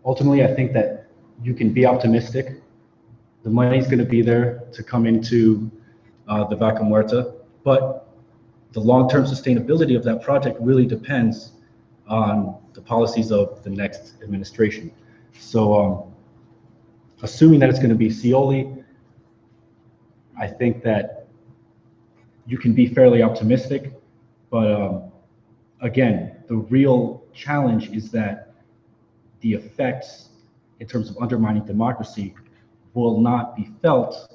ultimately, I think that you can be optimistic. The money's going to be there to come into the Vaca Muerta, but the long-term sustainability of that project really depends on the policies of the next administration. So assuming that it's going to be Scioli, I think that you can be fairly optimistic, but again, the real challenge is that the effects in terms of undermining democracy will not be felt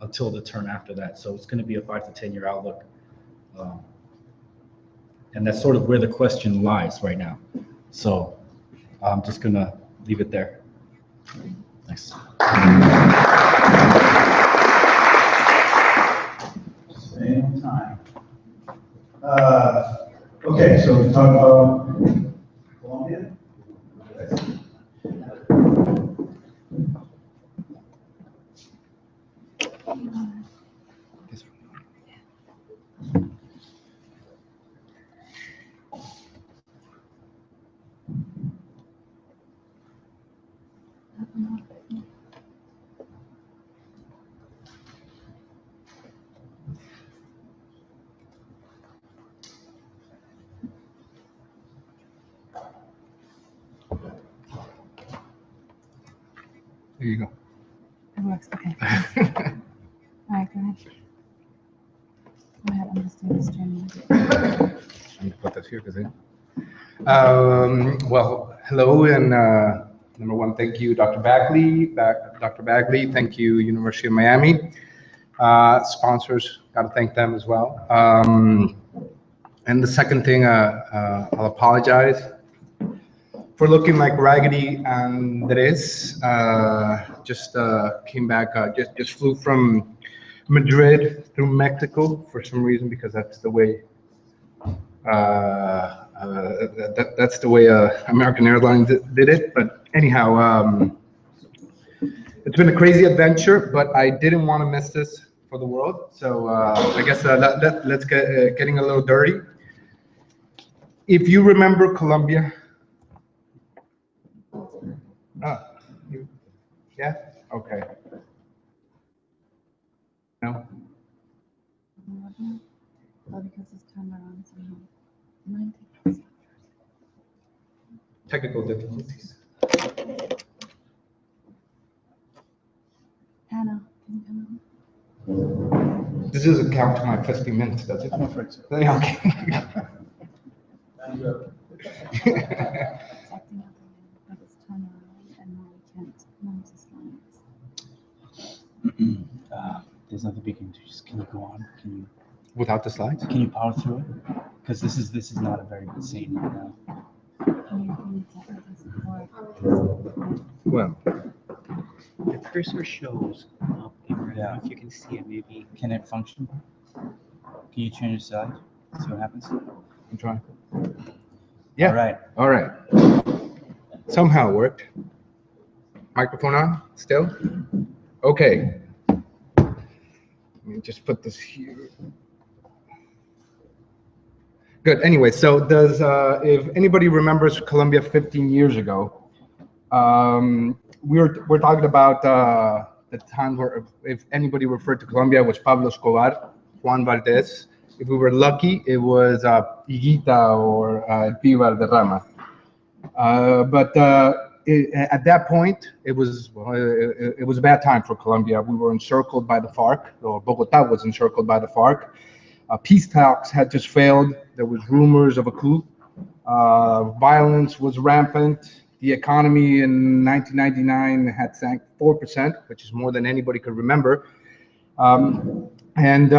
until the term after that. So it's going to be a 5 to 10 year outlook. And that's sort of where the question lies right now. So I'm just going to leave it there. Thanks. Same time. Okay, so we talk about Colombia. There you go. It works, okay. All right, go ahead. Go ahead, I'm just doing the stream. I'm gonna put this here, because well, hello, and number one, thank you, Dr. Bagley. Thank you, University of Miami. Sponsors, got to thank them as well. And the second thing, I'll apologize for looking like Raggedy Andres. Just came back, just flew from Madrid through Mexico for some reason, because that's the way that's the way American Airlines did it. But anyhow, it's been a crazy adventure, but I didn't want to miss this for the world. So I guess let's get getting a little dirty. If you remember Colombia, yeah, okay. No. Oh, because it's turned around somehow. Technical difficulties. Hannah, can you come on? This doesn't count to my 15 minutes, does it? I'm afraid so. Okay. It's acting up again, but it's turned around and now we can't move the slides. There's nothing we can do. Just can you go on? Can you? Without the slides? Can you power through it? Because this is not a very good scene right now. Well, the cursor shows up there. Yeah. If you can see it, maybe. Can it function? Can you change the side? See what happens? I'm trying. Yeah. All right. All right. Somehow it worked. Microphone on still? Okay. Let me just put this here. Good. Anyway, so does if anybody remembers Colombia 15 years ago, we're talking about the time where if anybody referred to Colombia, it was Pablo Escobar, Juan Valdez. If we were lucky, it was Higuita or Piva Valderrama. But at that point, it was a bad time for Colombia. We were encircled by the FARC, or Bogota was encircled by the FARC. Peace talks had just failed. There was rumors of a coup. Violence was rampant. The economy in 1999 had sank 4%, which is more than anybody could remember. And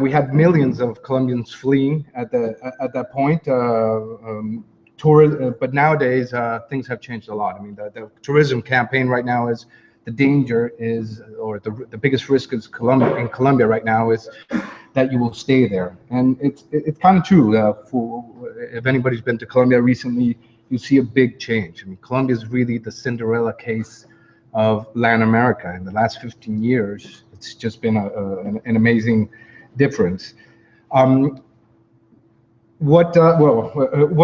we had millions of Colombians fleeing at that point. But nowadays, things have changed a lot. I mean, the tourism campaign right now is, the danger is, or the biggest risk is in Colombia right now is that you will stay there. And it's kind of true. If anybody's been to Colombia recently, you see a big change. I mean, Colombia is really the Cinderella case of Latin America. In the last 15 years, it's just been an amazing difference. What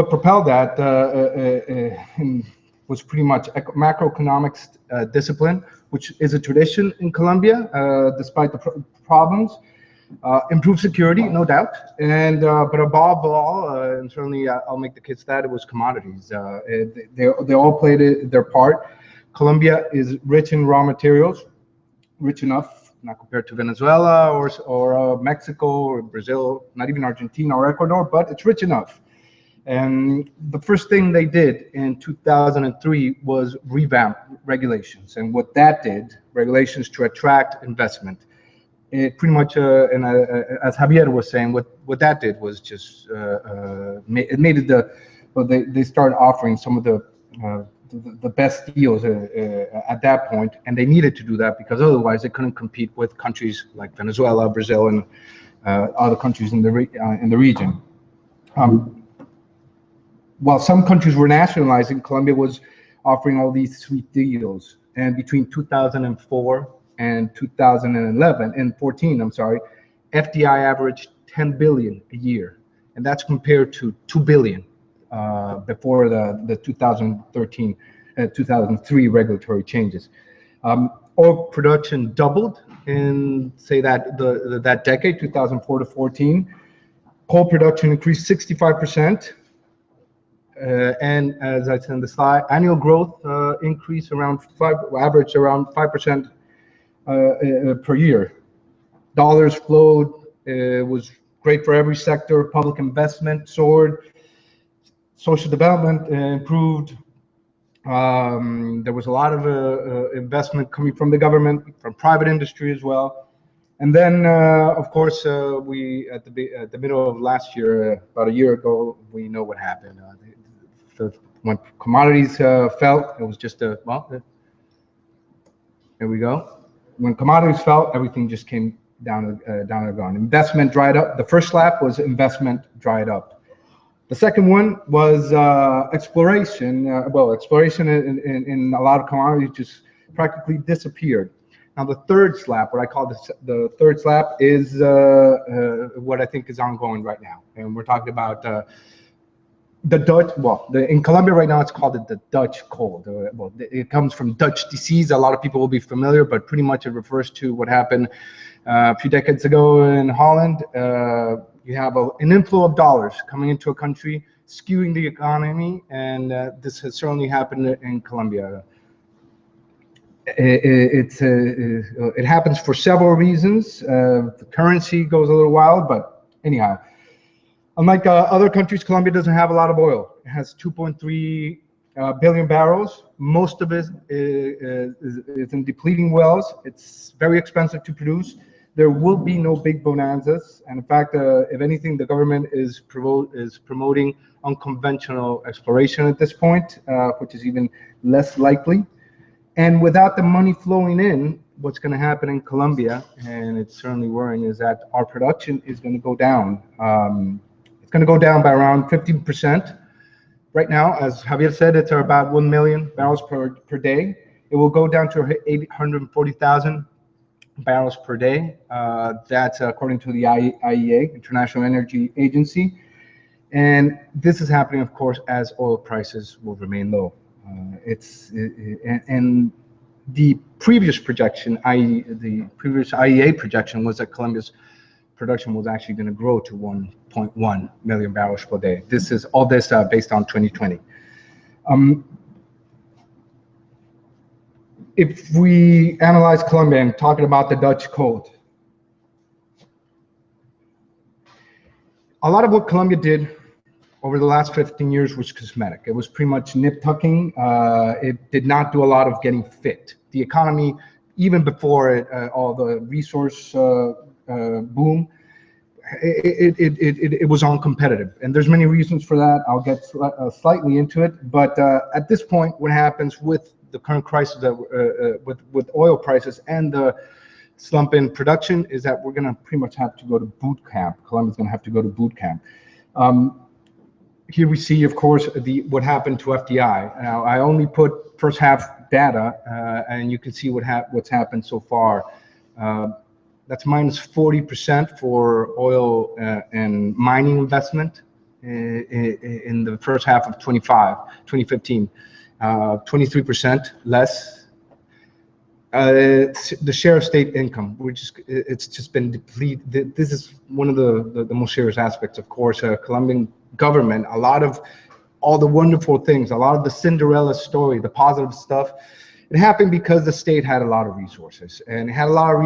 propelled that was pretty much macroeconomics discipline, which is a tradition in Colombia, despite the problems. Improved security, no doubt, and but above all, and certainly I'll make the case that it was commodities. They all played their part. Colombia is rich in raw materials, rich enough, not compared to Venezuela or Mexico or Brazil, not even Argentina or Ecuador, but it's rich enough. And the first thing they did in 2003 was revamp regulations. And what that did, regulations to attract investment. It pretty much, as Javier was saying, what that did was just it made it they started offering some of the best deals at that point, and they needed to do that because otherwise they couldn't compete with countries like Venezuela, Brazil, and other countries in the region. While some countries were nationalizing, Colombia was offering all these sweet deals, and between 2004 and 2011 and 14, I'm sorry, FDI averaged 10 billion a year, and that's compared to 2 billion before the 2003 regulatory changes. Oil production doubled in, say, that decade, 2004 to 14. Coal production increased 65%. And as I said in the slide, annual growth increased average around 5% per year. Dollars flowed, was great for every sector. Public investment soared, social development improved. There was a lot of investment coming from the government, from private industry as well. And then, of course, we at the middle of last year, about a year ago, we know what happened. When commodities fell, it was just there we go. When commodities fell, everything just came down the ground. Investment dried up. The first slap was investment dried up. The second one was exploration. Exploration in a lot of commodities just practically disappeared. Now the third slap, what I call the third slap, is what I think is ongoing right now, and we're talking about the Dutch. In Colombia right now, it's called the Dutch cold. It comes from Dutch disease. A lot of people will be familiar, but pretty much it refers to what happened a few decades ago in Holland. You have an inflow of dollars coming into a country, skewing the economy, and this has certainly happened in Colombia. It happens for several reasons. The currency goes a little wild, but anyhow. Unlike other countries, Colombia doesn't have a lot of oil. It has 2.3 billion barrels. Most of it is in depleting wells. It's very expensive to produce. There will be no big bonanzas. And in fact, if anything, the government is promoting unconventional exploration at this point, which is even less likely. And without the money flowing in, what's going to happen in Colombia, and it's certainly worrying, is that our production is going to go down. It's going to go down by around 15%. Right now, as Javier said, it's about 1 million barrels per day. It will go down to 840,000 barrels per day. That's according to the IEA, International Energy Agency. And this is happening, of course, as oil prices will remain low. And the previous projection, the previous IEA projection, was that Colombia's production was actually going to grow to 1.1 million barrels per day. This is all this based on 2020. If we analyze Colombia and talking about the Dutch code, a lot of what Colombia did over the last 15 years was cosmetic. It was pretty much nip-tucking. It did not do a lot of getting fit. The economy, even before it, all the resource boom, it was uncompetitive, and there's many reasons for that. I'll get slightly into it, but at this point, what happens with the current crisis that with oil prices and the slump in production is that we're going to pretty much have to go to boot camp. Colombia's going to have to go to boot camp. Here we see, of course, what happened to FDI. Now, I only put first half data, and you can see what's happened so far. That's minus 40% for oil and mining investment in the first half of 2015. 23% less. The share of state income, it's just been depleted. This is one of the most serious aspects, of course. Colombian government, a lot of all the wonderful things, a lot of the Cinderella story, the positive stuff, it happened because the state had a lot of resources, and it had a lot of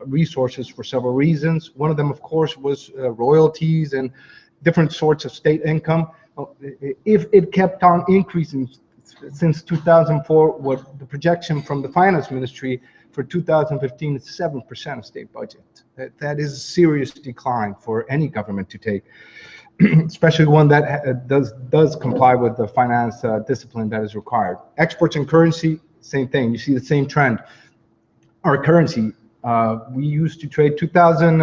resources for several reasons. One of them, of course, was royalties and different sorts of state income. If it kept on increasing since 2004, what the projection from the finance ministry for 2015 is 7% of state budget. That is a serious decline for any government to take, especially one that does comply with the finance discipline that is required. Exports and currency, same thing. You see the same trend. Our currency, we used to trade 2,000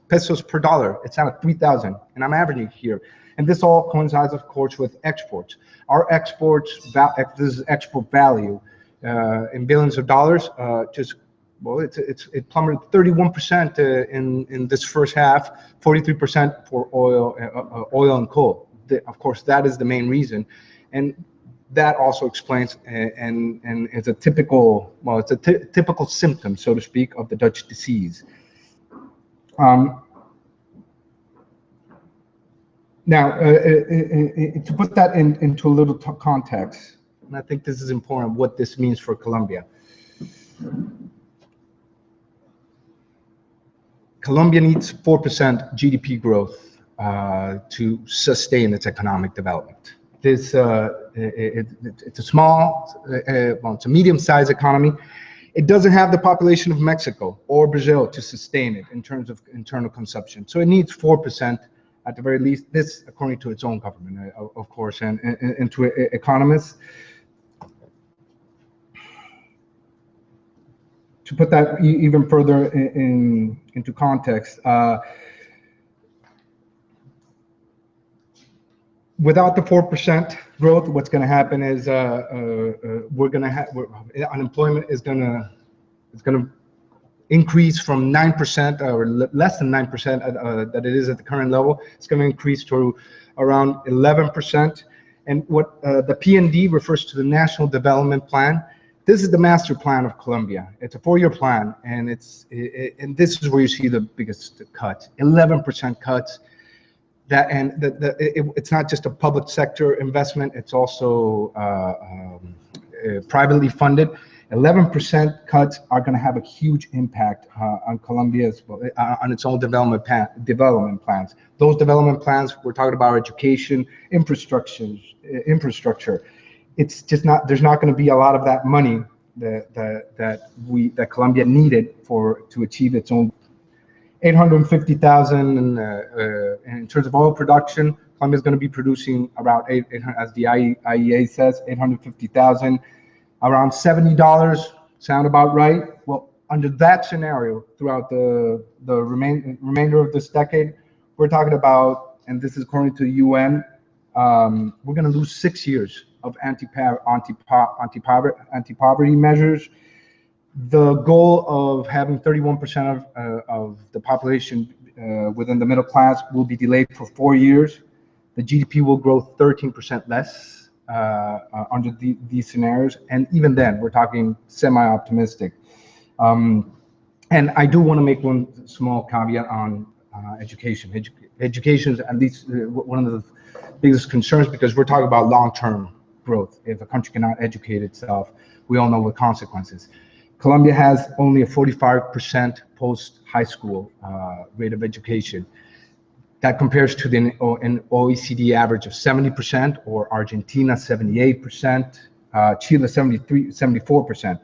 pesos per dollar. It's now at 3,000, and I'm averaging here. And this all coincides, of course, with exports. Our exports, this is export value in billions of dollars. It plummeted 31% in this first half, 43% for oil and coal. Of course, that is the main reason, and that also explains and is a typical, well, it's a typical symptom, so to speak, of the Dutch disease. Now, to put that into a little context, and I think this is important, what this means for Colombia. Colombia needs 4% GDP growth to sustain its economic development. It's a small, well, it's a medium-sized economy. It doesn't have the population of Mexico or Brazil to sustain it in terms of internal consumption. So it needs 4%. At the very least, this according to its own government, of course, and to economists. To put that even further into context, without the 4% growth, what's going to happen is unemployment is going to increase from 9% or less than 9% that it is at the current level. It's going to increase to around 11%. And what the PND refers to the National Development Plan. This is the master plan of Colombia. It's a 4-year plan, and and this is where you see the biggest cut, 11% cuts. It's not just a public sector investment; it's also privately funded. 11% cuts are going to have a huge impact on Colombia's, on its own development plans. Those development plans, we're talking about education, infrastructure. It's just not. There's not going to be a lot of that money that Colombia needed to achieve its own 850,000. In terms of oil production, Colombia is going to be producing about 800, as the IEA says, 850,000. Around $70 sound about right? Well, under that scenario, throughout the remainder of this decade, we're talking about, and this is according to the UN, we're going to lose 6 years of anti-poverty measures. The goal of having 31% of the population within the middle class will be delayed for 4 years. The GDP will grow 13% less. Under these scenarios, and even then we're talking semi-optimistic. And I do want to make one small caveat on education. Education is at least one of the biggest concerns, because we're talking about long-term growth. If a country cannot educate itself, we all know the consequences. Colombia has only a 45% post-high school rate of education. That compares to an OECD average of 70%, or Argentina 78%, Chile 74%.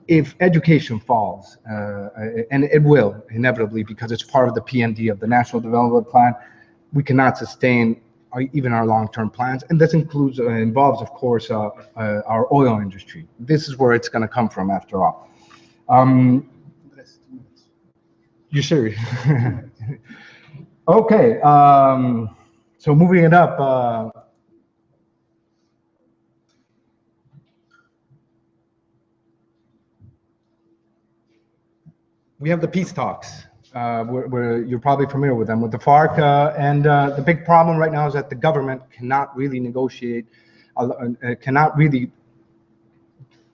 If education falls, and it will inevitably because it's part of the PND of the National Development Plan, we cannot sustain even our long-term plans, and this involves, of course, our oil industry. This is where it's going to come from, after all. You sure? Okay, so moving it up, we have the peace talks. You're probably familiar with them, with the FARC, and the big problem right now is that the government cannot really negotiate, cannot really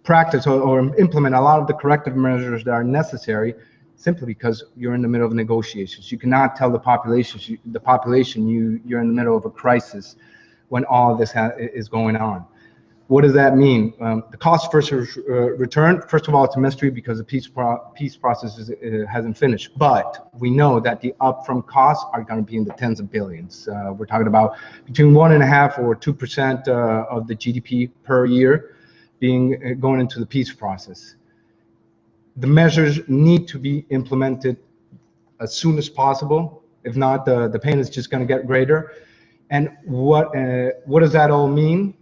practice or implement a lot of the corrective measures that are necessary, simply because you're in the middle of negotiations. You cannot tell the population you're in the middle of a crisis when all of this is going on. What does that mean? The cost versus return, first of all, it's a mystery because the peace process hasn't finished. But we know that the upfront costs are going to be in the tens of billions. We're talking about between 1.5% or 2% of the GDP per year going into the peace process. The measures need to be implemented as soon as possible. If not, the pain is just going to get greater. And what does that all mean?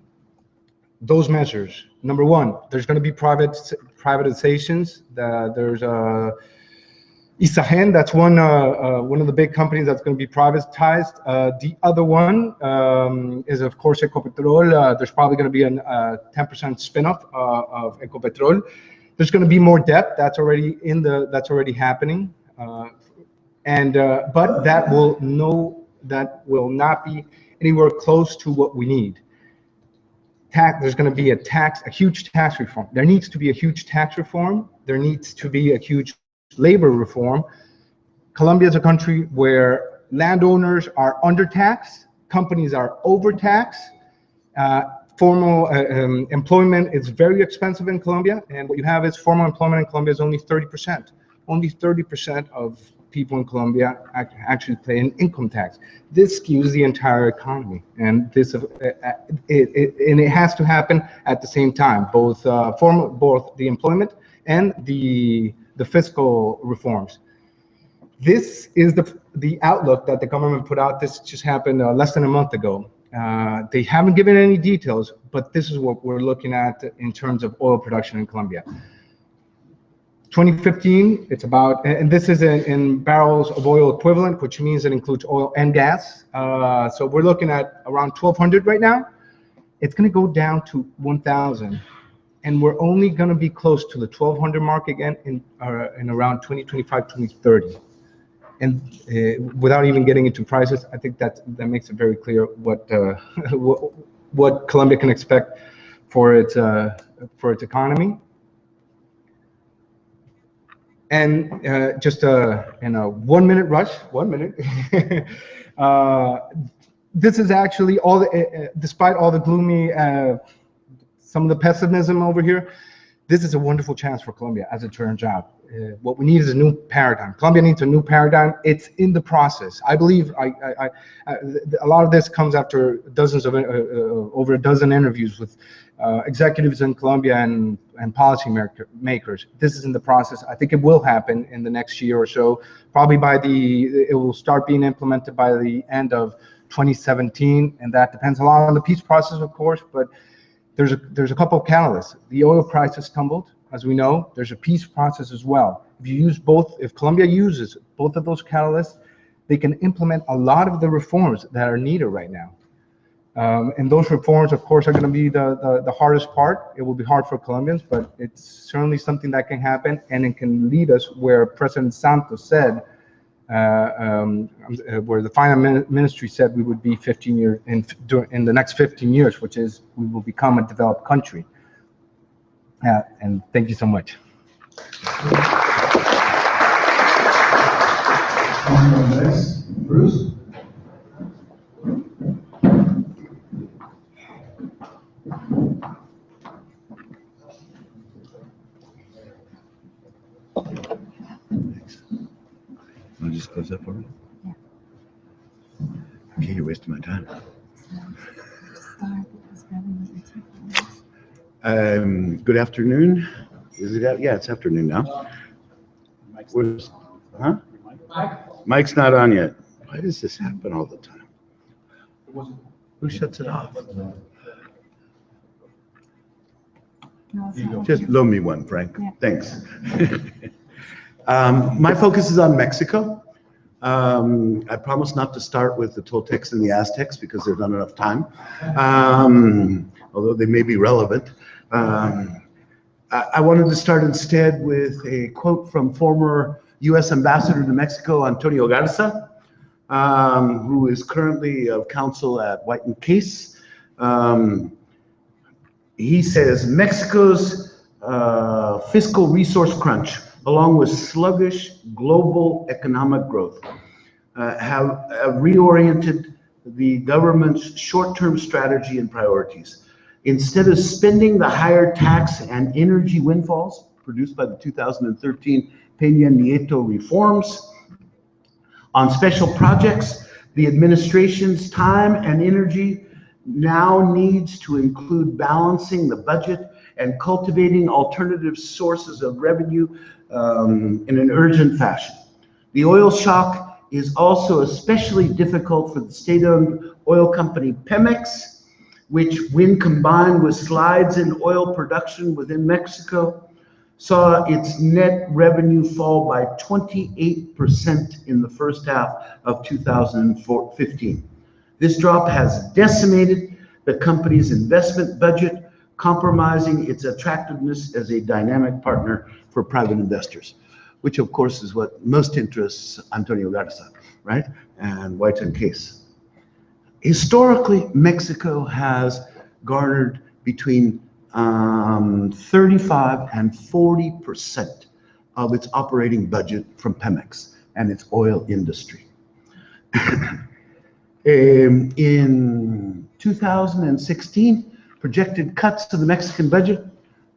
Those measures. Number one, there's going to be privatizations. There's Isagen, that's one of the big companies that's going to be privatized. The other one is, of course, Ecopetrol. There's probably going to be a 10% spin-off of Ecopetrol. There's going to be more debt. That's already happening, but that will not be anywhere close to what we need. There's going to be a huge tax reform. There needs to be a huge tax reform. There needs to be a huge labor reform. Colombia is a country where landowners are undertaxed, companies are overtaxed. Formal employment is very expensive in Colombia, and what you have is formal employment in Colombia is only 30%. Only 30% of people in Colombia actually pay an income tax. This skews the entire economy, and it has to happen at the same time, both the employment and the fiscal reforms. This is the outlook that the government put out. This just happened less than a month ago. They haven't given any details, but this is what we're looking at in terms of oil production in Colombia. 2015, it's about, and this is in barrels of oil equivalent, which means it includes oil and gas. So we're looking at around 1,200 right now. It's going to go down to 1,000, and we're only going to be close to the 1,200 mark again in around 2025, 2030. And without even getting into prices, I think that makes it very clear what Colombia can expect for its economy. And just in a 1 minute rush, 1 minute. This is actually despite all the gloomy, some of the pessimism over here. This is a wonderful chance for Colombia, as it turns out. What we need is a new paradigm. Colombia needs a new paradigm. It's in the process. I believe a lot of this comes after over a dozen interviews with executives in Colombia and policy makers. This is in the process. I think it will happen in the next year or so. Probably it will start being implemented by the end of 2017, and that depends a lot on the peace process, of course. But there's a couple of catalysts. The oil price has tumbled, as we know. There's a peace process as well. If Colombia uses both of those catalysts, they can implement a lot of the reforms that are needed right now. And those reforms, of course, are going to be the hardest part. It will be hard for Colombians, but it's certainly something that can happen, and it can lead us where President Santos said, where the finance ministry said we would be 15 years in the next 15 years, which is we will become a developed country. And thank you so much. Next, Bruce. I'll just close that for me. Yeah. Okay, you're wasting my time. Good afternoon. Is it out? Yeah, it's afternoon now. Huh? Mike's not on yet. Why does this happen all the time? Who shuts it off? Just loan me one, Frank. Yeah. Thanks. My focus is on Mexico. I promise not to start with the Toltecs and the Aztecs because there's not enough time, although they may be relevant. I wanted to start instead with a quote from former U.S. Ambassador to Mexico, Antonio Garza, who is currently of counsel at White & Case. He says, Mexico's fiscal resource crunch, along with sluggish global economic growth, have reoriented the government's short-term strategy and priorities. Instead of spending the higher tax and energy windfalls produced by the 2013 Peña Nieto reforms on special projects, the administration's time and energy now needs to include balancing the budget and cultivating alternative sources of revenue in an urgent fashion. The oil shock is also especially difficult for the state-owned oil company Pemex, which, when combined with slides in oil production within Mexico, saw its net revenue fall by 28% in the first half of 2015. This drop has decimated the company's investment budget, compromising its attractiveness as a dynamic partner for private investors, which of course is what most interests Antonio Garza, right? And White & Case. Historically, Mexico has garnered between 35 and 40% of its operating budget from Pemex and its oil industry. In 2016, projected cuts to the Mexican budget,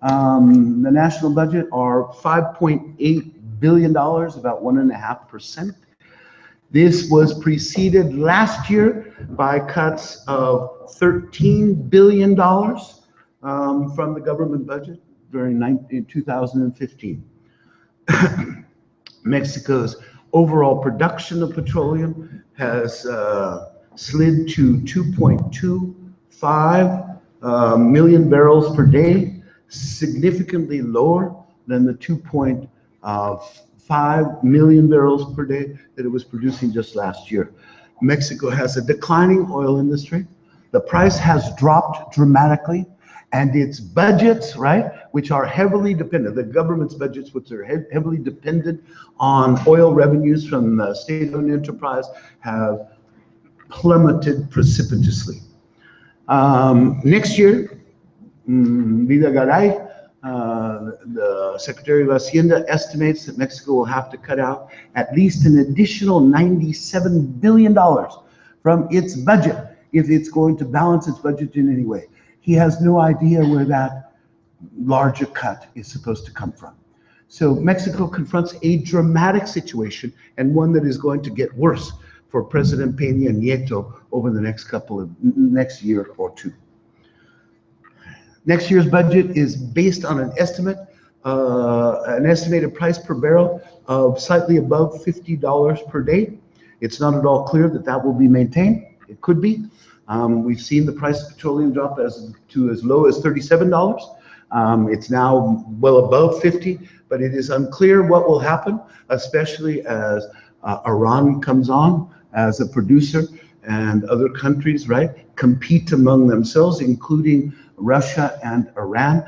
the national budget, are $5.8 billion, about 1.5%. This was preceded last year by cuts of $13 billion from the government budget during 2015. Mexico's overall production of petroleum has slid to 2.25 million barrels per day, significantly lower than the 2.5 million barrels per day that it was producing just last year. Mexico has a declining oil industry. The price has dropped dramatically, and its budgets, right, which are heavily dependent, the government's budgets, which are heavily dependent on oil revenues from the state-owned enterprise, have plummeted precipitously. Next year, Videgaray, the Secretary of Hacienda, estimates that Mexico will have to cut out at least an additional $97 billion from its budget if it's going to balance its budget in any way. He has no idea where that larger cut is supposed to come from. So Mexico confronts a dramatic situation, and one that is going to get worse for President Peña Nieto over the next year or two. Next year's budget is based on an estimated price per barrel of slightly above $50 per day. It's not at all clear that that will be maintained. It could be. We've seen the price of petroleum drop to as low as $37. It's now well above 50, but it is unclear what will happen, especially as Iran comes on as a producer and other countries, right, compete among themselves, including Russia and Russia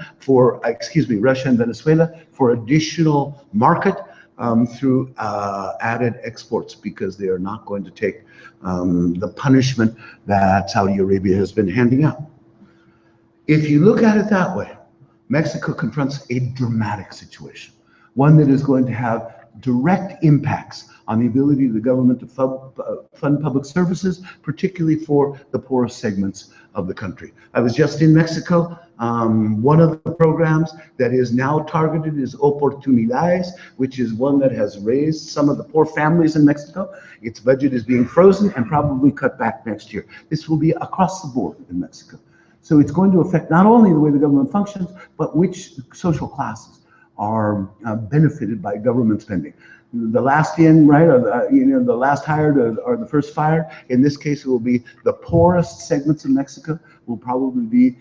and Venezuela for additional market through added exports, because they are not going to take the punishment that Saudi Arabia has been handing out. If you look at it that way, Mexico confronts a dramatic situation, one that is going to have direct impacts on the ability of the government to fund public services, particularly for the poorest segments of the country. I was just in Mexico. One of the programs that is now targeted is Oportunidades, which is one that has raised some of the poor families in Mexico. Its budget is being frozen and probably cut back next year. This will be across the board in Mexico. So it's going to affect not only the way the government functions, but which social classes are benefited by government spending. The last in, right, or the last hired or the first fired. In this case, it will be the poorest segments of Mexico will probably be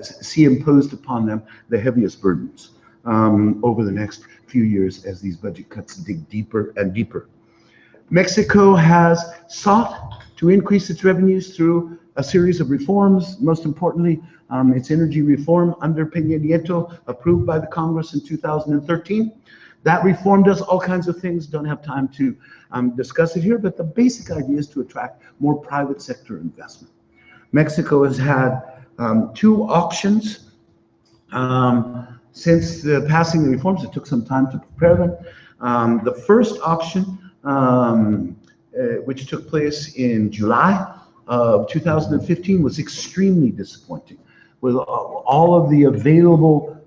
see imposed upon them the heaviest burdens over the next few years as these budget cuts dig deeper and deeper. Mexico has sought to increase its revenues through a series of reforms, most importantly, its energy reform under Peña Nieto, approved by the Congress in 2013. That reform does all kinds of things, don't have time to discuss it here, but the basic idea is to attract more private sector investment. Mexico has had 2 auctions since the passing of the reforms. It took some time to prepare them. The first auction, which took place in July of 2015, was extremely disappointing. With all of the available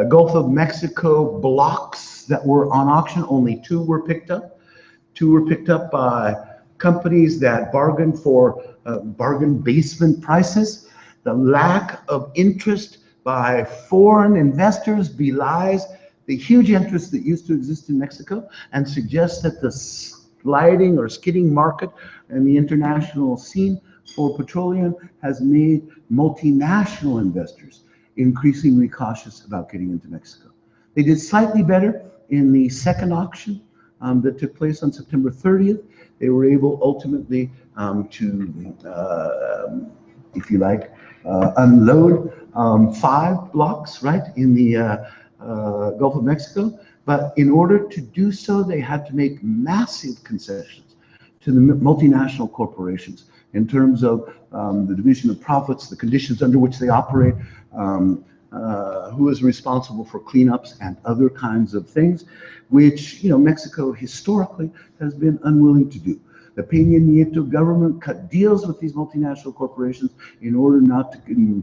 Gulf of Mexico blocks that were on auction, only 2 were picked up. 2 were picked up by companies that bargained for bargain basement prices. The lack of interest by foreign investors belies the huge interest that used to exist in Mexico and suggests that the sliding or skidding market in the international scene for petroleum has made multinational investors increasingly cautious about getting into Mexico. They did slightly better in the second auction that took place on September 30th. They were able ultimately to, if you like, unload 5 blocks, right, in the Gulf of Mexico. But in order to do so, they had to make massive concessions to the multinational corporations in terms of the division of profits, the conditions under which they operate, who is responsible for cleanups and other kinds of things, which, Mexico historically has been unwilling to do. The Peña Nieto government cut deals with these multinational corporations in order not to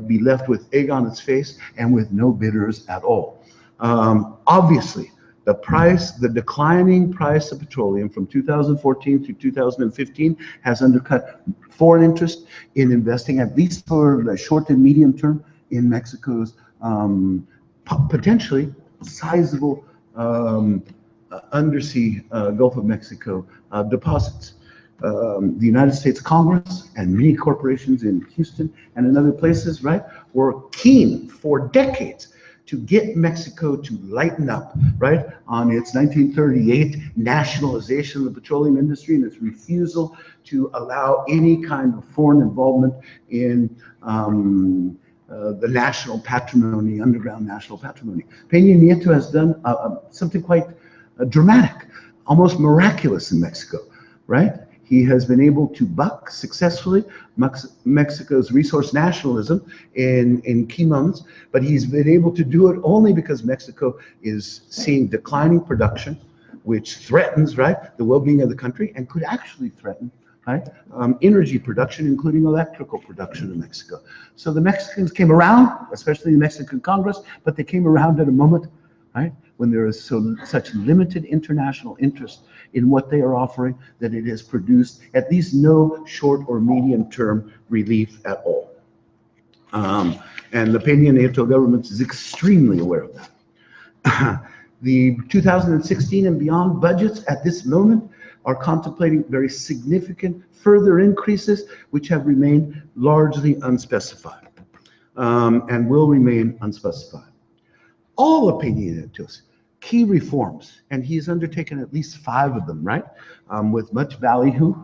be left with egg on its face and with no bidders at all. Obviously, the declining price of petroleum from 2014 through 2015 has undercut foreign interest in investing, at least for the short and medium term, in Mexico's potentially sizable undersea Gulf of Mexico deposits. The United States Congress and many corporations in Houston and in other places, right, were keen for decades to get Mexico to lighten up, right, on its 1938 nationalization of the petroleum industry and its refusal to allow any kind of foreign involvement in the national patrimony, underground national patrimony. Peña Nieto has done something quite dramatic, almost miraculous in Mexico, right? He has been able to buck successfully Mexico's resource nationalism in key moments, but he's been able to do it only because Mexico is seeing declining production, which threatens, right, the well-being of the country and could actually threaten, right, energy production, including electrical production in Mexico. So the Mexicans came around, especially the Mexican Congress, but they came around at a moment, right, when there is such limited international interest in what they are offering that it has produced at least no short or medium term relief at all. And the Peña Nieto government is extremely aware of that. The 2016 and beyond budgets at this moment are contemplating very significant further increases, which have remained largely unspecified and will remain unspecified. All of Peña Nieto's key reforms, and he's undertaken at least 5 of them, right, with much ballyhoo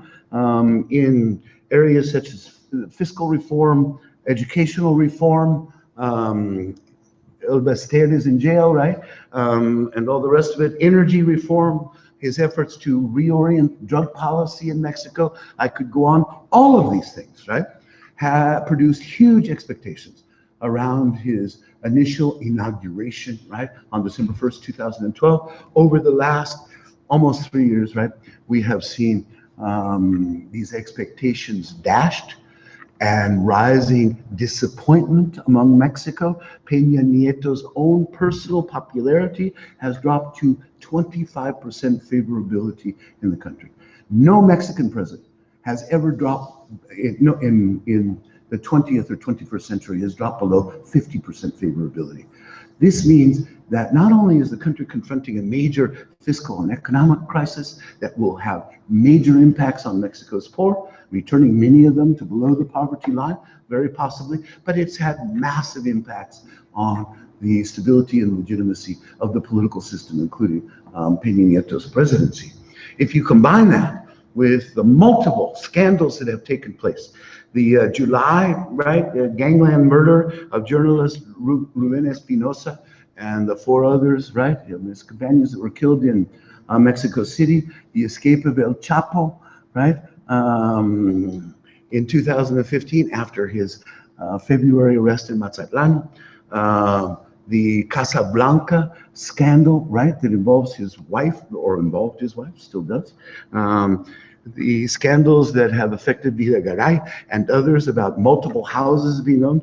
in areas such as fiscal reform, educational reform, El Bester is in jail, right, and all the rest of it, energy reform, his efforts to reorient drug policy in Mexico. I could go on. All of these things, right, have produced huge expectations around his initial inauguration, right, on December 1st, 2012. Over the last almost 3 years, right, we have seen these expectations dashed and rising disappointment among Mexico. Peña Nieto's own personal popularity has dropped to 25% favorability in the country. No Mexican president has ever dropped in the 20th or 21st century has dropped below 50% favorability. This means that not only is the country confronting a major fiscal and economic crisis that will have major impacts on Mexico's poor, returning many of them to below the poverty line, very possibly, but it's had massive impacts on the stability and legitimacy of the political system, including Peña Nieto's presidency. If you combine that with the multiple scandals that have taken place, the July, right, gangland murder of journalist Rubén Espinosa and the 4 others, right, his companions that were killed in Mexico City, the escape of El Chapo, right, in 2015 after his February arrest in Mazatlan, the Casablanca scandal, right, that involves his wife, or involved his wife, still does. The scandals that have affected Videgaray and others about multiple houses being owned,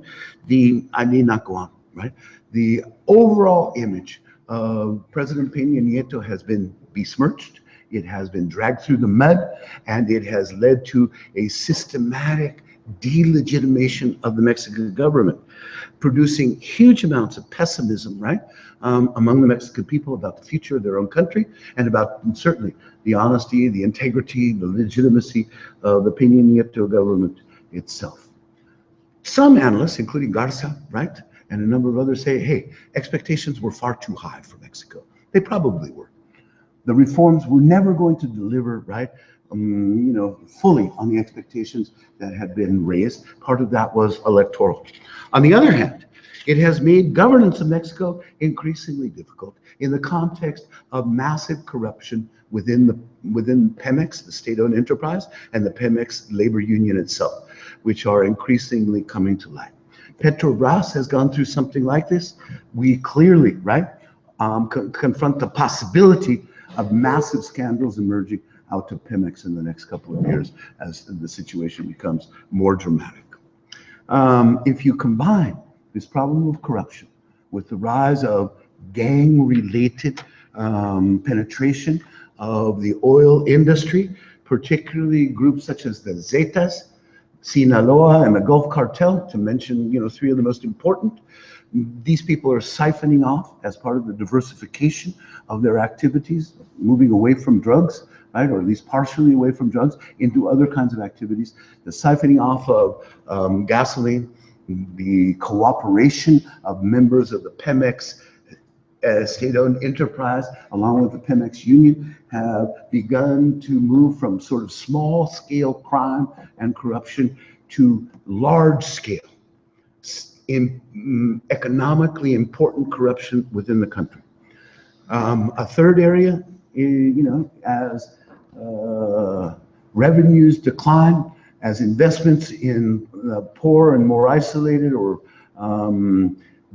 I need not go on, right? The overall image of President Peña Nieto has been besmirched, it has been dragged through the mud, and it has led to a systematic delegitimation of the Mexican government, producing huge amounts of pessimism, right, among the Mexican people about the future of their own country and about certainly the honesty, the integrity, the legitimacy of the Peña Nieto government itself. Some analysts, including Garza, right, and a number of others say, hey, expectations were far too high for Mexico. They probably were. The reforms were never going to deliver, right, fully on the expectations that had been raised. Part of that was electoral. On the other hand, it has made governance of Mexico increasingly difficult in the context of massive corruption within Pemex, the state-owned enterprise, and the Pemex labor union itself, which are increasingly coming to light. Petrobras has gone through something like this. We clearly, right, confront the possibility of massive scandals emerging out of Pemex in the next couple of years as the situation becomes more dramatic. If you combine this problem of corruption with the rise of gang-related penetration of the oil industry, particularly groups such as the Zetas, Sinaloa, and the Gulf Cartel, to mention 3 of the most important, these people are siphoning off as part of the diversification of their activities, moving away from drugs, right, or at least partially away from drugs into other kinds of activities. The siphoning off of gasoline, the cooperation of members of the Pemex state-owned enterprise, along with the Pemex union, have begun to move from sort of small-scale crime and corruption to large-scale, economically important corruption within the country. A third area, as revenues decline, as investments in poor and more isolated or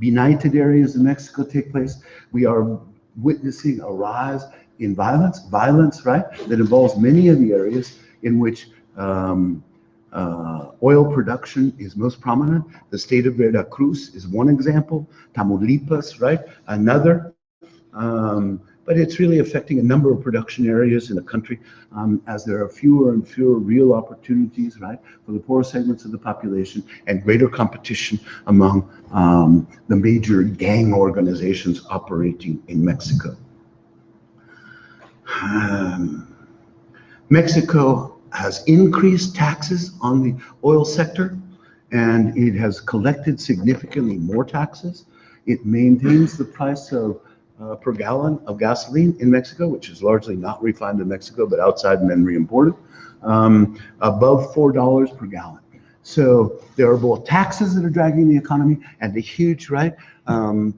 benighted areas of Mexico take place, we are witnessing a rise in violence, right, that involves many of the areas in which oil production is most prominent. The state of Veracruz is one example, Tamaulipas, right, another. But it's really affecting a number of production areas in the country as there are fewer and fewer real opportunities, right, for the poor segments of the population and greater competition among the major gang organizations operating in Mexico. Mexico has increased taxes on the oil sector, and it has collected significantly more taxes. It maintains the price of per gallon of gasoline in Mexico, which is largely not refined in Mexico, but outside and then re-imported, above $4 per gallon. So there are both taxes that are dragging the economy and the huge, right,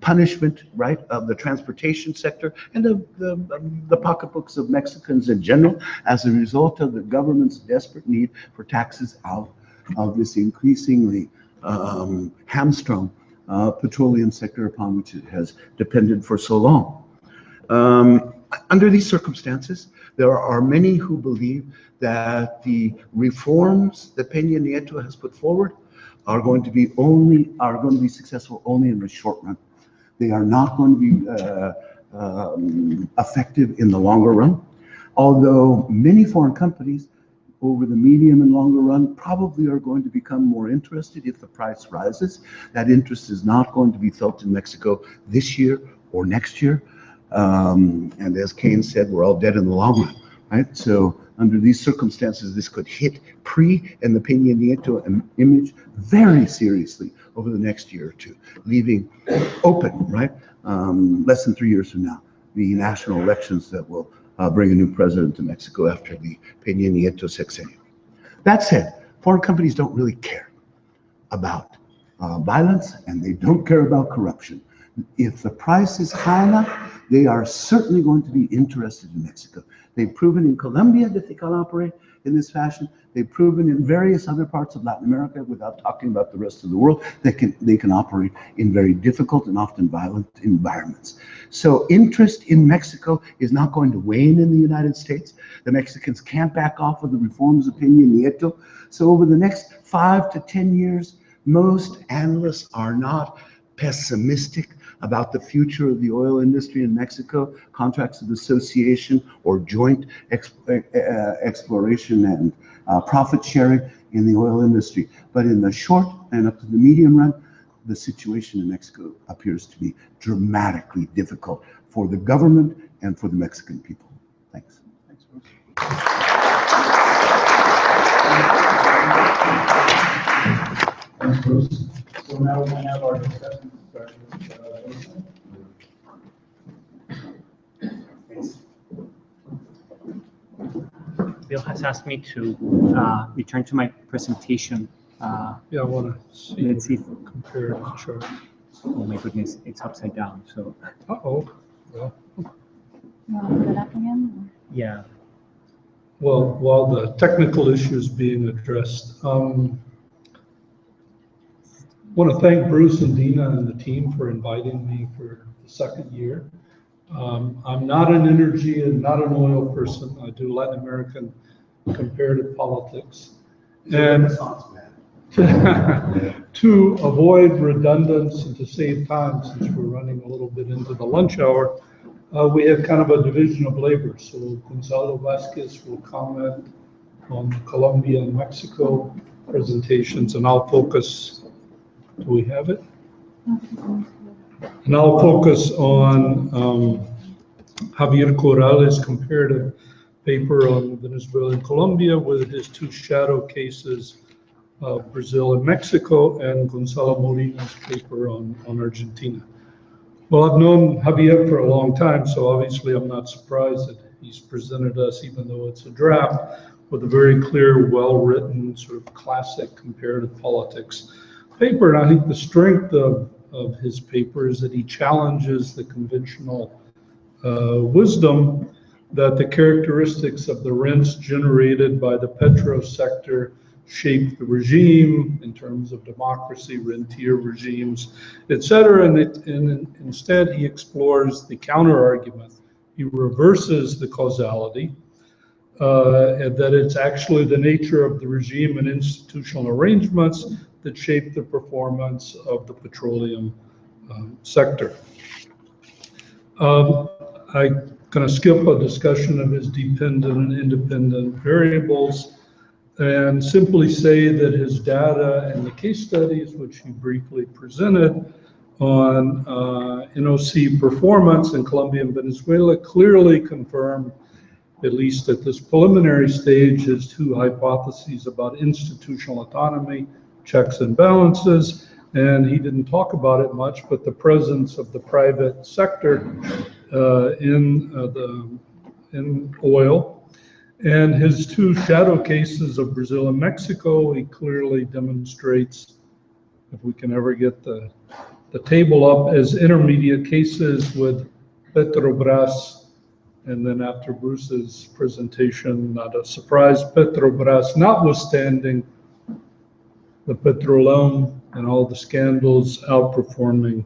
punishment, right, of the transportation sector and of the pocketbooks of Mexicans in general as a result of the government's desperate need for taxes out of this increasingly hamstrung petroleum sector upon which it has depended for so long. Under these circumstances, there are many who believe that the reforms that Peña Nieto has put forward are going to be successful only in the short run. They are not going to be effective in the longer run. Although many foreign companies over the medium and longer run probably are going to become more interested if the price rises. That interest is not going to be felt in Mexico this year or next year. And as Keynes said, we're all dead in the long run, right? So under these circumstances, this could hit PRI and the Peña Nieto image very seriously over the next year or two, leaving open, right? Less than 3 years from now, the national elections that will bring a new president to Mexico after the Peña Nieto sexennium. That said, foreign companies don't really care about violence, and they don't care about corruption. If the price is high enough, they are certainly going to be interested in Mexico. They've proven in Colombia that they can operate in this fashion. They've proven in various other parts of Latin America, without talking about the rest of the world, they can operate in very difficult and often violent environments. So interest in Mexico is not going to wane in the United States. The Mexicans can't back off of the reforms of Peña Nieto. So over the next 5 to 10 years, most analysts are not pessimistic about the future of the oil industry in Mexico, contracts of association or joint exploration and profit sharing in the oil industry. But in the short and up to the medium run, the situation in Mexico appears to be dramatically difficult for the government and for the Mexican people. Thanks. Thanks, Bruce. So now we have our discussion starting with Bill has asked me to return to my presentation. Yeah, I want to see. Let's see. Compare the chart. Oh my goodness, it's upside down. So. Uh-oh. Well. You want to put it up again? Yeah. Well, while the technical issue is being addressed, I want to thank Bruce and Dina and the team for inviting me for the second year. I'm not an energy and not an oil person. I do Latin American comparative politics. And to avoid redundance and to save time, since we're running a little bit into the lunch hour, we have kind of a division of labor. So Gonzalo Vasquez will comment on the Colombia and Mexico presentations, and I'll focus. Do we have it? And I'll focus on Javier Corrales' comparative paper on Venezuela and Colombia with his two shadow cases of Brazil and Mexico, and Gonzalo Molina's paper on Argentina. Well, I've known Javier for a long time, so obviously I'm not surprised that he's presented us, even though it's a draft, with a very clear, well-written, sort of classic comparative politics paper. And I think the strength of his paper is that he challenges the conventional wisdom that the characteristics of the rents generated by the petro sector shape the regime in terms of democracy, rentier regimes, etc. And instead he explores the counter-argument. He reverses the causality, and that it's actually the nature of the regime and institutional arrangements that shape the performance of the petroleum sector. I'm going to skip a discussion of his dependent and independent variables and simply say that his data and the case studies, which he briefly presented on NOC performance in Colombia and Venezuela, clearly confirm, at least at this preliminary stage, his two hypotheses about institutional autonomy, checks and balances, and he didn't talk about it much, but the presence of the private sector in oil. And his two shadow cases of Brazil and Mexico, he clearly demonstrates, if we can ever get the table up, as intermediate cases with Petrobras. And then after Bruce's presentation, not a surprise, Petrobras, notwithstanding the Petrolón and all the scandals, outperforming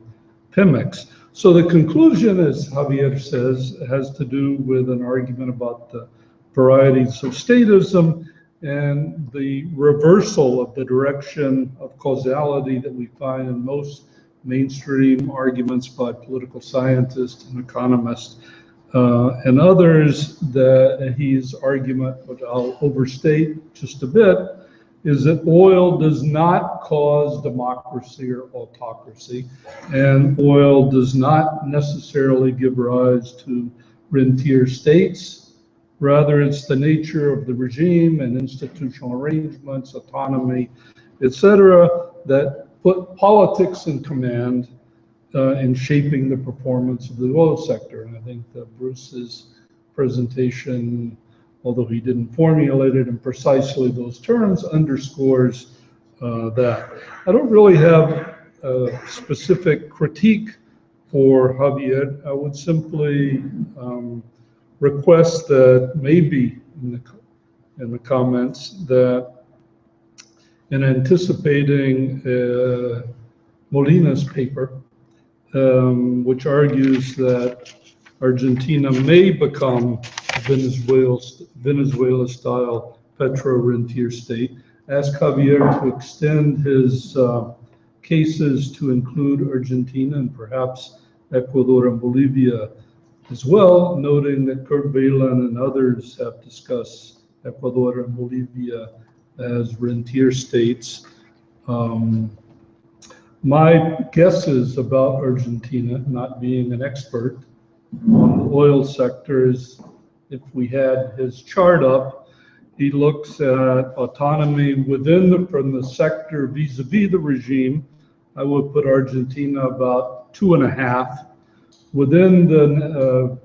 Pemex. So the conclusion, as Javier says, has to do with an argument about the varieties of statism and the reversal of the direction of causality that we find in most mainstream arguments by political scientists and economists and others that his argument, which I'll overstate just a bit, is that oil does not cause democracy or autocracy, and oil does not necessarily give rise to rentier states. Rather, it's the nature of the regime and institutional arrangements, autonomy, etc., that put politics in command in shaping the performance of the oil sector. And I think that Bruce's presentation, although he didn't formulate it in precisely those terms, underscores that. I don't really have a specific critique for Javier. I would simply request that maybe in the comments that in anticipating Molina's paper, which argues that Argentina may become Venezuela-style petro-rentier state, ask Javier to extend his cases to include Argentina and perhaps Ecuador and Bolivia as well, noting that Kurt Weyland and others have discussed Ecuador and Bolivia as rentier states. My guesses about Argentina, not being an expert on the oil sector, is if we had his chart up, he looks at autonomy from the sector vis-a-vis the regime. I would put Argentina about 2.5. Within the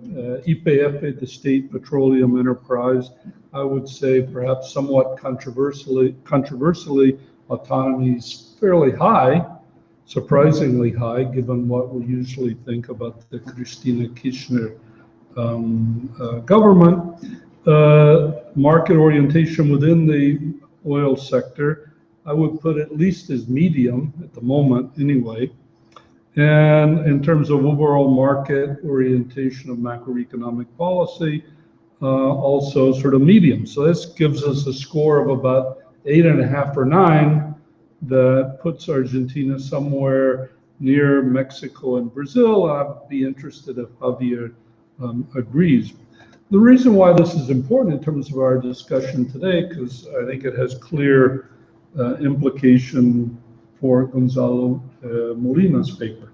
YPF, the state petroleum enterprise, I would say perhaps somewhat controversially, autonomy is fairly high, surprisingly high, given what we usually think about the Cristina Kirchner government. Market orientation within the oil sector, I would put at least as medium at the moment anyway. And in terms of overall market orientation of macroeconomic policy, also sort of medium. So this gives us a score of about 8.5 or 9 that puts Argentina somewhere near Mexico and Brazil. I'd be interested if Javier agrees. The reason why this is important in terms of our discussion today, because I think it has clear implication for Gonzalo Molina's paper.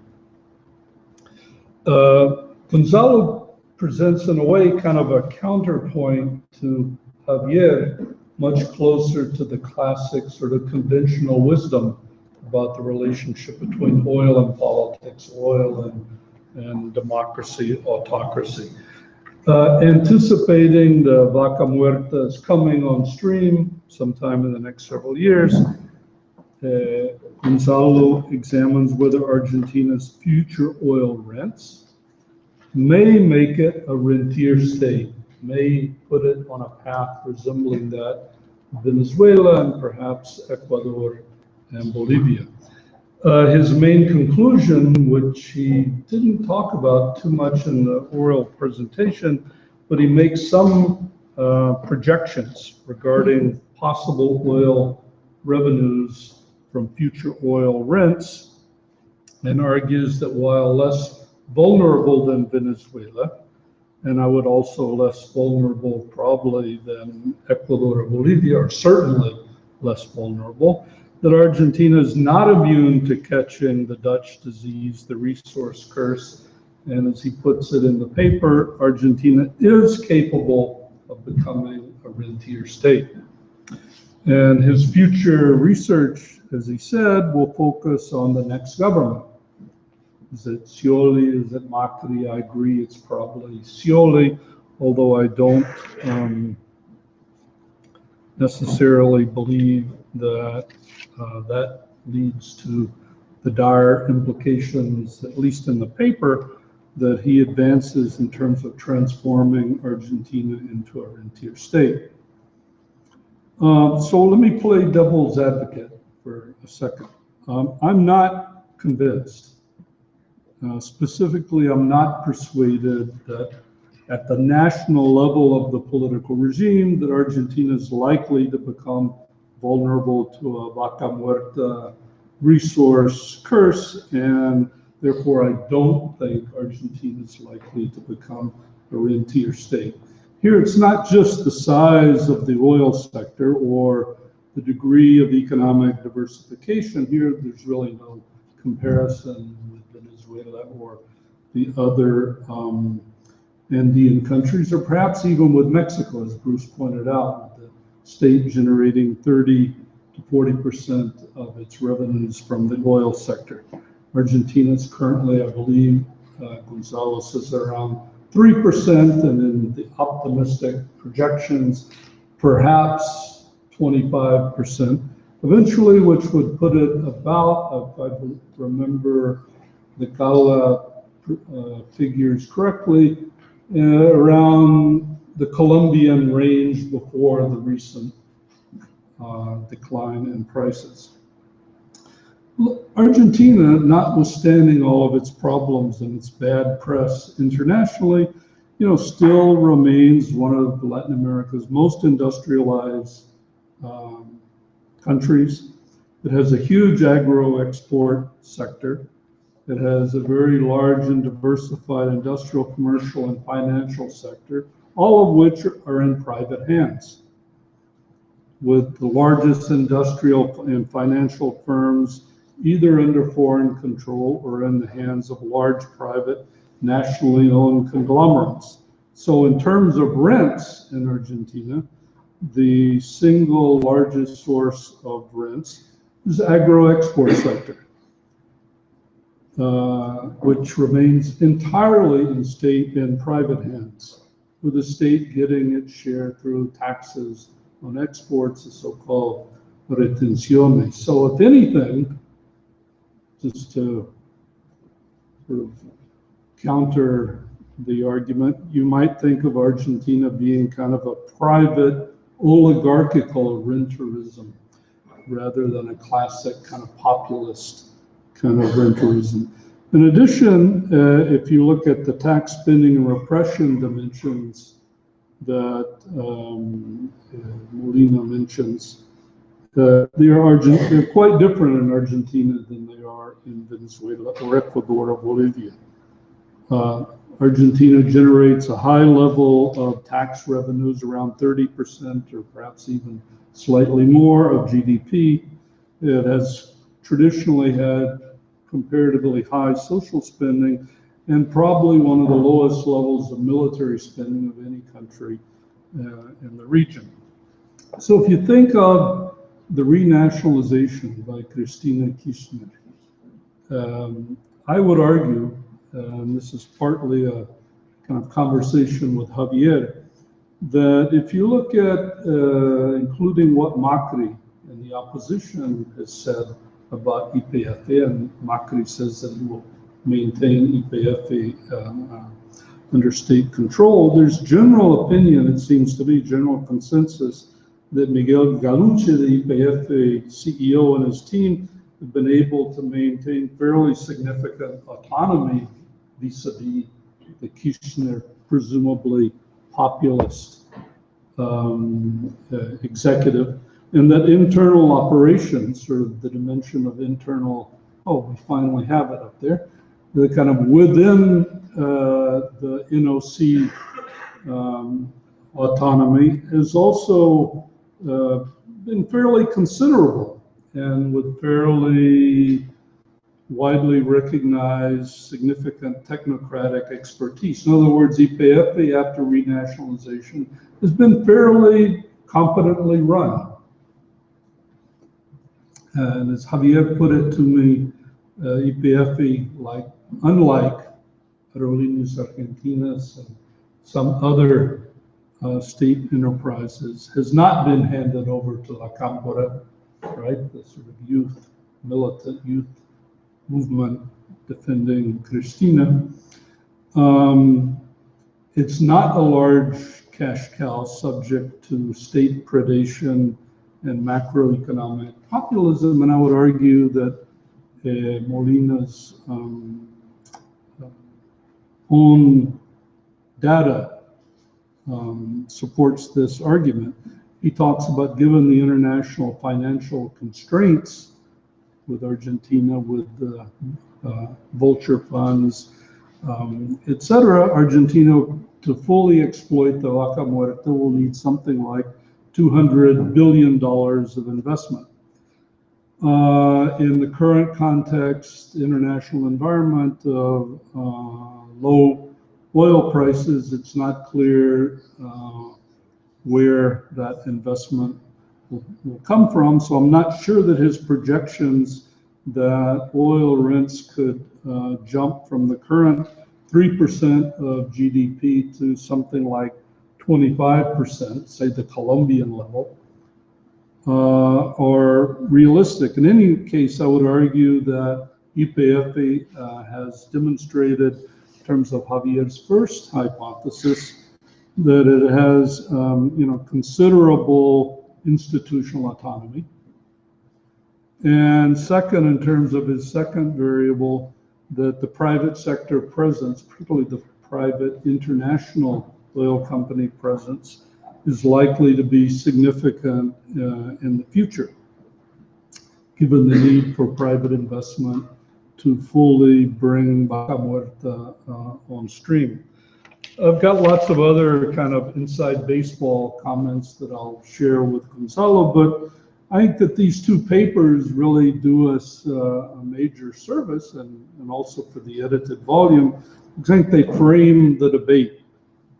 Gonzalo presents in a way kind of a counterpoint to Javier, much closer to the classic sort of conventional wisdom about the relationship between oil and politics, oil and democracy, autocracy. Anticipating the Vaca Muerta is coming on stream sometime in the next several years, Gonzalo examines whether Argentina's future oil rents may make it a rentier state, may put it on a path resembling that of Venezuela and perhaps Ecuador and Bolivia. His main conclusion, which he didn't talk about too much in the oral presentation, but he makes some projections regarding possible oil revenues from future oil rents, and argues that while less vulnerable than Venezuela, and I would also less vulnerable probably than Ecuador or Bolivia, or certainly less vulnerable, that Argentina is not immune to catching the Dutch disease, the resource curse, and as he puts it in the paper, Argentina is capable of becoming a rentier state. And his future research, as he said, will focus on the next government. Is it Scioli? Is it Macri? I agree it's probably Scioli, although I don't necessarily believe that that leads to the dire implications, at least in the paper, that he advances in terms of transforming Argentina into a rentier state. So let me play devil's advocate for a second. I'm not convinced. Specifically, I'm not persuaded that at the national level of the political regime that Argentina is likely to become vulnerable to a Vaca Muerta resource curse, and therefore I don't think Argentina is likely to become a rentier state. Here, it's not just the size of the oil sector or the degree of economic diversification. Here, there's really no comparison with Venezuela or the other Andean countries, or perhaps even with Mexico, as Bruce pointed out, the state generating 30 to 40% of its revenues from the oil sector. Argentina is currently, I believe, Gonzalo says around 3%, and in the optimistic projections, perhaps 25% eventually, which would put it about, if I remember the CAUA figures correctly, around the Colombian range before the recent decline in prices. Argentina, notwithstanding all of its problems and its bad press internationally, still remains one of Latin America's most industrialized countries. It has a huge agro-export sector. It has a very large and diversified industrial, commercial, and financial sector, all of which are in private hands, with the largest industrial and financial firms either under foreign control or in the hands of large private, nationally owned conglomerates. So in terms of rents in Argentina, the single largest source of rents is agro-export sector, which remains entirely in private hands, with the state getting its share through taxes on exports, the so-called retenciones. So if anything, just to sort of counter the argument, you might think of Argentina being kind of a private oligarchical renterism rather than a classic kind of populist kind of renterism. In addition, if you look at the tax spending and repression dimensions that Molina mentions, they're quite different in Argentina than they are in Venezuela or Ecuador or Bolivia. Argentina generates a high level of tax revenues, around 30% or perhaps even slightly more of GDP. It has traditionally had comparatively high social spending and probably one of the lowest levels of military spending of any country in the region. So if you think of the renationalization by Cristina Kirchner, I would argue, and this is partly a kind of conversation with Javier, that if you look at including what Macri and the opposition has said about YPF, and Macri says that he will maintain YPF under state control, there's general opinion, it seems to be general consensus, that Miguel Galuche, the YPF CEO, and his team have been able to maintain fairly significant autonomy vis-a-vis the Kirchner, presumably populist executive, and that internal operations, sort of the dimension of internal, we finally have it up there, the kind of within the NOC autonomy has also been fairly considerable and with fairly widely recognized significant technocratic expertise. In other words, YPF after renationalization has been fairly competently run. And as Javier put it to me, YPF, unlike Aerolíneas Argentinas and some other state enterprises, has not been handed over to La Cámpora, right? The sort of militant youth movement defending Cristina. It's not a large cash cow subject to state predation and macroeconomic populism, and I would argue that Molina's own data supports this argument. He talks about, given the international financial constraints with Argentina, with the vulture funds, etc., Argentina to fully exploit the Vaca Muerta will need something like $200 billion of investment. In the current context, international environment of low oil prices, it's not clear where that investment will come from. So I'm not sure that his projections that oil rents could jump from the current 3% of GDP to something like 25%, say the Colombian level, are realistic. In any case, I would argue that YPF has demonstrated, in terms of Javier's first hypothesis, that it has considerable institutional autonomy. And second, in terms of his second variable, that the private sector presence, particularly the private international oil company presence, is likely to be significant in the future, given the need for private investment to fully bring Vaca Muerta on stream. I've got lots of other kind of inside baseball comments that I'll share with Gonzalo, but I think that these two papers really do us a major service, and also for the edited volume. I think they frame the debate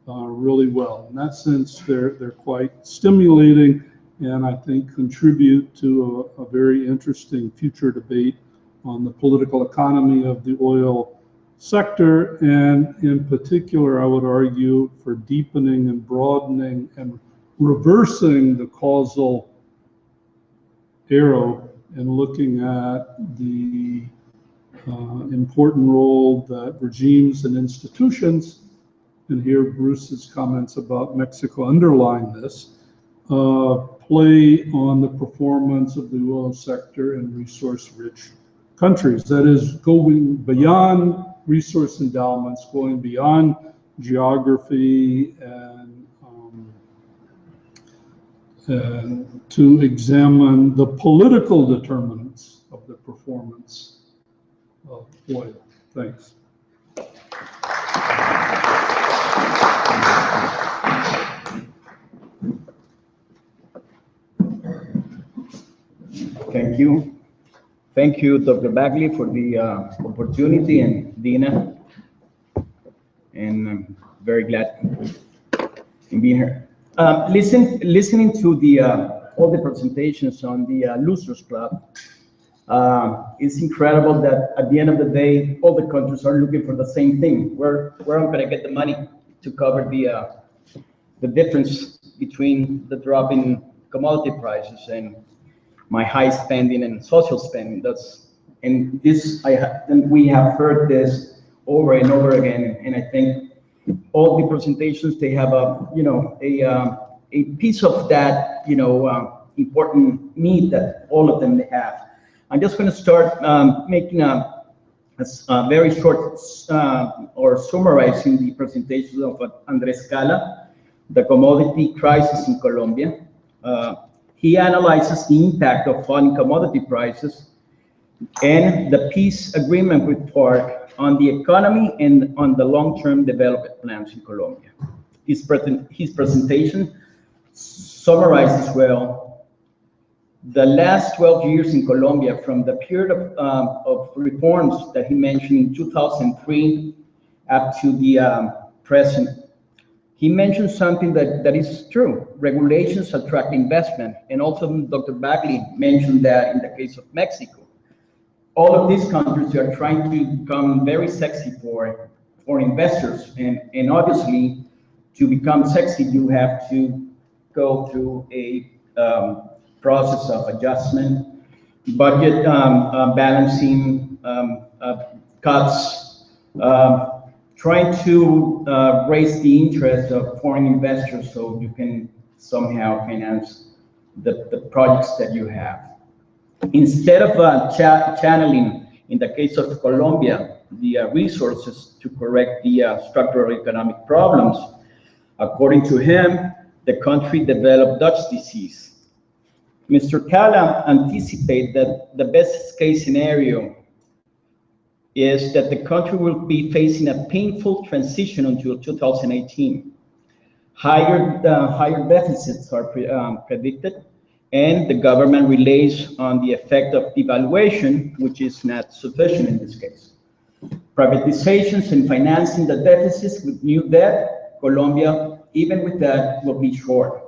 really well. In that sense, they're quite stimulating, and I think contribute to a very interesting future debate on the political economy of the oil sector, and in particular, I would argue for deepening and broadening and reversing the causal arrow and looking at the important role that regimes and institutions, and here Bruce's comments about Mexico underline this, play on the performance of the oil sector in resource-rich countries. That is, going beyond resource endowments, going beyond geography, and to examine the political determinants of the performance of oil. Thanks. Thank you. Thank you, Dr. Bagley, for the opportunity, and Dina. And I'm very glad to be here. Listening to all the presentations on the Losers Club, it's incredible that at the end of the day, all the countries are looking for the same thing. Where I'm going to get the money to cover the difference between the drop in commodity prices and my high spending and social spending. We have heard this over and over again, and I think all the presentations, they have a piece of that important need that all of them they have. I'm just going to start making a very short or summarizing the presentations of Andrés Cala, the commodity crisis in Colombia. He analyzes the impact of falling commodity prices and the peace agreement with FARC on the economy and on the long-term development plans in Colombia. His presentation summarizes well the last 12 years in Colombia, from the period of reforms that he mentioned in 2003 up to the present. He mentioned something that is true. Regulations attract investment, and also Dr. Bagley mentioned that in the case of Mexico. All of these countries are trying to become very sexy for investors, and obviously, to become sexy, you have to go through a process of adjustment, budget balancing, cuts, trying to raise the interest of foreign investors so you can somehow finance the projects that you have. Instead of channeling, in the case of Colombia, the resources to correct the structural economic problems, according to him, the country developed Dutch disease. Mr. Cala anticipated that the best case scenario is that the country will be facing a painful transition until 2018. Higher deficits are predicted, and the government relies on the effect of devaluation, which is not sufficient in this case. Privatizations and financing the deficits with new debt, Colombia, even with that, will be short.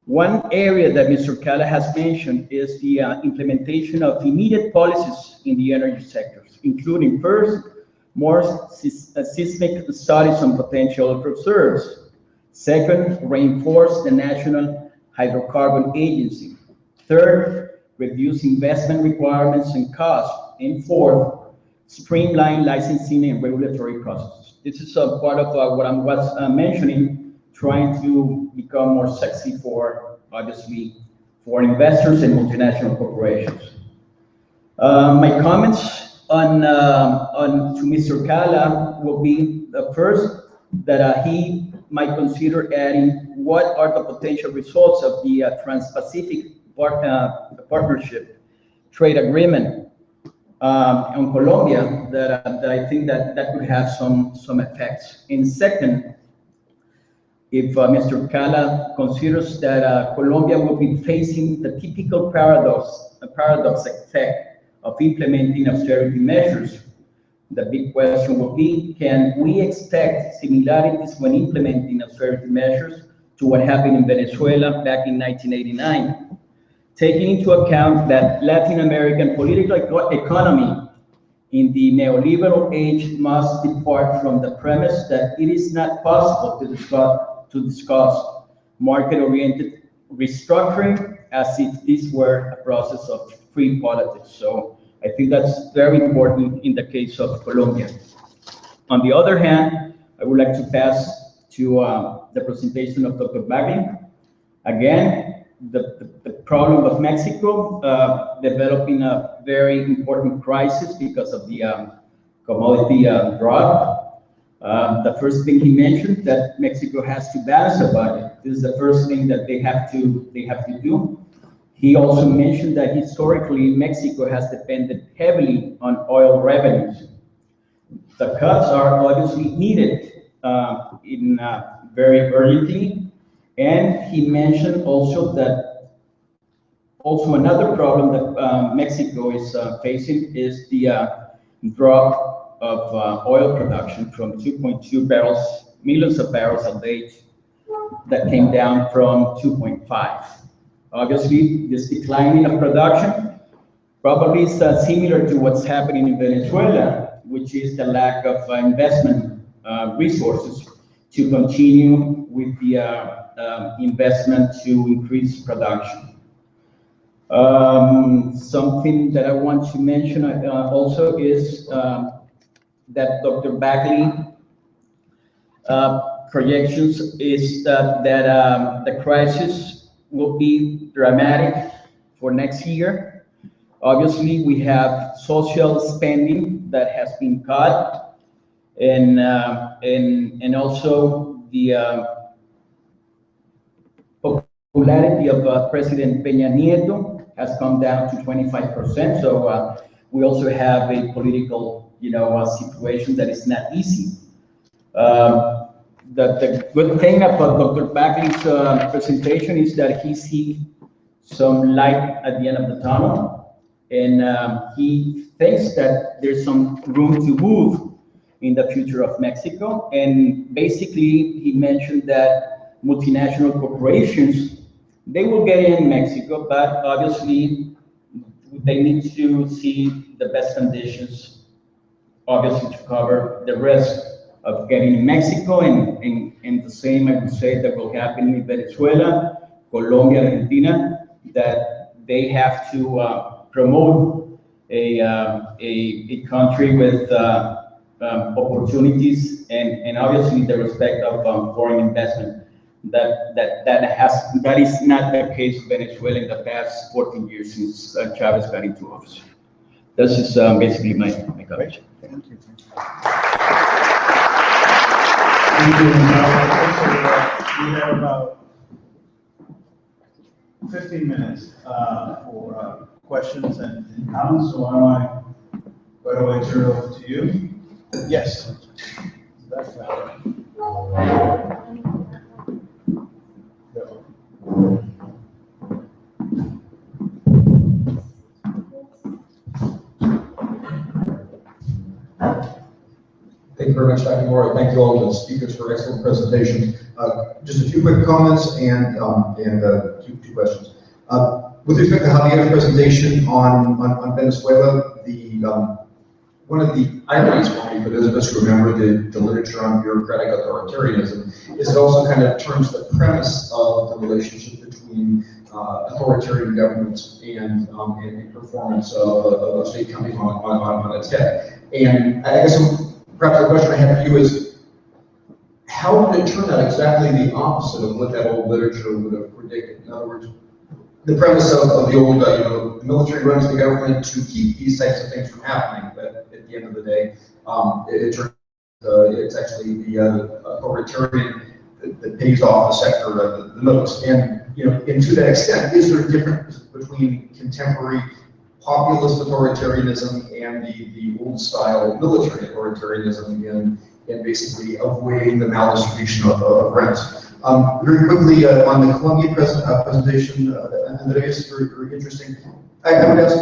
One area that Mr. Cala has mentioned is the implementation of immediate policies in the energy sectors, including first, more seismic studies on potential reserves. Second, reinforce the National Hydrocarbon Agency. Third, reduce investment requirements and costs. And fourth, streamline licensing and regulatory processes. This is a part of what I was mentioning, trying to become more sexy for, obviously, for investors and multinational corporations. My comments on to Mr. Cala will be first, that he might consider adding what are the potential results of the Trans-Pacific Partnership Trade Agreement on Colombia, that I think that could have some effects. And second, if Mr. Cala considers that Colombia will be facing the typical paradox effect of implementing austerity measures, the big question will be, can we expect similarities when implementing austerity measures to what happened in Venezuela back in 1989? Taking into account that Latin American political economy in the neoliberal age must depart from the premise that it is not possible to discuss market-oriented restructuring as if this were a process of free politics. So I think that's very important in the case of Colombia. On the other hand, I would like to pass to the presentation of Dr. Bagley. Again, the problem of Mexico developing a very important crisis because of the commodity drop. The first thing he mentioned, that Mexico has to balance the budget. This is the first thing that they have to do. He also mentioned that historically Mexico has depended heavily on oil revenues. The cuts are obviously needed very urgently, and he mentioned also that another problem that Mexico is facing is the drop of oil production from 2.2 millions of barrels a day that came down from 2.5. Obviously, this declining of production probably is similar to what's happening in Venezuela, which is the lack of investment resources to continue with the investment to increase production. Something that I want to mention also is that Dr. Bagley projections is that the crisis will be dramatic for next year. Obviously, we have social spending that has been cut, and also the popularity of President Peña Nieto has come down to 25%. So we also have a political, situation that is not easy. The good thing about Dr. Bagley's presentation is that he sees some light at the end of the tunnel, and he thinks that there's some room to move in the future of Mexico. And basically, he mentioned that multinational corporations, they will get in Mexico, but obviously they need to see the best conditions, obviously, to cover the risk of getting in Mexico, and the same I would say that will happen in Venezuela, Colombia, Argentina, that they have to promote a country with opportunities and obviously the respect of foreign investment. That is not the case of Venezuela in the past 14 years since Chavez got into office. This is basically my coverage. Thank you. Thank you. We have about 15 minutes for questions and comments, so I want to right away turn it over to you. Yes. That's right. Thank you very much, Dr. Moore. Thank you all the speakers for excellent presentations. Just a few quick comments and two questions. With respect to Javier's presentation on Venezuela, one of the ironies for me, for those of us who remember the literature on bureaucratic authoritarianism, is it also kind of turns the premise of the relationship between authoritarian governments and performance of a state coming on its head. And I guess perhaps the question I have for you is, how did it turn out exactly the opposite of what that old literature would have predicted? In other words, the premise of the old, the military runs the government to keep these types of things from happening, but at the end of the day, it turns it's actually the authoritarian that pays off the sector the most. And and to that extent, is there a difference between contemporary populist authoritarianism and the old style military authoritarianism in basically avoiding the maldistribution of rents? Very quickly, on the Colombia presentation, Andres, very interesting. I would ask,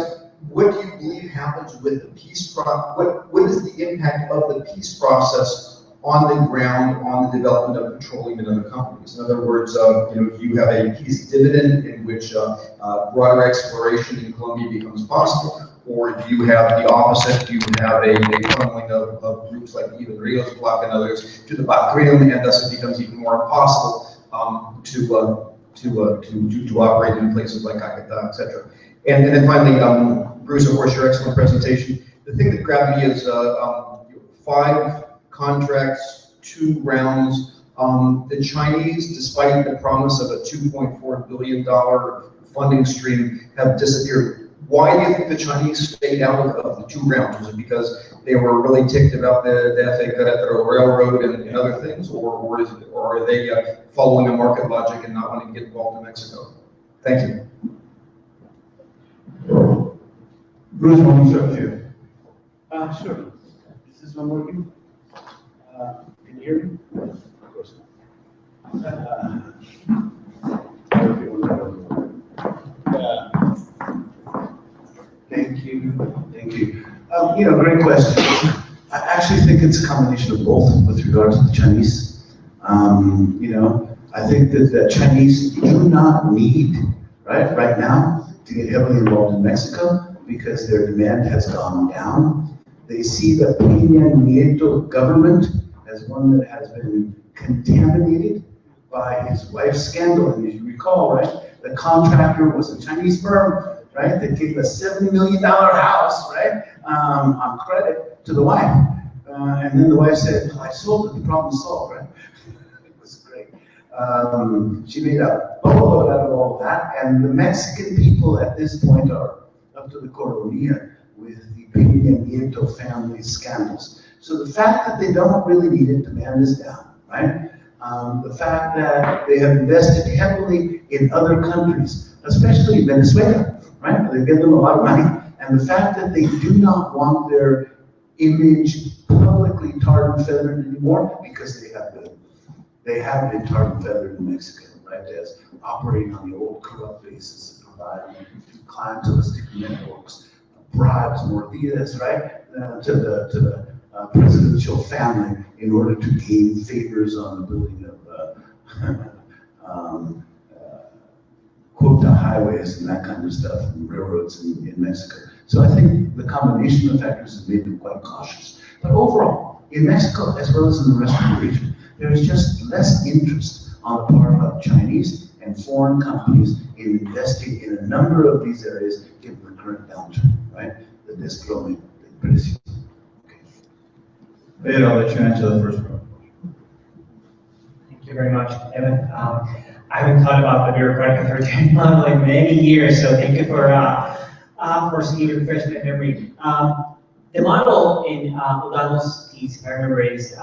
what do you believe happens with the peace process? What is the impact of the peace process on the ground on the development of petroleum and other companies? In other words, do you have a peace dividend in which broader exploration in Colombia becomes possible? Or do you have the opposite? Do you have a funneling of groups like even Rios Bloc and others to the Bacrium, and thus it becomes even more impossible to operate in places like Caquetá, etc. And then finally, Bruce, of course, your excellent presentation. The thing that grabbed me is 5 contracts, 2 rounds. The Chinese, despite the promise of a $2.4 billion funding stream, have disappeared. Why do you think the Chinese stayed out of the 2 rounds? Was it because they were really ticked about the Eje Querétaro Railroad and other things, or are they following a market logic and not wanting to get involved in Mexico? Thank you. Bruce, want to start with you? Sure. Is this one working? Can you hear me? Of course Thank you. Great question. I actually think it's a combination of both with regards to the Chinese. I think that the Chinese do not need, right now, to get heavily involved in Mexico because their demand has gone down. They see the Peña Nieto government as one that has been contaminated by his wife's scandal. And as you recall, the contractor was a Chinese firm, that gave a $70 million house, on credit to the wife. And then the wife said, well, I sold it, the problem's solved, It was great. She made a boatload out of all that, and the Mexican people at this point are up to the coronia with the Peña Nieto family scandals. So the fact that they don't really need it, demand is down, the fact that they have invested heavily in other countries, especially Venezuela, They give them a lot of money, and the fact that they do not want their image publicly tarred and feathered anymore, because they have been tarred and feathered in Mexico, as operating on the old corrupt basis of providing clientelistic networks, bribes, mordidas, to the presidential family in order to gain favors on the building of quota highways and that kind of stuff, and railroads in Mexico. So I think the combination of factors has made them quite cautious. But overall, in Mexico, as well as in the rest of the region, there is just less interest on the part of Chinese and foreign companies in investing in a number of these areas given the current downturn, the desplome del precio. Ben, I'll let you answer the first part. Thank you very much, Evan. I haven't thought about the bureaucratic authoritarian model in many years, so thank you for refreshing my memory. The model in Udano's piece, if I remember, is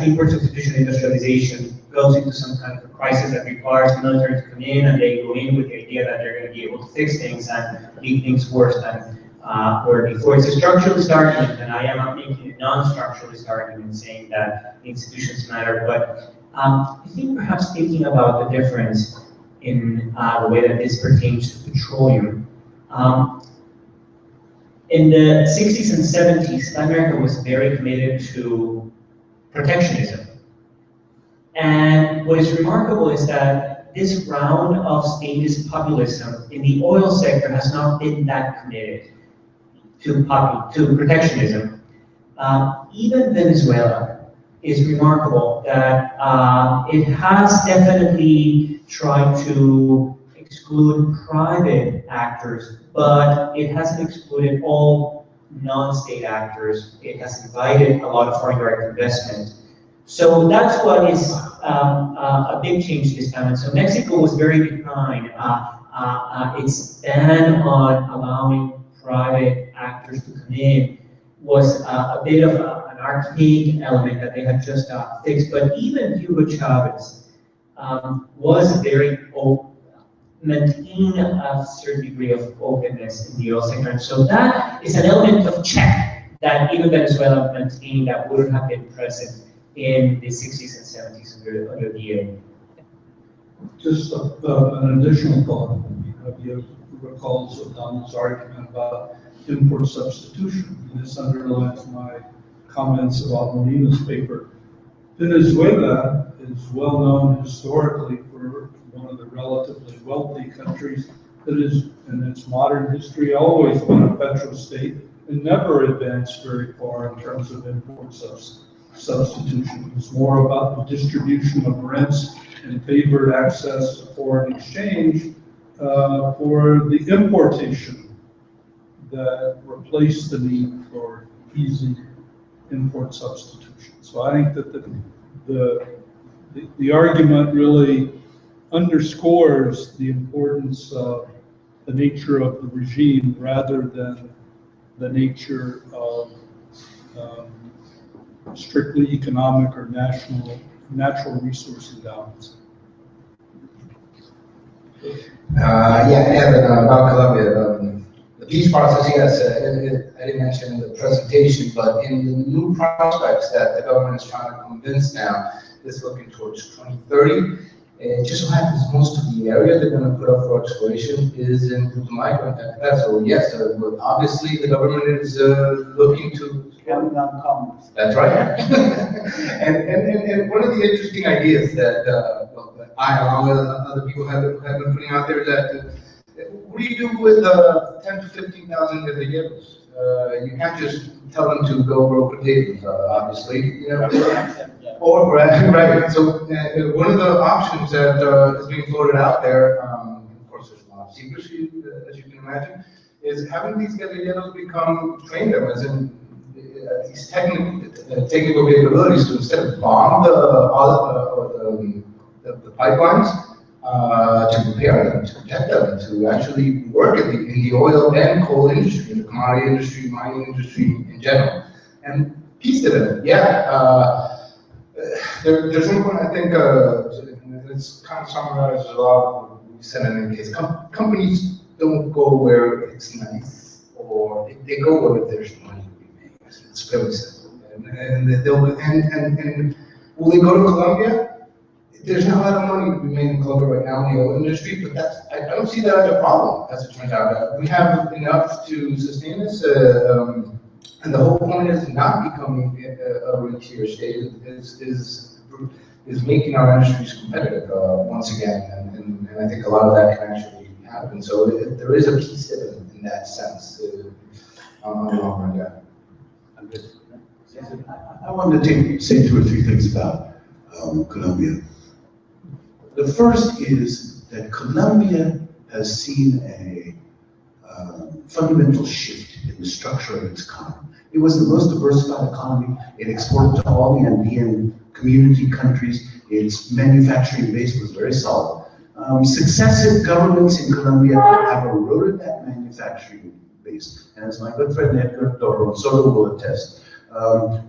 imports substitution industrialization goes into some kind of a crisis that requires the military to come in, and they go in with the idea that they're going to be able to fix things and make things worse where before it's a structuralist argument, and I am not making a non-structuralist argument saying that institutions matter, but I think perhaps thinking about the difference in the way that this pertains to petroleum. In the 60s and 70s, Latin America was very committed to protectionism. And what is remarkable is that this round of statist populism in the oil sector has not been that committed to protectionism. Even Venezuela is remarkable that it has definitely tried to exclude private actors, but it hasn't excluded all non-state actors. It has invited a lot of foreign direct investment. So that's what is a big change this time. And so Mexico was very behind its ban on allowing private actors to come in was a bit of an archaic element that they had just fixed. But even Hugo Chavez was very open, maintained a certain degree of openness in the oil sector. And so that is an element of check that even Venezuela maintained that wouldn't have been present in the 60s and 70s under the UN. Just an additional thought. You recall Donald's argument about import substitution. This underlines my comments about Molina's paper. Venezuela is well known historically for one of the relatively wealthy countries that is, in its modern history, always been a petrostate and never advanced very far in terms of import substitution. It's more about the distribution of rents and favored access to foreign exchange for the importation that replaced the need for easy import substitution. So I think that the argument really underscores the importance of the nature of the regime rather than the nature of strictly economic or natural resource endowments. Evan, about Colombia, the peace process, yes, I didn't mention in the presentation, but in the new prospects that the government is trying to convince now, is looking towards 2030. It just so happens most of the area they're going to put up for exploration is in Putumayo and Tacna. So yes, obviously the government is looking to. That's right. and one of the interesting ideas that I, along with other people, have been putting out there is that what do you do with 10 to 15,000 guerrilleros? You can't just tell them to go grow potatoes, obviously. You know, or right. So one of the options that is being floated out there, of course, there's a lot of secrecy, as you can imagine, is having these guerrilleros train them, as in these technical capabilities to instead of bomb the pipelines, to prepare them, to protect them, to actually work in the oil and coal industry, the commodity industry, mining industry in general. And peace development, there's one point I think it's kind of summarizes a lot. We said in any case, companies don't go where it's nice, or they go where there's money to be made. It's fairly simple. And will they go to Colombia? There's not a lot of money to be made in Colombia right now in the oil industry, but I don't see that as a problem, as it turns out. We have enough to sustain us, and the whole point is not becoming a rentier state, is making our industries competitive once again, and I think a lot of that can actually happen. So there is a piece in that sense on the long run. I wanted to say 2 or 3 things about Colombia. The first is that Colombia has seen a fundamental shift in the structure of its economy. It was the most diversified economy. It exported to all the Andean community countries. Its manufacturing base was very solid. Successive governments in Colombia have eroded that manufacturing base. And as my good friend Edgar Soto will attest,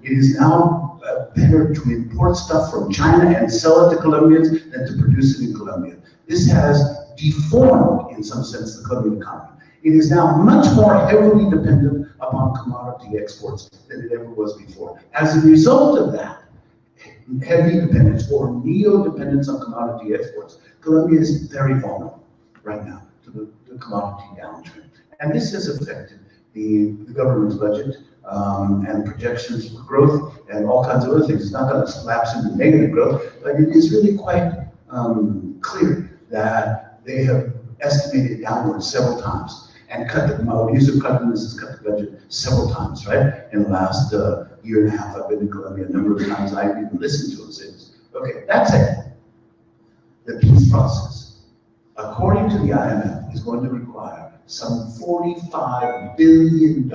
it is now better to import stuff from China and sell it to Colombians than to produce it in Colombia. This has deformed, in some sense, the Colombian economy. It is now much more heavily dependent upon commodity exports than it ever was before. As a result of that, heavy dependence or neo-dependence on commodity exports, Colombia is very vulnerable right now to the commodity downturn. And this has affected the government's budget and projections for growth and all kinds of other things. It's not going to lapse into negative growth, but it is really quite clear that they have estimated downward several times and cut the Mauricio Cardenas has cut the budget several times, right? In the last year and a half, I've been to Colombia a number of times. I've even listened to him say this. Okay, that's it. The peace process, according to the IMF, is going to require some $45 billion.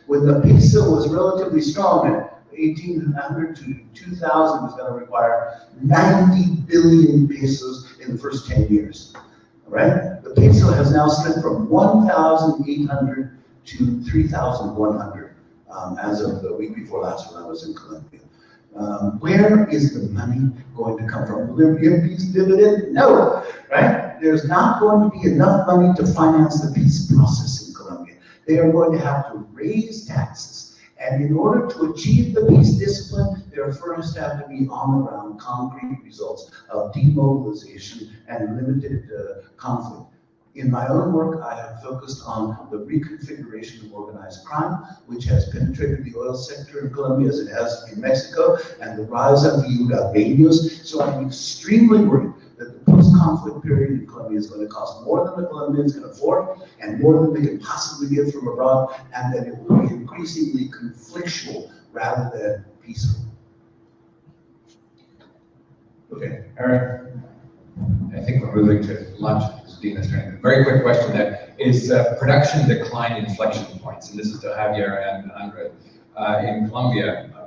When the peso was relatively strong at 1,800 to 2,000, was going to require 90 billion pesos in the first 10 years. Right? The peso has now slipped from 1,800 to 3,100 as of the week before last when I was in Colombia. Where is the money going to come from? Will there be a peace dividend? No, right? There's not going to be enough money to finance the peace process in Colombia. They are going to have to raise taxes. And in order to achieve the peace discipline, there first have to be on-the-ground concrete results of demobilization and limited conflict. In my own work, I have focused on the reconfiguration of organized crime, which has penetrated the oil sector in Colombia as it has in Mexico, and the rise of the Urabeños. So I'm extremely worried that the post-conflict period in Colombia is going to cost more than the Colombians can afford and more than they can possibly get from abroad, and that it will be increasingly conflictual rather than peaceful. Okay, Eric, I think we're moving to lunch. Dina's turning. Very quick question then. Is production decline inflection points, and this is to Javier and Andre. In Colombia, I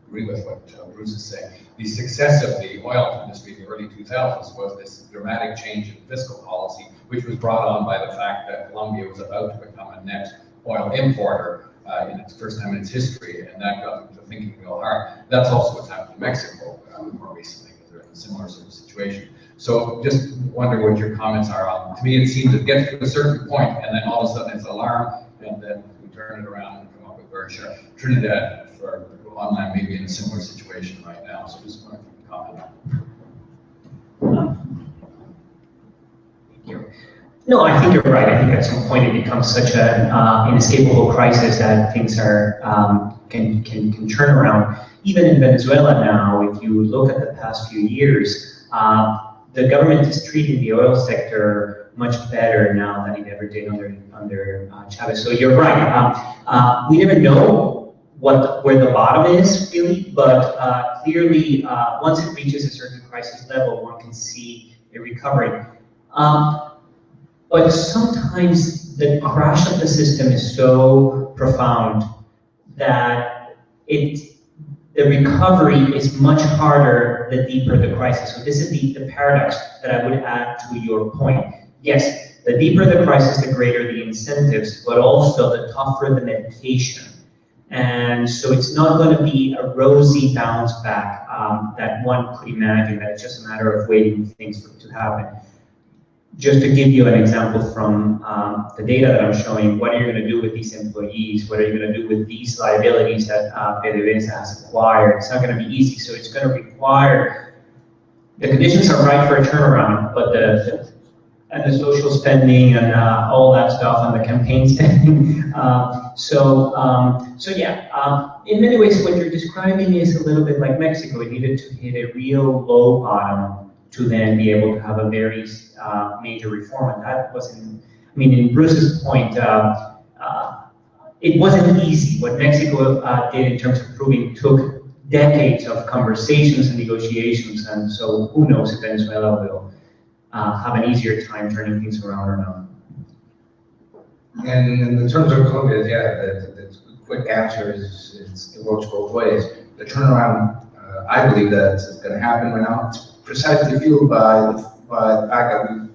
agree with what Bruce is saying. The success of the oil industry in the early 2000s was this dramatic change in fiscal policy, which was brought on by the fact that Colombia was about to become a net oil importer in its first time in its history, and that got them to thinking real hard. That's also what's happened in Mexico more recently, because they're in a similar sort of situation. So just wonder what your comments are on. To me, it seems it gets to a certain point, and then all of a sudden it's alarm, and then we turn it around and come up with very sharp. Trinidad, for online, maybe in a similar situation right now. So just wonder if you can comment on that. No, I think you're right. I think at some point it becomes such an inescapable crisis that things are can turn around. Even in Venezuela now, if you look at the past few years, the government is treating the oil sector much better now than it ever did under Chavez. So you're right. We never know where the bottom is really, but clearly once it reaches a certain crisis level, one can see a recovery. But sometimes the crash of the system is so profound that the recovery is much harder the deeper the crisis. So this is the paradox that I would add to your point. Yes, the deeper the crisis, the greater the incentives, but also the tougher the meditation. And so it's not going to be a rosy bounce back that one could imagine, that it's just a matter of waiting for things to happen. Just to give you an example from the data that I'm showing, what are you going to do with these employees? What are you going to do with these liabilities that PDVSA has acquired? It's not going to be easy, so it's going to require, the conditions are right for a turnaround, but the social spending and all that stuff and the campaign spending. So yeah, in many ways what you're describing is a little bit like Mexico. It needed to hit a real low bottom to then be able to have a very major reform. And that wasn't, I mean, in Bruce's point, it wasn't easy. What Mexico did in terms of proving took decades of conversations and negotiations, and so who knows if Venezuela will have an easier time turning things around or not. And in terms of Colombia, yeah, the quick answer is it works both ways. The turnaround, I believe that it's going to happen right now. It's precisely fueled by the fact that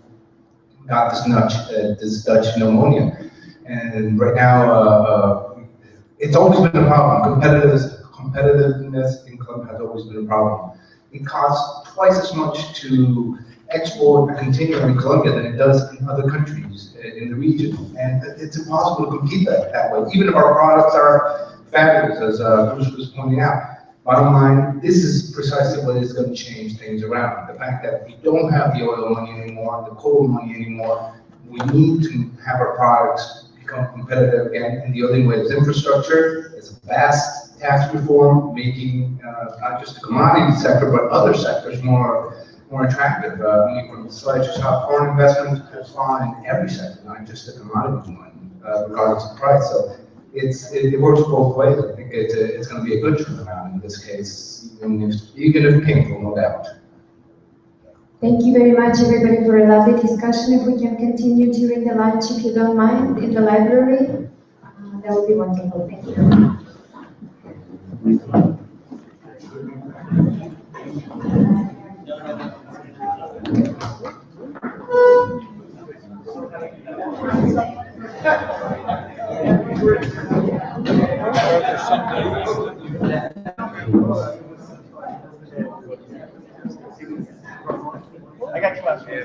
we got this Dutch pneumonia, and right now it's always been a problem. Competitiveness in Colombia has always been a problem. It costs twice as much to export continuum in Colombia than it does in other countries in the region. And it's impossible to compete that way, even if our products are fabulous, as Bruce was pointing out. Bottom line, this is precisely what is going to change things around. The fact that we don't have the oil money anymore, the coal money anymore, we need to have our products become competitive again. And the only way is infrastructure, it's a vast tax reform, making not just the commodity sector, but other sectors more attractive. From the slide you saw, foreign investment has fallen in every sector, not just the commodity one, regardless of price. So it works both ways. I think it's going to be a good turnaround in this case, even if painful, no doubt. Thank you very much, everybody, for a lovely discussion. If we can continue during the lunch, if you don't mind, in the library, that would be wonderful. Thank you. I got you up here.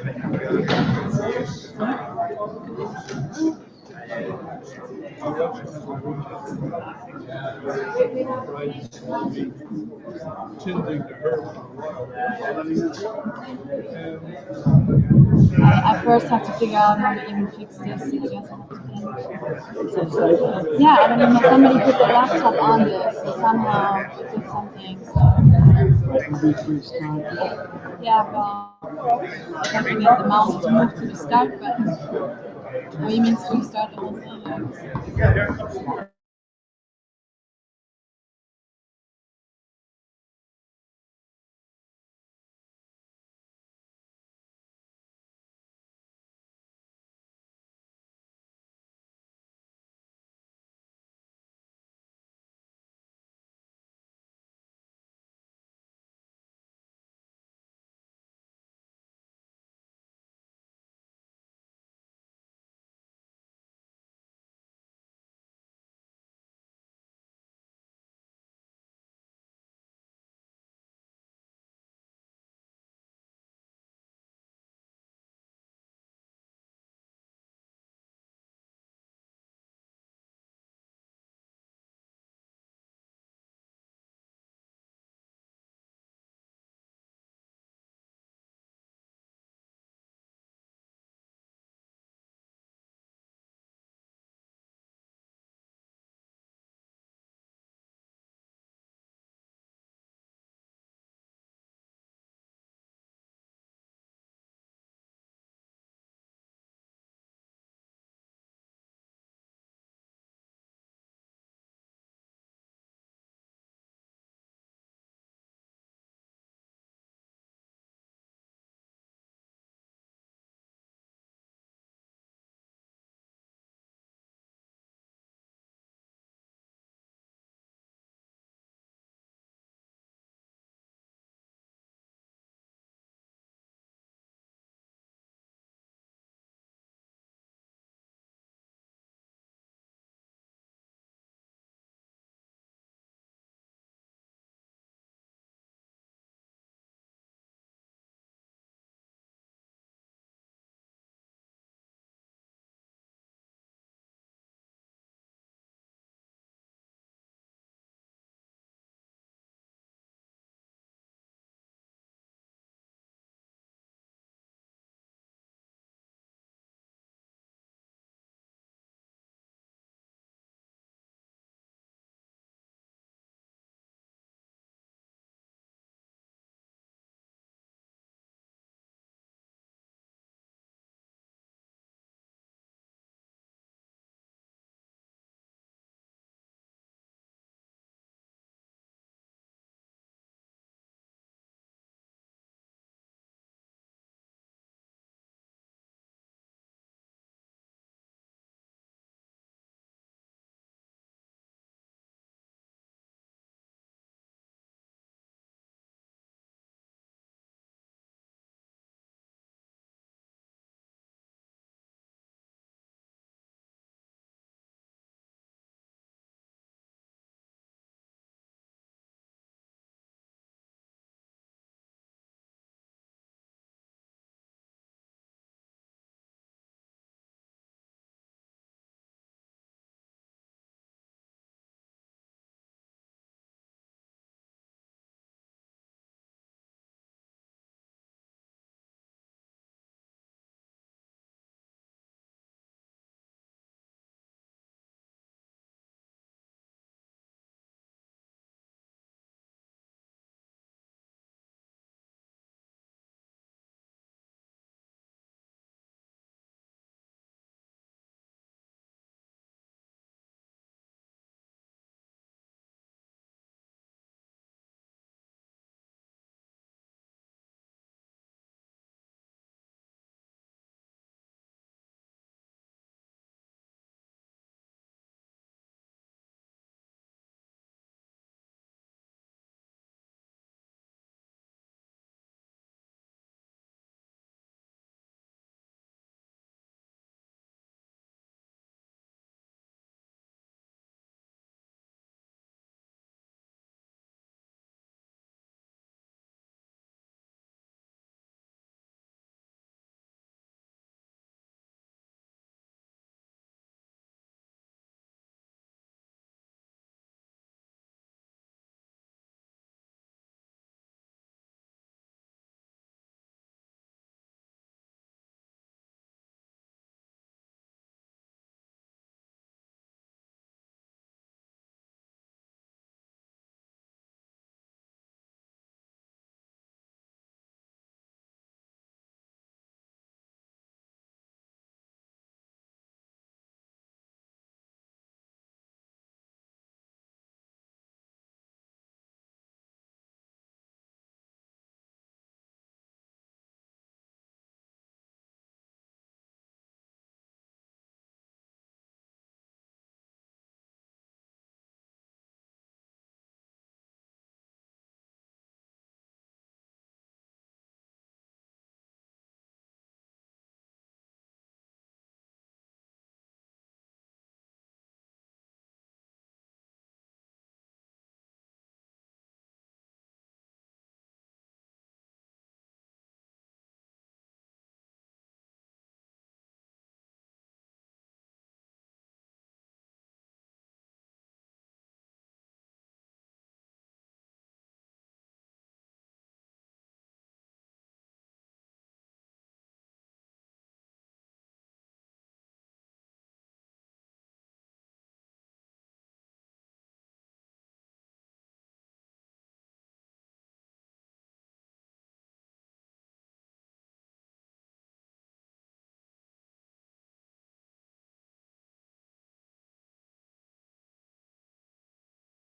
I first have to figure out how to even fix this. I guess I have to think. Yeah, I don't know. Somebody put the laptop on this, so somehow it did something. So. Yeah, well, I can get the mouse to move to the start button. Oh, you mean to start the whole thing?